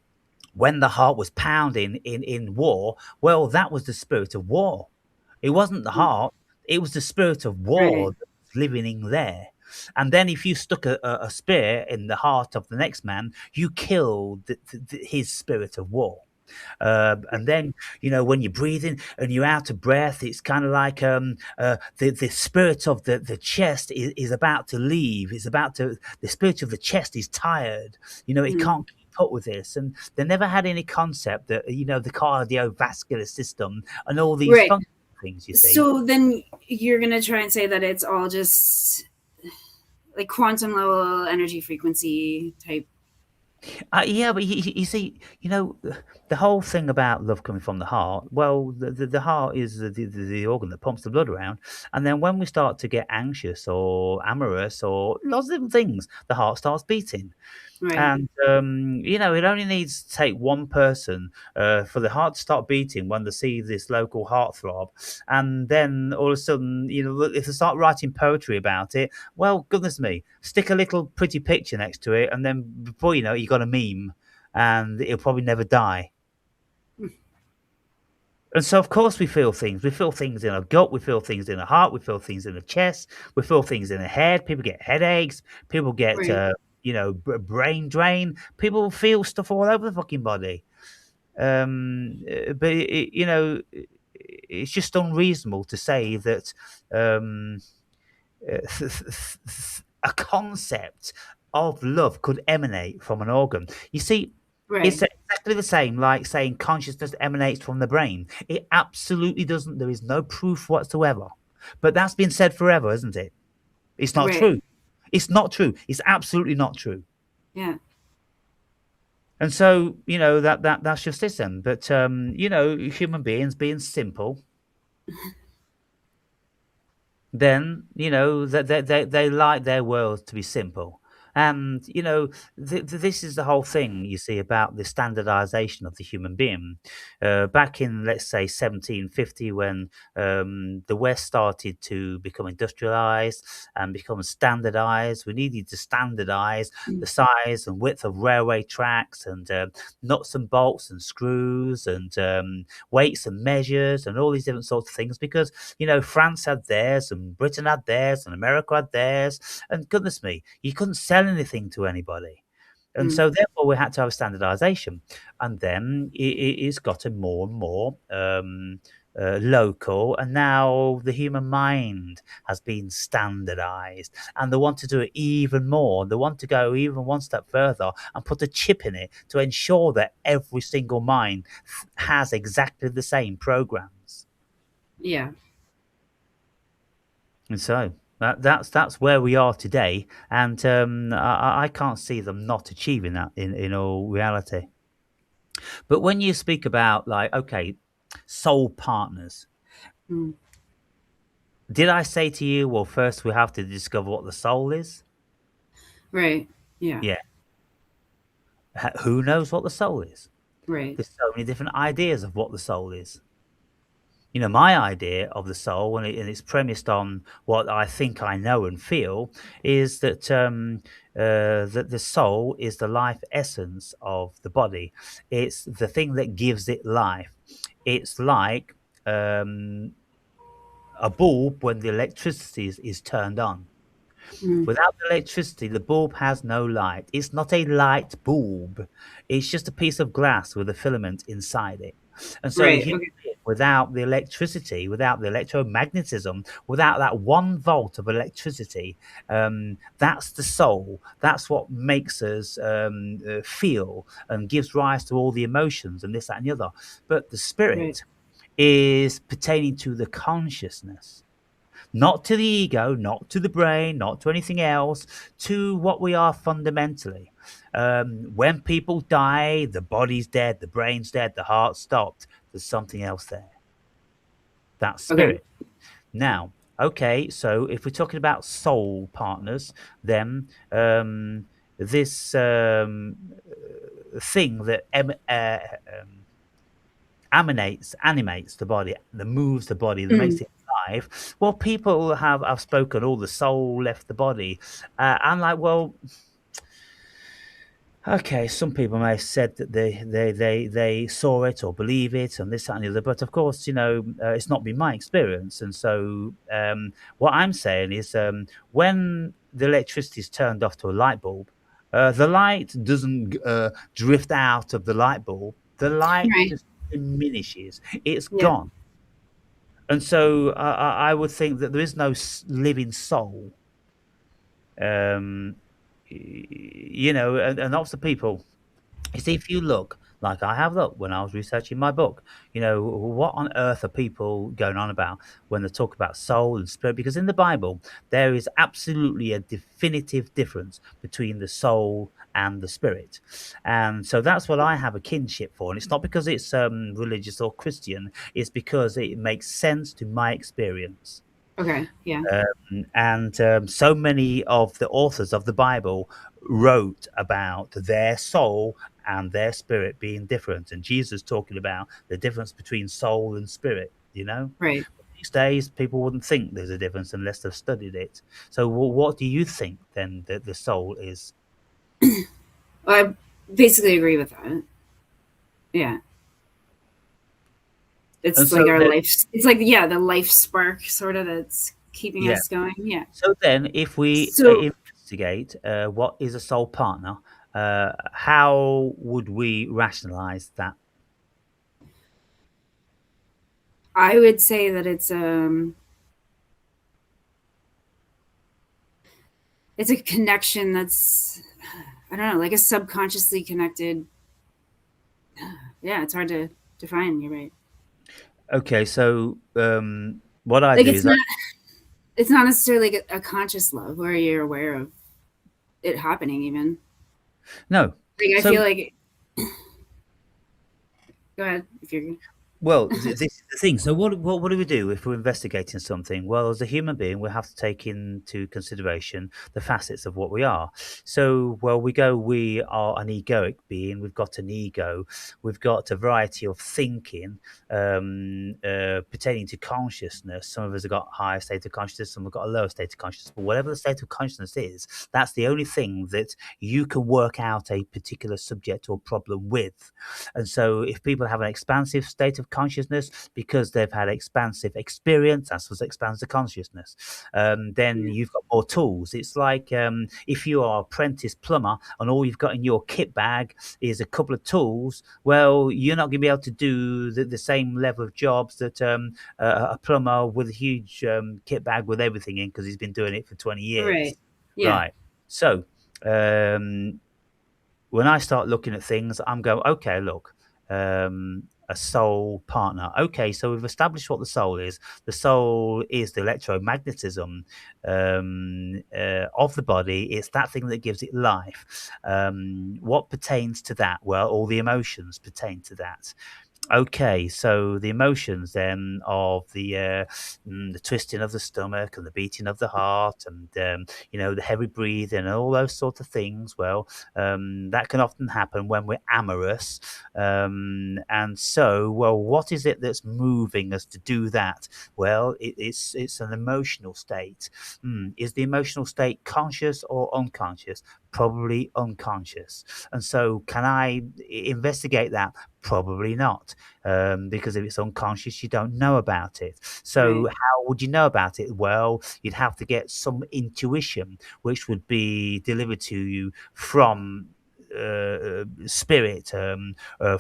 when the heart was pounding in war, well, that was the spirit of war. It wasn't the Mm. heart, it was the spirit of war Right. that was living in there. And then if you stuck a spear in the heart of the next man, you killed his spirit of war. And then, when you're breathing and you're out of breath, it's kind of like the spirit of the chest is about to leave. The spirit of the chest is tired. It Mm. can't keep up with this. And they never had any concept that, the cardiovascular system and all these Right. functional things, you see. So then you're gonna try and say that it's all just like quantum level energy frequency type. Yeah, but you see, the whole thing about love coming from the heart. Well, the heart is the organ that pumps the blood around, and then when we start to get anxious or amorous or lots of different things, the heart starts beating. Right. And it only needs to take one person for the heart to start beating when they see this local heartthrob, and then all of a sudden, if they start writing poetry about it, well, goodness me, stick a little pretty picture next to it, and then before you know it, you got a meme, and it'll probably never die. And so, of course, we feel things. We feel things in our gut. We feel things in our heart. We feel things in the chest. We feel things in the head. People get headaches. People get, Right. brain drain. People feel stuff all over the fucking body. But it's just unreasonable to say that um, a concept of love could emanate from an organ. You see, it's Right. exactly the same like saying consciousness emanates from the brain. It absolutely doesn't. There is no proof whatsoever. But that's been said forever, isn't it? It's not Right. true. It's not true. It's absolutely not true. Yeah. And so, that's just it then. But human beings being simple, then that they like their world to be simple. And this is the whole thing you see about the standardization of the human being. Back in, let's say, 1750, when the West started to become industrialized and become standardized, we needed to standardize the Mm. size and width of railway tracks, and nuts and bolts and screws, and weights and measures and all these different sorts of things, because France had theirs, and Britain had theirs, and America had theirs, and goodness me, you couldn't sell anything to anybody. And Mm. so, therefore, we had to have standardization. And then it's gotten more and more local. And now the human mind has been standardized. And they want to do it even more. They want to go even one step further and put a chip in it to ensure that every single mind has exactly the same programs. Yeah. And so that's where we are today, and I can't see them not achieving that in all reality. But when you speak about, like, okay, soul partners, Mm. did I say to you, well, first we have to discover what the soul is? Right. Yeah. Yeah. Who knows what the soul is? Right. There's so many different ideas of what the soul is. My idea of the soul, and it's premised on what I think I know and feel, is that the soul is the life essence of the body. It's the thing that gives it life. It's like um, a bulb when the electricity is turned on. Mm. Without the electricity, the bulb has no light. It's not a light bulb. It's just a piece of glass with a filament inside it. And so the Right. human Okay. without the electricity, without the electromagnetism, without that 1 volt of electricity. That's the soul. That's what makes us feel and gives rise to all the emotions and this, that, and the other. But the Right. spirit is pertaining to the consciousness, not to the ego, not to the brain, not to anything else, to what we are fundamentally. When people die, the body's dead, the brain's dead, the heart stopped. There's something else there. That's Okay. spirit. Now, okay, so if we're talking about soul partners, then this thing that animates the body, that moves the body, that Mm. makes it alive. Well, people have spoken, all the soul left the body. I'm like, well, okay, some people may have said that they saw it or believe it and this, that, and the other, but of course, it's not been my experience. And so, what I'm saying is, when the electricity is turned off to a light bulb, the light doesn't drift out of the light bulb. The light Right. just diminishes. It's Yeah. gone. And so, I would think that there is no living soul. Um, and lots of people, you see, if you look like I have looked when I was researching my book, what on earth are people going on about when they talk about soul and spirit? Because in the Bible, there is absolutely a definitive difference between the soul and the spirit. And so that's what I have a kinship for. And it's not because it's religious or Christian, it's because it makes sense to my experience. Okay. Yeah. And so many of the authors of the Bible wrote about their soul and their spirit being different. And Jesus talking about the difference between soul and spirit, you know? Right. These days, people wouldn't think there's a difference unless they've studied it. So, what do you think then that the soul is? Well, I basically agree with that. Yeah. And It's so like our then, life. It's like, yeah, the life spark sort of that's keeping yeah. us going. Yeah. So then, if we So investigate what is a soul partner, how would we rationalize that? I would say that it's a connection that's, I don't know, like a subconsciously connected. Yeah, it's hard to define. You're right. Okay, so what I Like do is I it's not necessarily like a conscious love where you're aware of it happening. Even no. like I So feel like, go ahead if you're. well, this is the thing. So what do we do if we're investigating something? Well, as a human being, we have to take into consideration the facets of what we are. So, well, we are an egoic being. We've got an ego. We've got a variety of thinking pertaining to consciousness. Some of us have got a higher state of consciousness. Some have got a lower state of consciousness. But whatever the state of consciousness is, that's the only thing that you can work out a particular subject or problem with. And so, if people have an expansive state of consciousness because they've had expansive experience, that's what expands the consciousness, then Yeah. you've got more tools. It's like if you are apprentice plumber and all you've got in your kit bag is a couple of tools, well, you're not going to be able to do the same level of jobs that a plumber with a huge kit bag with everything in because he's been doing it for 20 years. Right. Yeah. Right. So, um, when I start looking at things, I'm going, okay, look, a soul partner. Okay, so we've established what the soul is. The soul is the electromagnetism of the body. It's that thing that gives it life. What pertains to that? Well, all the emotions pertain to that. Okay, so the emotions then of the twisting of the stomach and the beating of the heart and the heavy breathing and all those sort of things. Well, that can often happen when we're amorous. And so, well, what is it that's moving us to do that? Well, it's an emotional state. Is the emotional state conscious or unconscious? Probably unconscious. And so, can I investigate that? Probably not, because if it's unconscious, you don't know about it. So, Right. how would you know about it? Well, you'd have to get some intuition, which would be delivered to you from spirit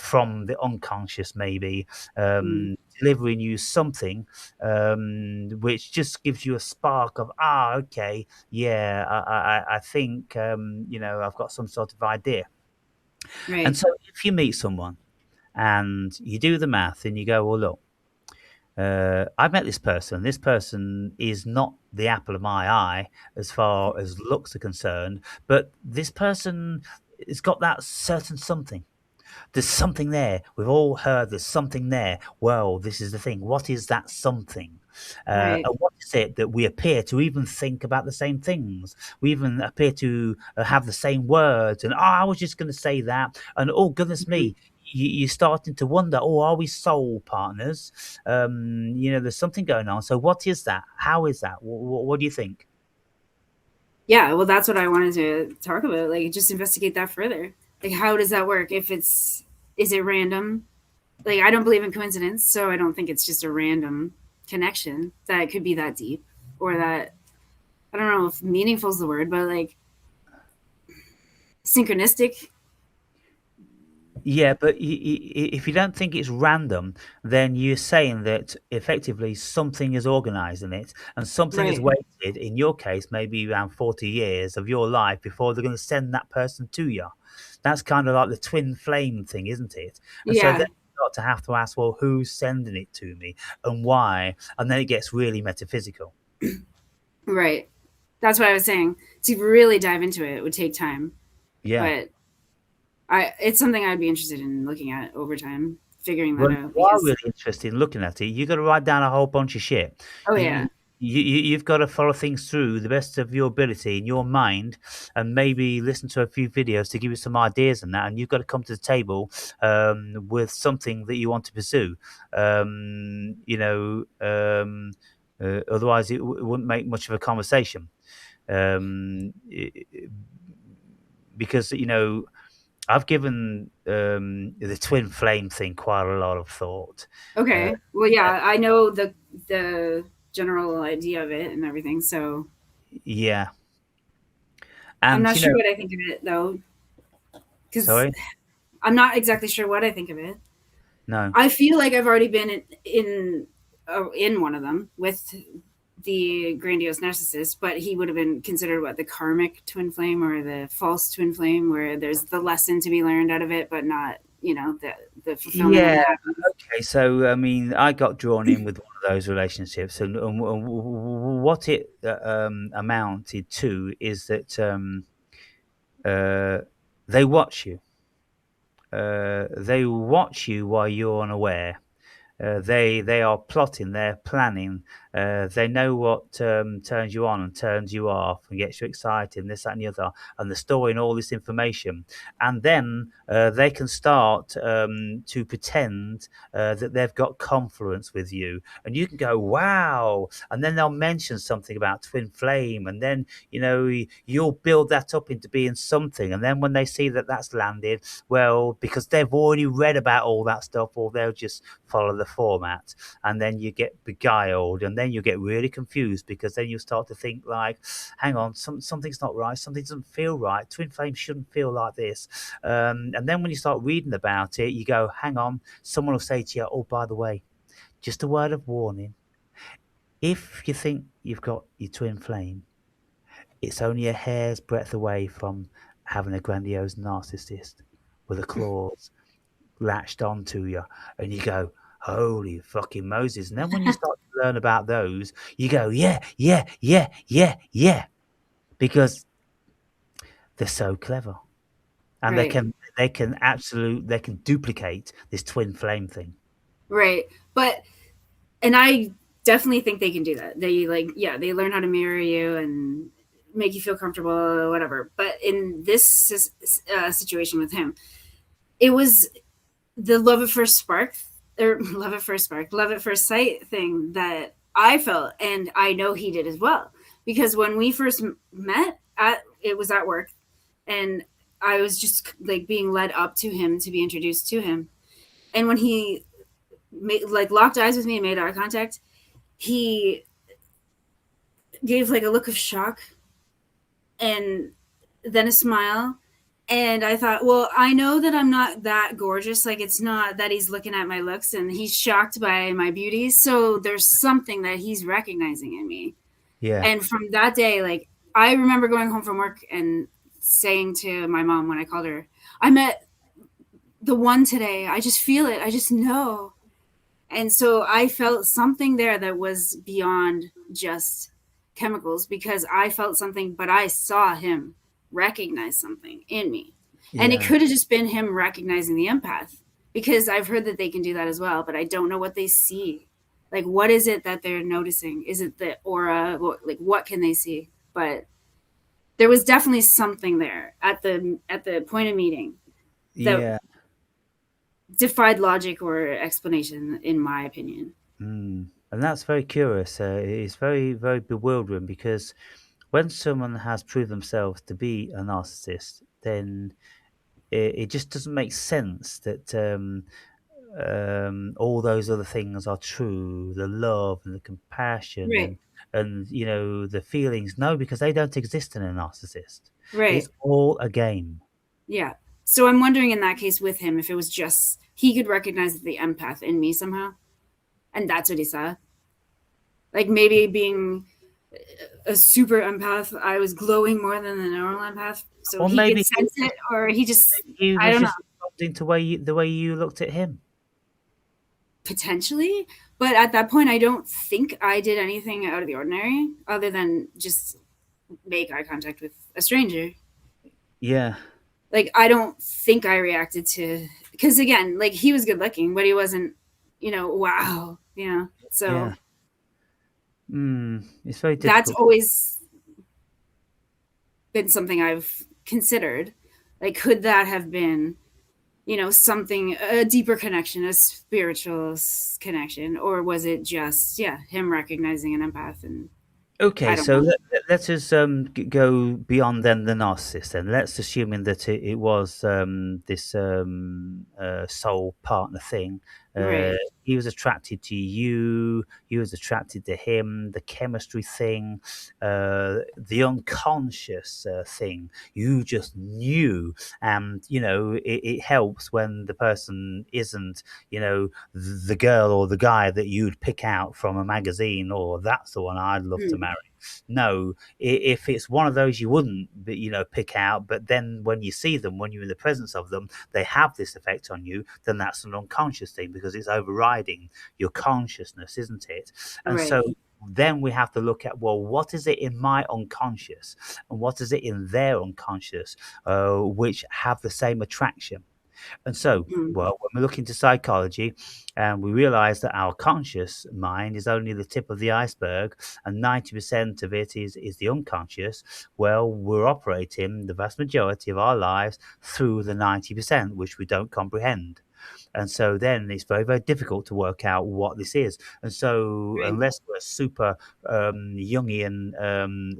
from the unconscious, maybe Mm, delivering you something which just gives you a spark of okay, yeah, I think I've got some sort of idea. And right. so if you meet someone and you do the math and you go, well, look, I've met this person. This person is not the apple of my eye as far as looks are concerned, but this person has got that certain something. There's something there. We've all heard there's something there. Well, this is the thing. What is that something? Right. And what is it that we appear to even think about the same things? We even appear to have the same words. And I was just going to say that. And oh, goodness Mhm. me, you're starting to wonder, oh, are we soul partners? There's something going on. So, what is that? How is that? What do you think? Yeah, well, that's what I wanted to talk about. Like, just investigate that further. Like, how does that work? Is it random? Like, I don't believe in coincidence, so I don't think it's just a random connection that could be that deep or that, I don't know if meaningful is the word, but like synchronistic. Yeah, but if you don't think it's random, then you're saying that effectively something is organized in it, and something has Right. waited, in your case, maybe around 40 years of your life before they're going to send that person to you. That's kind of like the twin flame thing, isn't it? And so then Yeah. you've got to have to ask, well, who's sending it to me and why? And then it gets really metaphysical. Right. That's what I was saying. To really dive into it would take time, Yeah. but it's something I'd be interested in looking at over time, figuring that Well, out you are because really interested in looking at it. You got to write down a whole bunch of shit. oh You, yeah. you've got to follow things through the best of your ability in your mind, and maybe listen to a few videos to give you some ideas and that. And you've got to come to the table with something that you want to pursue. Otherwise, it wouldn't make much of a conversation. Um, i- i- because I've given the twin flame thing quite a lot of thought. Uh, Okay. Well, yeah, I know the general idea of it and everything, so yeah, I'm and not sure what I think of it though, because sorry, I'm not exactly sure what I think of it. no, I feel like I've already been in one of them with the grandiose narcissist, but he would have been considered what the karmic twin flame or the false twin flame, where there's the lesson to be learned out of it, but not the fulfillment of yeah. the happiness. Okay, so I mean, I got drawn in with one of those relationships, and what it amounted to is that uh, they watch you. They watch you while you're unaware. They are plotting, they're planning, they know what turns you on and turns you off and gets you excited, and this, that, and the other, and they're storing all this information. And then they can start to pretend that they've got confluence with you, and you can go, wow. And then they'll mention something about twin flame, and then, you'll build that up into being something. And then when they see that that's landed, well, because they've already read about all that stuff, or they'll just follow the format, and then you get beguiled, and then you get really confused, because then you start to think like, hang on, something's not right, something doesn't feel right, twin flame shouldn't feel like this. And then when you start reading about it, you go, hang on, someone will say to you, oh, by the way, just a word of warning, if you think you've got your twin flame, it's only a hair's breadth away from having a grandiose narcissist with a clause latched onto you, and you go, holy fucking Moses. And then when you start to learn about those, you go, yeah, yeah, yeah, yeah, yeah, because they're so clever, and Right. they can duplicate this twin flame thing. Right. But and I definitely think they can do that. They like yeah, they learn how to mirror you and make you feel comfortable or whatever. But in this situation with him, it was the love at first spark or love at first sight thing that I felt, and I know he did as well. Because when we first met, it was at work, and I was just like being led up to him to be introduced to him. And when he like locked eyes with me and made eye contact, he gave like a look of shock and then a smile, And I thought, well, I know that I'm not that gorgeous. Like, it's not that he's looking at my looks and he's shocked by my beauty. So there's something that he's recognizing in me. Yeah, And from that day, like, I remember going home from work and saying to my mom when I called her, I met the one today. I just feel it. I just know. And so I felt something there that was beyond just chemicals because I felt something, but I saw him recognize something in me. And it yeah, could have just been him recognizing the empath because I've heard that they can do that as well, but I don't know what they see. Like, what is it that they're noticing? Is it the aura? Like, what can they see? But there was definitely something there at the point of meeting that yeah. defied logic or explanation, in my opinion. Mm. And that's very curious. It's very, very bewildering because when someone has proved themselves to be a narcissist, then it just doesn't make sense that all those other things are true, the love and the compassion Right. and the feelings. No, because they don't exist in a narcissist. It's Right. all a game. Yeah. So I'm wondering in that case with him if it was just he could recognize the empath in me somehow, and that's what he saw. Like maybe being a super empath, I was glowing more than the normal empath, so Or he could maybe sense it, or he just he I was don't know, just responding to the way you looked at him. potentially. But at that point, I don't think I did anything out of the ordinary other than just make eye contact with a stranger. Yeah, Like I don't think I reacted to because again, like he was good looking, but he wasn't, wow, yeah. So It's very that's difficult. always been something I've considered. Like, could that have been, something a deeper connection, a spiritual connection, or was it just him recognizing an empath? And Okay, I don't so know. let us go beyond then the narcissist. Then let's assuming that it was this soul partner thing. Uh, Right. he was attracted to you. You was attracted to him. The chemistry thing, the unconscious thing. You just knew, and it helps when the person isn't the girl or the guy that you'd pick out from a magazine, or that's the one I'd love to Mm. marry. No, if it's one of those you wouldn't, pick out, but then when you see them, when you're in the presence of them, they have this effect on you, then that's an unconscious thing because it's overriding your consciousness, isn't it? And Right. so then we have to look at, well, what is it in my unconscious and what is it in their unconscious, which have the same attraction? And so, Mm. well, when we look into psychology and we realize that our conscious mind is only the tip of the iceberg and 90% of it is the unconscious, well, we're operating the vast majority of our lives through the 90%, which we don't comprehend. And so then it's very, very difficult to work out what this is. And so, Right. unless we're super Jungian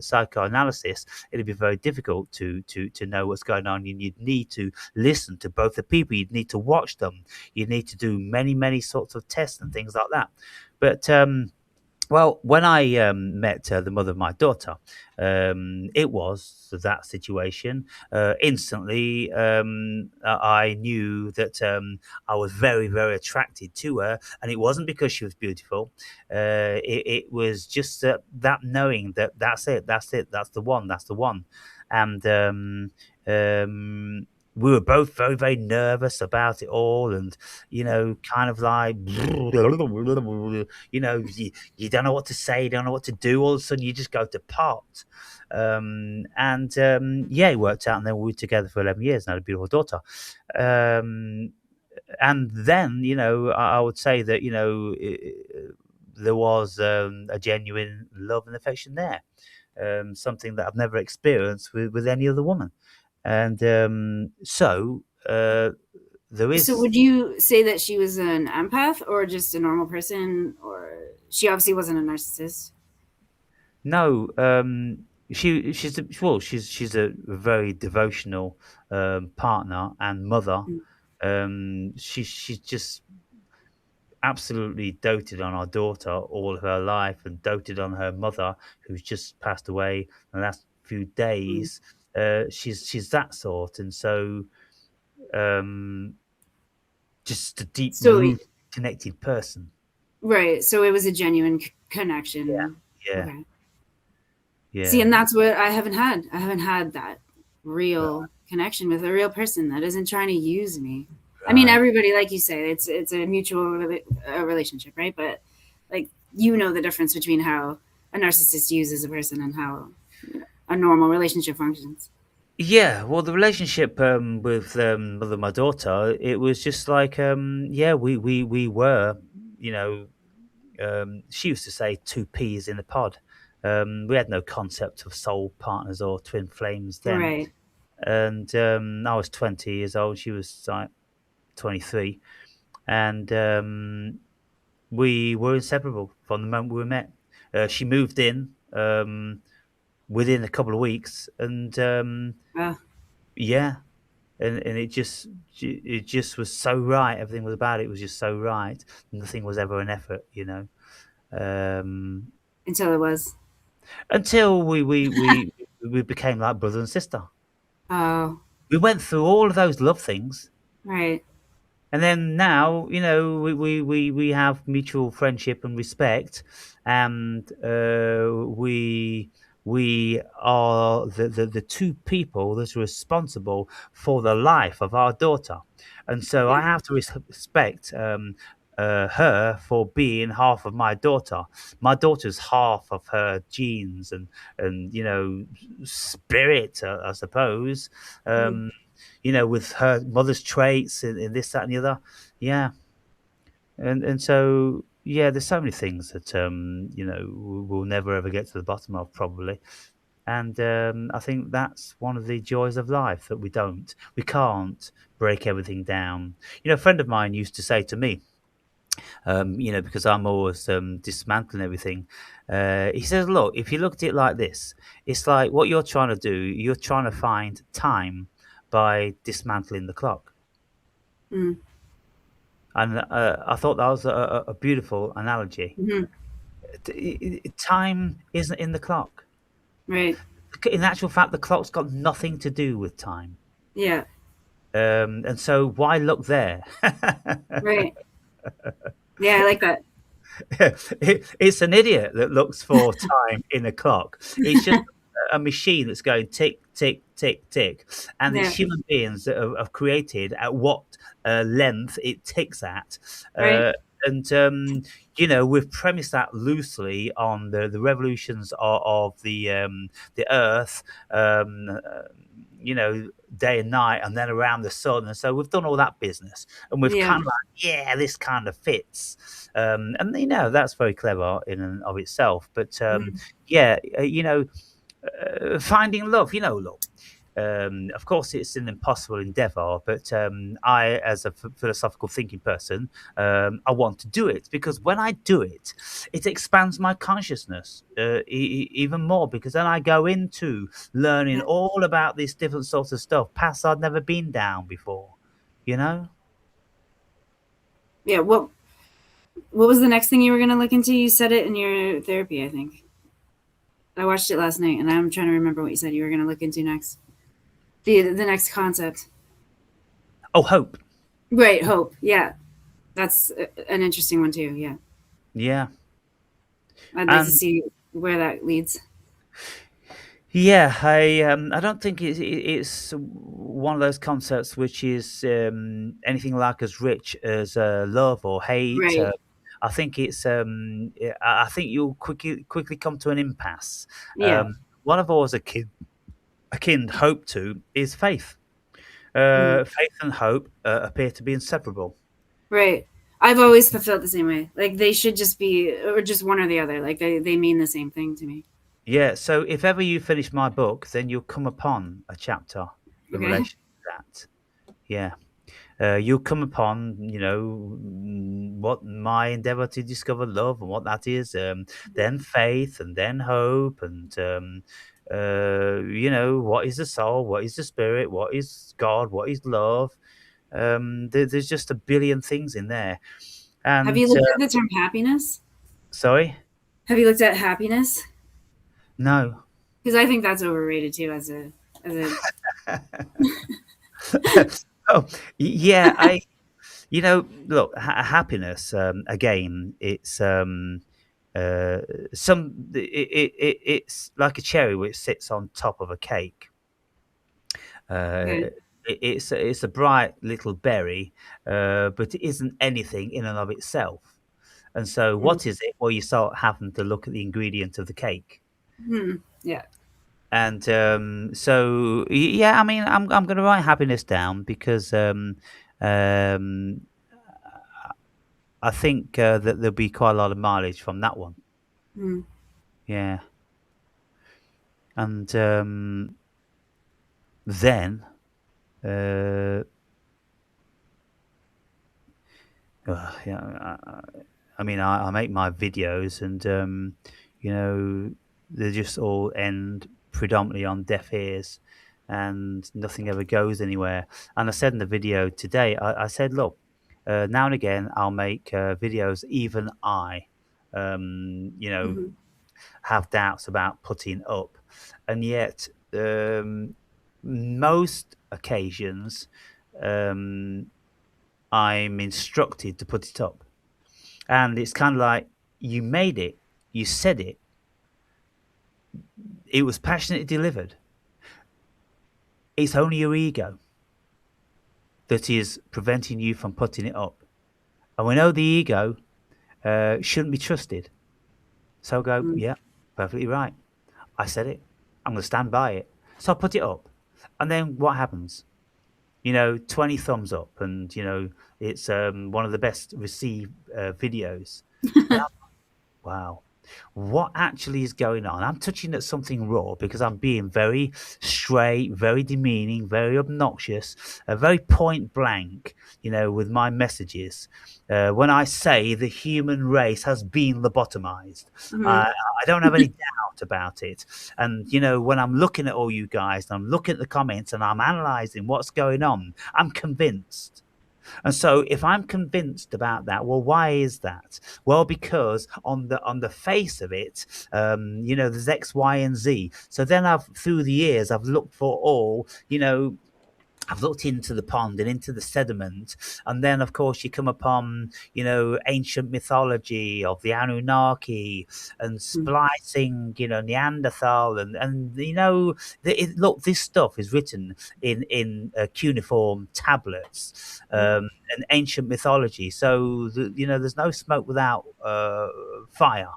psychoanalysis, it'd be very difficult to know what's going on. And you'd need to listen to both the people. You'd need to watch them. You need to do many, many sorts of tests and things like that. But well, when I met the mother of my daughter, it was that situation. Instantly, I knew that I was very, very attracted to her, and it wasn't because she was beautiful. It was just that knowing that that's it, that's the one, that's the one. And um, we were both very, very nervous about it all, and kind of like, you don't know what to say, you don't know what to do. All of a sudden, you just go to pot. And yeah, it worked out, and then we were together for 11 years and had a beautiful daughter. Um, and then, I would say that, there was a genuine love and affection there, something that I've never experienced with any other woman. And so there So is would you say that she was an empath or just a normal person, or she obviously wasn't a narcissist? no. She's a very devotional partner and mother. Mm. She's just absolutely doted on our daughter all of her life and doted on her mother, who's just passed away in the last few Mm. days. She's that sort, and so um, just a deep So root connected person. right, so it was a genuine Yeah, connection. yeah, Okay. See, yeah. and that's what I haven't had. I haven't had that real connection with a real person that isn't trying to use me. I mean, Right. everybody, like you say, it's a mutual relationship, right? But like you know the difference between how a narcissist uses a person and how a normal relationship functions. Yeah, well, the relationship with my daughter, it was just like yeah, we were, you know, she used to say two peas in a pod. We had no concept of soul partners or twin flames then, Right. and I was 20 years old. She was like 23, and we were inseparable from the moment we met. She moved in within a couple of weeks, and Uh, yeah, and it just was so right. Everything was about it was just so right. Nothing was ever an effort, you know. Um, until it was. until we became like brother and sister. Oh, We went through all of those love things, right. and then now, you know, we have mutual friendship and respect, and we are the two people that are responsible for the life of our daughter, and so Yeah. I have to respect her for being half of my daughter. My daughter's half of her genes and you know spirit, I suppose. Mm. Um, you know, with her mother's traits and this, that, and the other. Yeah, and so yeah, there's so many things that you know we'll never ever get to the bottom of probably, and I think that's one of the joys of life that we can't break everything down. You know, a friend of mine used to say to me, you know, because I'm always dismantling everything. He says, "Look, if you looked at it like this, it's like what you're trying to do. You're trying to find time by dismantling the clock." Mm. And I thought that was a beautiful analogy. Hmm. Time isn't in the clock. Right. In actual fact, the clock's got nothing to do with time. Yeah. And so why look there? Right. Yeah, I like that. It's an idiot that looks for time in a clock. It's just a machine that's going tick, tick, tick, tick. And it's Yeah. human beings that have created at what length it ticks at. Right. Uh, and, you know, we've premised that loosely on the revolutions of the earth, um, uh, you know, day and night, and then around the sun. And so we've done all that business. And we've Yeah. kind of like, yeah, this kind of fits. And you know that's very clever in and of itself. But Mhm. yeah, you know, finding love. You know, love. Of course, it's an impossible endeavor, but I, as a philosophical thinking person, I want to do it because when I do it, it expands my consciousness even more because then I go into learning Yeah. all about this different sorts of stuff, paths I'd never been down before, you know? Yeah. What was the next thing you were gonna look into? You said it in your therapy, I think. I watched it last night, and I'm trying to remember what you said you were gonna look into next. The next concept. Oh, hope. Right. Hope. Yeah. That's an interesting one too. Yeah. Yeah. I'd like to And see where that leads. yeah, I don't think it's one of those concepts which is anything like as rich as love or hate. Right. I think it's I think you'll quickly come to an impasse. Yeah. What I've always akin hope to is faith. Mm. Faith and hope appear to be inseparable. Right. I've always felt the same way. Like they should just be, or just one or the other. Like they mean the same thing to me. Yeah. So if ever you finish my book, then you'll come upon a chapter in Okay. relation to that. Yeah. You'll come upon, you know, what my endeavor to discover love and what that is, then faith and then hope and, you know, what is the soul, what is the spirit, what is God, what is love. There's just a billion things in there. Have And, you looked at the term happiness? sorry? Have you looked at happiness? No. Because I think that's overrated too as as a Oh, yeah, look, happiness, again, it's, uh, it's like a cherry which sits on top of a cake. Uh, okay. it's a bright little berry, but it isn't anything in and of itself. And so, Mm, what is it? Well, you start having to look at the ingredient of the cake. yeah. And yeah, I mean, I'm going to write happiness down because um, I think that there'll be quite a lot of mileage from that one. Mm, Yeah, and then uh, yeah, I mean, I make my videos, and you know, they just all end predominantly on deaf ears, and nothing ever goes anywhere. And I said in the video today, I said, look, now and again, I'll make videos. Even I, you know, mhm, have doubts about putting up, and yet most occasions, um, I'm instructed to put it up. And it's kind of like you made it, you said it, it was passionately delivered. It's only your ego that is preventing you from putting it up. And we know the ego shouldn't be trusted. So I go, mm, yeah, perfectly right. I said it. I'm going to stand by it. So I put it up. And then what happens? 20 thumbs up, and, it's one of the best received videos. And wow. What actually is going on? I'm touching at something raw because I'm being very straight, very demeaning, very obnoxious, very point blank, with my messages. When I say the human race has been lobotomized, mhm, I don't have any doubt about it. And, when I'm looking at all you guys and I'm looking at the comments and I'm analyzing what's going on, I'm convinced. And so if I'm convinced about that, well, why is that? Well, because on the face of it, there's X, Y, and Z. So then through the years I've looked for all, I've looked into the pond and into the sediment, and then, of course, you come upon, ancient mythology of the Anunnaki and mm, splicing, Neanderthal, and look, this stuff is written in cuneiform tablets, mm, and ancient mythology. So, there's no smoke without fire.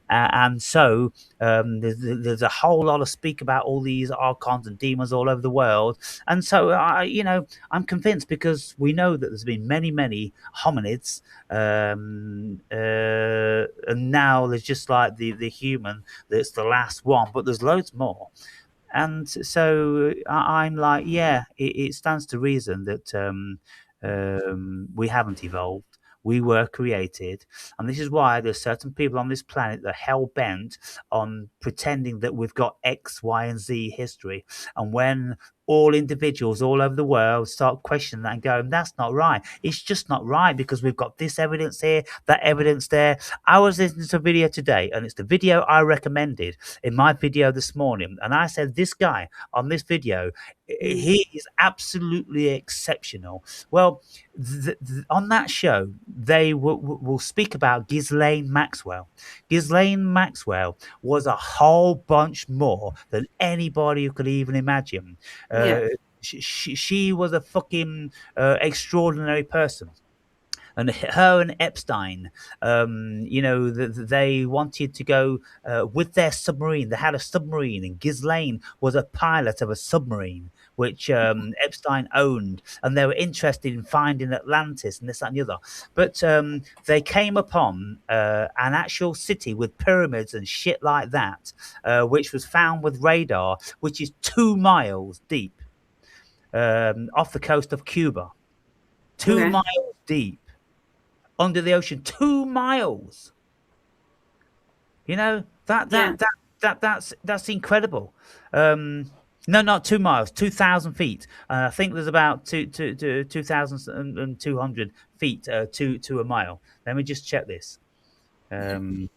And so there's a whole lot of speak about all these archons and demons all over the world. And so I'm convinced because we know that there's been many, many hominids, and now there's just like the human that's the last one, but there's loads more. And so I'm like, yeah, it stands to reason that we haven't evolved. We were created. And this is why there's certain people on this planet that are hell bent on pretending that we've got X, Y, and Z history. And when all individuals all over the world start questioning that and going, that's not right. It's just not right because we've got this evidence here, that evidence there. I was listening to a video today, and it's the video I recommended in my video this morning. And I said, this guy on this video, mm, he is absolutely exceptional. Well, on that show, they will speak about Ghislaine Maxwell. Ghislaine Maxwell was a whole bunch more than anybody could even imagine. yeah. Uh, she was a fucking extraordinary person. And her and Epstein, they wanted to go with their submarine. They had a submarine, and Ghislaine was a pilot of a submarine which Epstein owned, and they were interested in finding Atlantis and this, that, and the other. But they came upon an actual city with pyramids and shit like that, which was found with radar, which is 2 miles deep, off the coast of Cuba. Two Okay. miles deep under the ocean, 2 miles. That Yeah. that that that's incredible. No, not 2 miles, 2,000 feet. I think there's about 2,200 feet to a mile. Let me just check this. Um,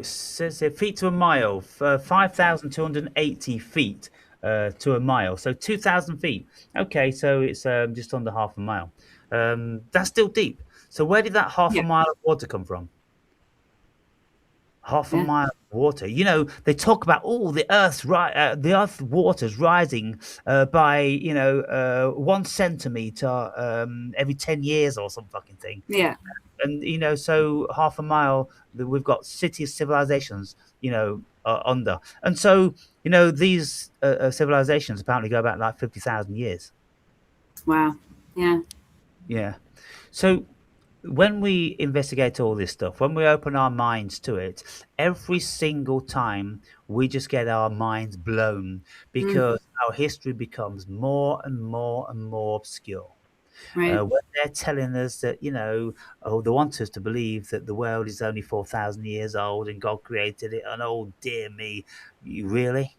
it says here feet to a mile, 5,280 feet to a mile. So 2,000 feet. Okay, so it's just under half a mile. That's still deep. So where did that half a Yeah. mile of water come from? Half a Yeah. mile of water. You know, they talk about the Earth water's rising by 1 centimeter every 10 years or some fucking thing. Yeah. And so half a mile, we've got cities, civilizations, under. And so these civilizations apparently go back like 50,000 years. Wow. Yeah. Yeah. So when we investigate all this stuff, when we open our minds to it, every single time we just get our minds blown Mm, because our history becomes more and more and more obscure. right. When they're telling us that, oh, they want us to believe that the world is only 4,000 years old and God created it, and oh dear me, really?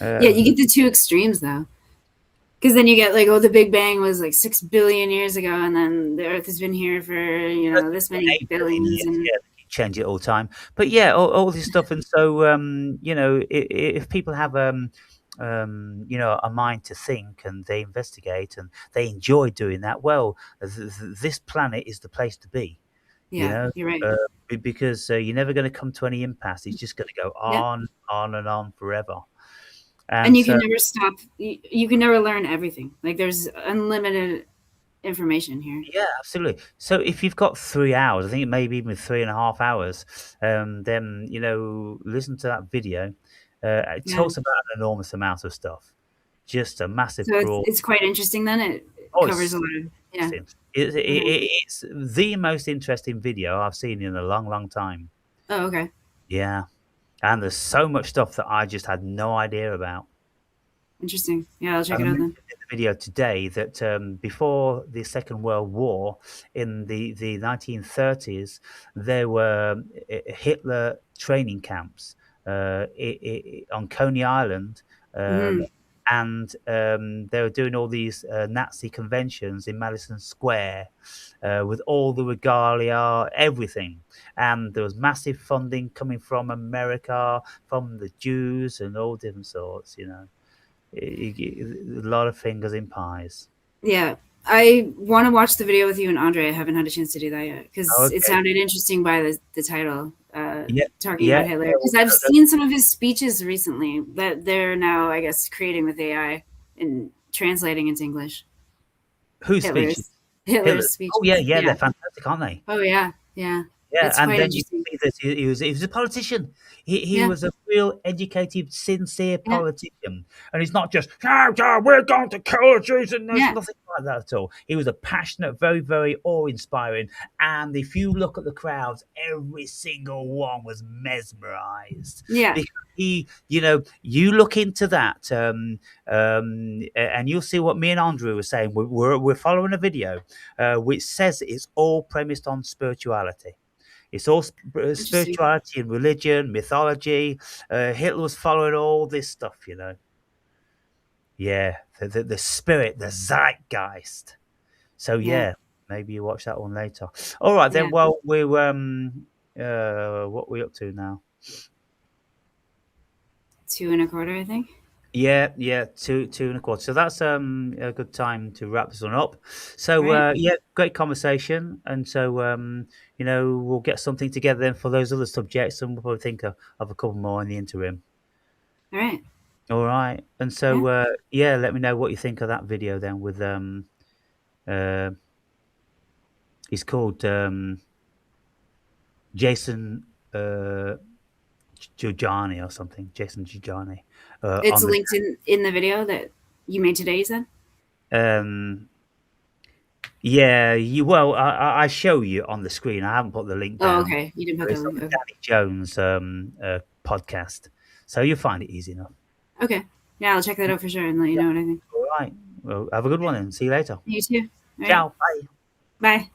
Yeah, you Um, get the two extremes though. Because then you get like, oh, the Big Bang was like 6 billion years ago, and then the Earth has been here for this many 8 billion billions, years, and yeah, they keep changing it all the time. But yeah, all this stuff, and so if people have a mind to think and they investigate and they enjoy doing that, well, this planet is the place to be. You yeah, know, you're right. uh, because you're never going to come to any impasse. It's just going to go Yeah, on and on forever. and And you can so, never stop. You can never learn everything. Like there's unlimited information here. yeah, absolutely. So if you've got 3 hours, I think it may be even 3.5 hours, then listen to that video. It Yeah. talks about an enormous amount of stuff, just a massive So it's broad. it's quite interesting. Then it Oh, covers a it's lot of yeah. Okay. it's the most interesting video I've seen in a long, long time. Oh, okay. Yeah, and there's so much stuff that I just had no idea about. Interesting. Yeah, I'll check And I it out mentioned then. in the video today that before the Second World War, in the 1930s, there were Hitler training camps on Coney Island, um, Hmm. and they were doing all these Nazi conventions in Madison Square with all the regalia, everything. And there was massive funding coming from America, from the Jews, and all different sorts. A lot of fingers in pies. Yeah, I want to watch the video with you and Andre. I haven't had a chance to do that yet because it Okay. sounded interesting by the title, Yeah. talking Yeah. about Hitler. Yeah. Because I've seen some of his speeches recently that they're now, I guess, creating with AI and translating into English. Whose speeches? Hitler's Hitler's Hitler's. Oh, yeah. speeches. Yeah. They're Yeah. fantastic, aren't they? Oh yeah. Yeah. Yeah, It's and quite then you interesting. see that he was a politician. He Yeah. was a real educated, sincere Yeah. politician, and he's not just yeah, yeah, we're going to kill the Jews, and there's Yeah. nothing like that at all. He was a passionate, very, very awe-inspiring, and if you look at the crowds, every single one was mesmerized Yeah. because you look into that, and you'll see what me and Andrew were saying. We're following a video which says it's all premised on spirituality. It's all Interesting. spirituality and religion, mythology. Hitler was following all this stuff. Yeah, the spirit, the zeitgeist. So Yeah. yeah, maybe you watch that one later. All right then. Yeah. Well, what are we up to now? 2 1/4, I think. Yeah, yeah, two and a quarter. So that's a good time to wrap this one up. All So right. yeah, great conversation, and so we'll get something together then for those other subjects, and we'll probably think of a couple more in the interim. All right. All right, and Yeah. so yeah, let me know what you think of that video then. With uh, he's called Jason Giugiani or something. Jason Giugiani It's on the linked in the video that you made today. You said. um Yeah, I show you on the screen. I haven't put the link Oh, down. okay. You didn't put But the it's on link. the Okay. Danny Jones podcast, so you'll find it easy enough. Okay. Yeah, I'll check that out for sure and let you Yeah. know what I think. All right. Well, have a good one and see you later. You too. All right. Ciao. Bye. Bye.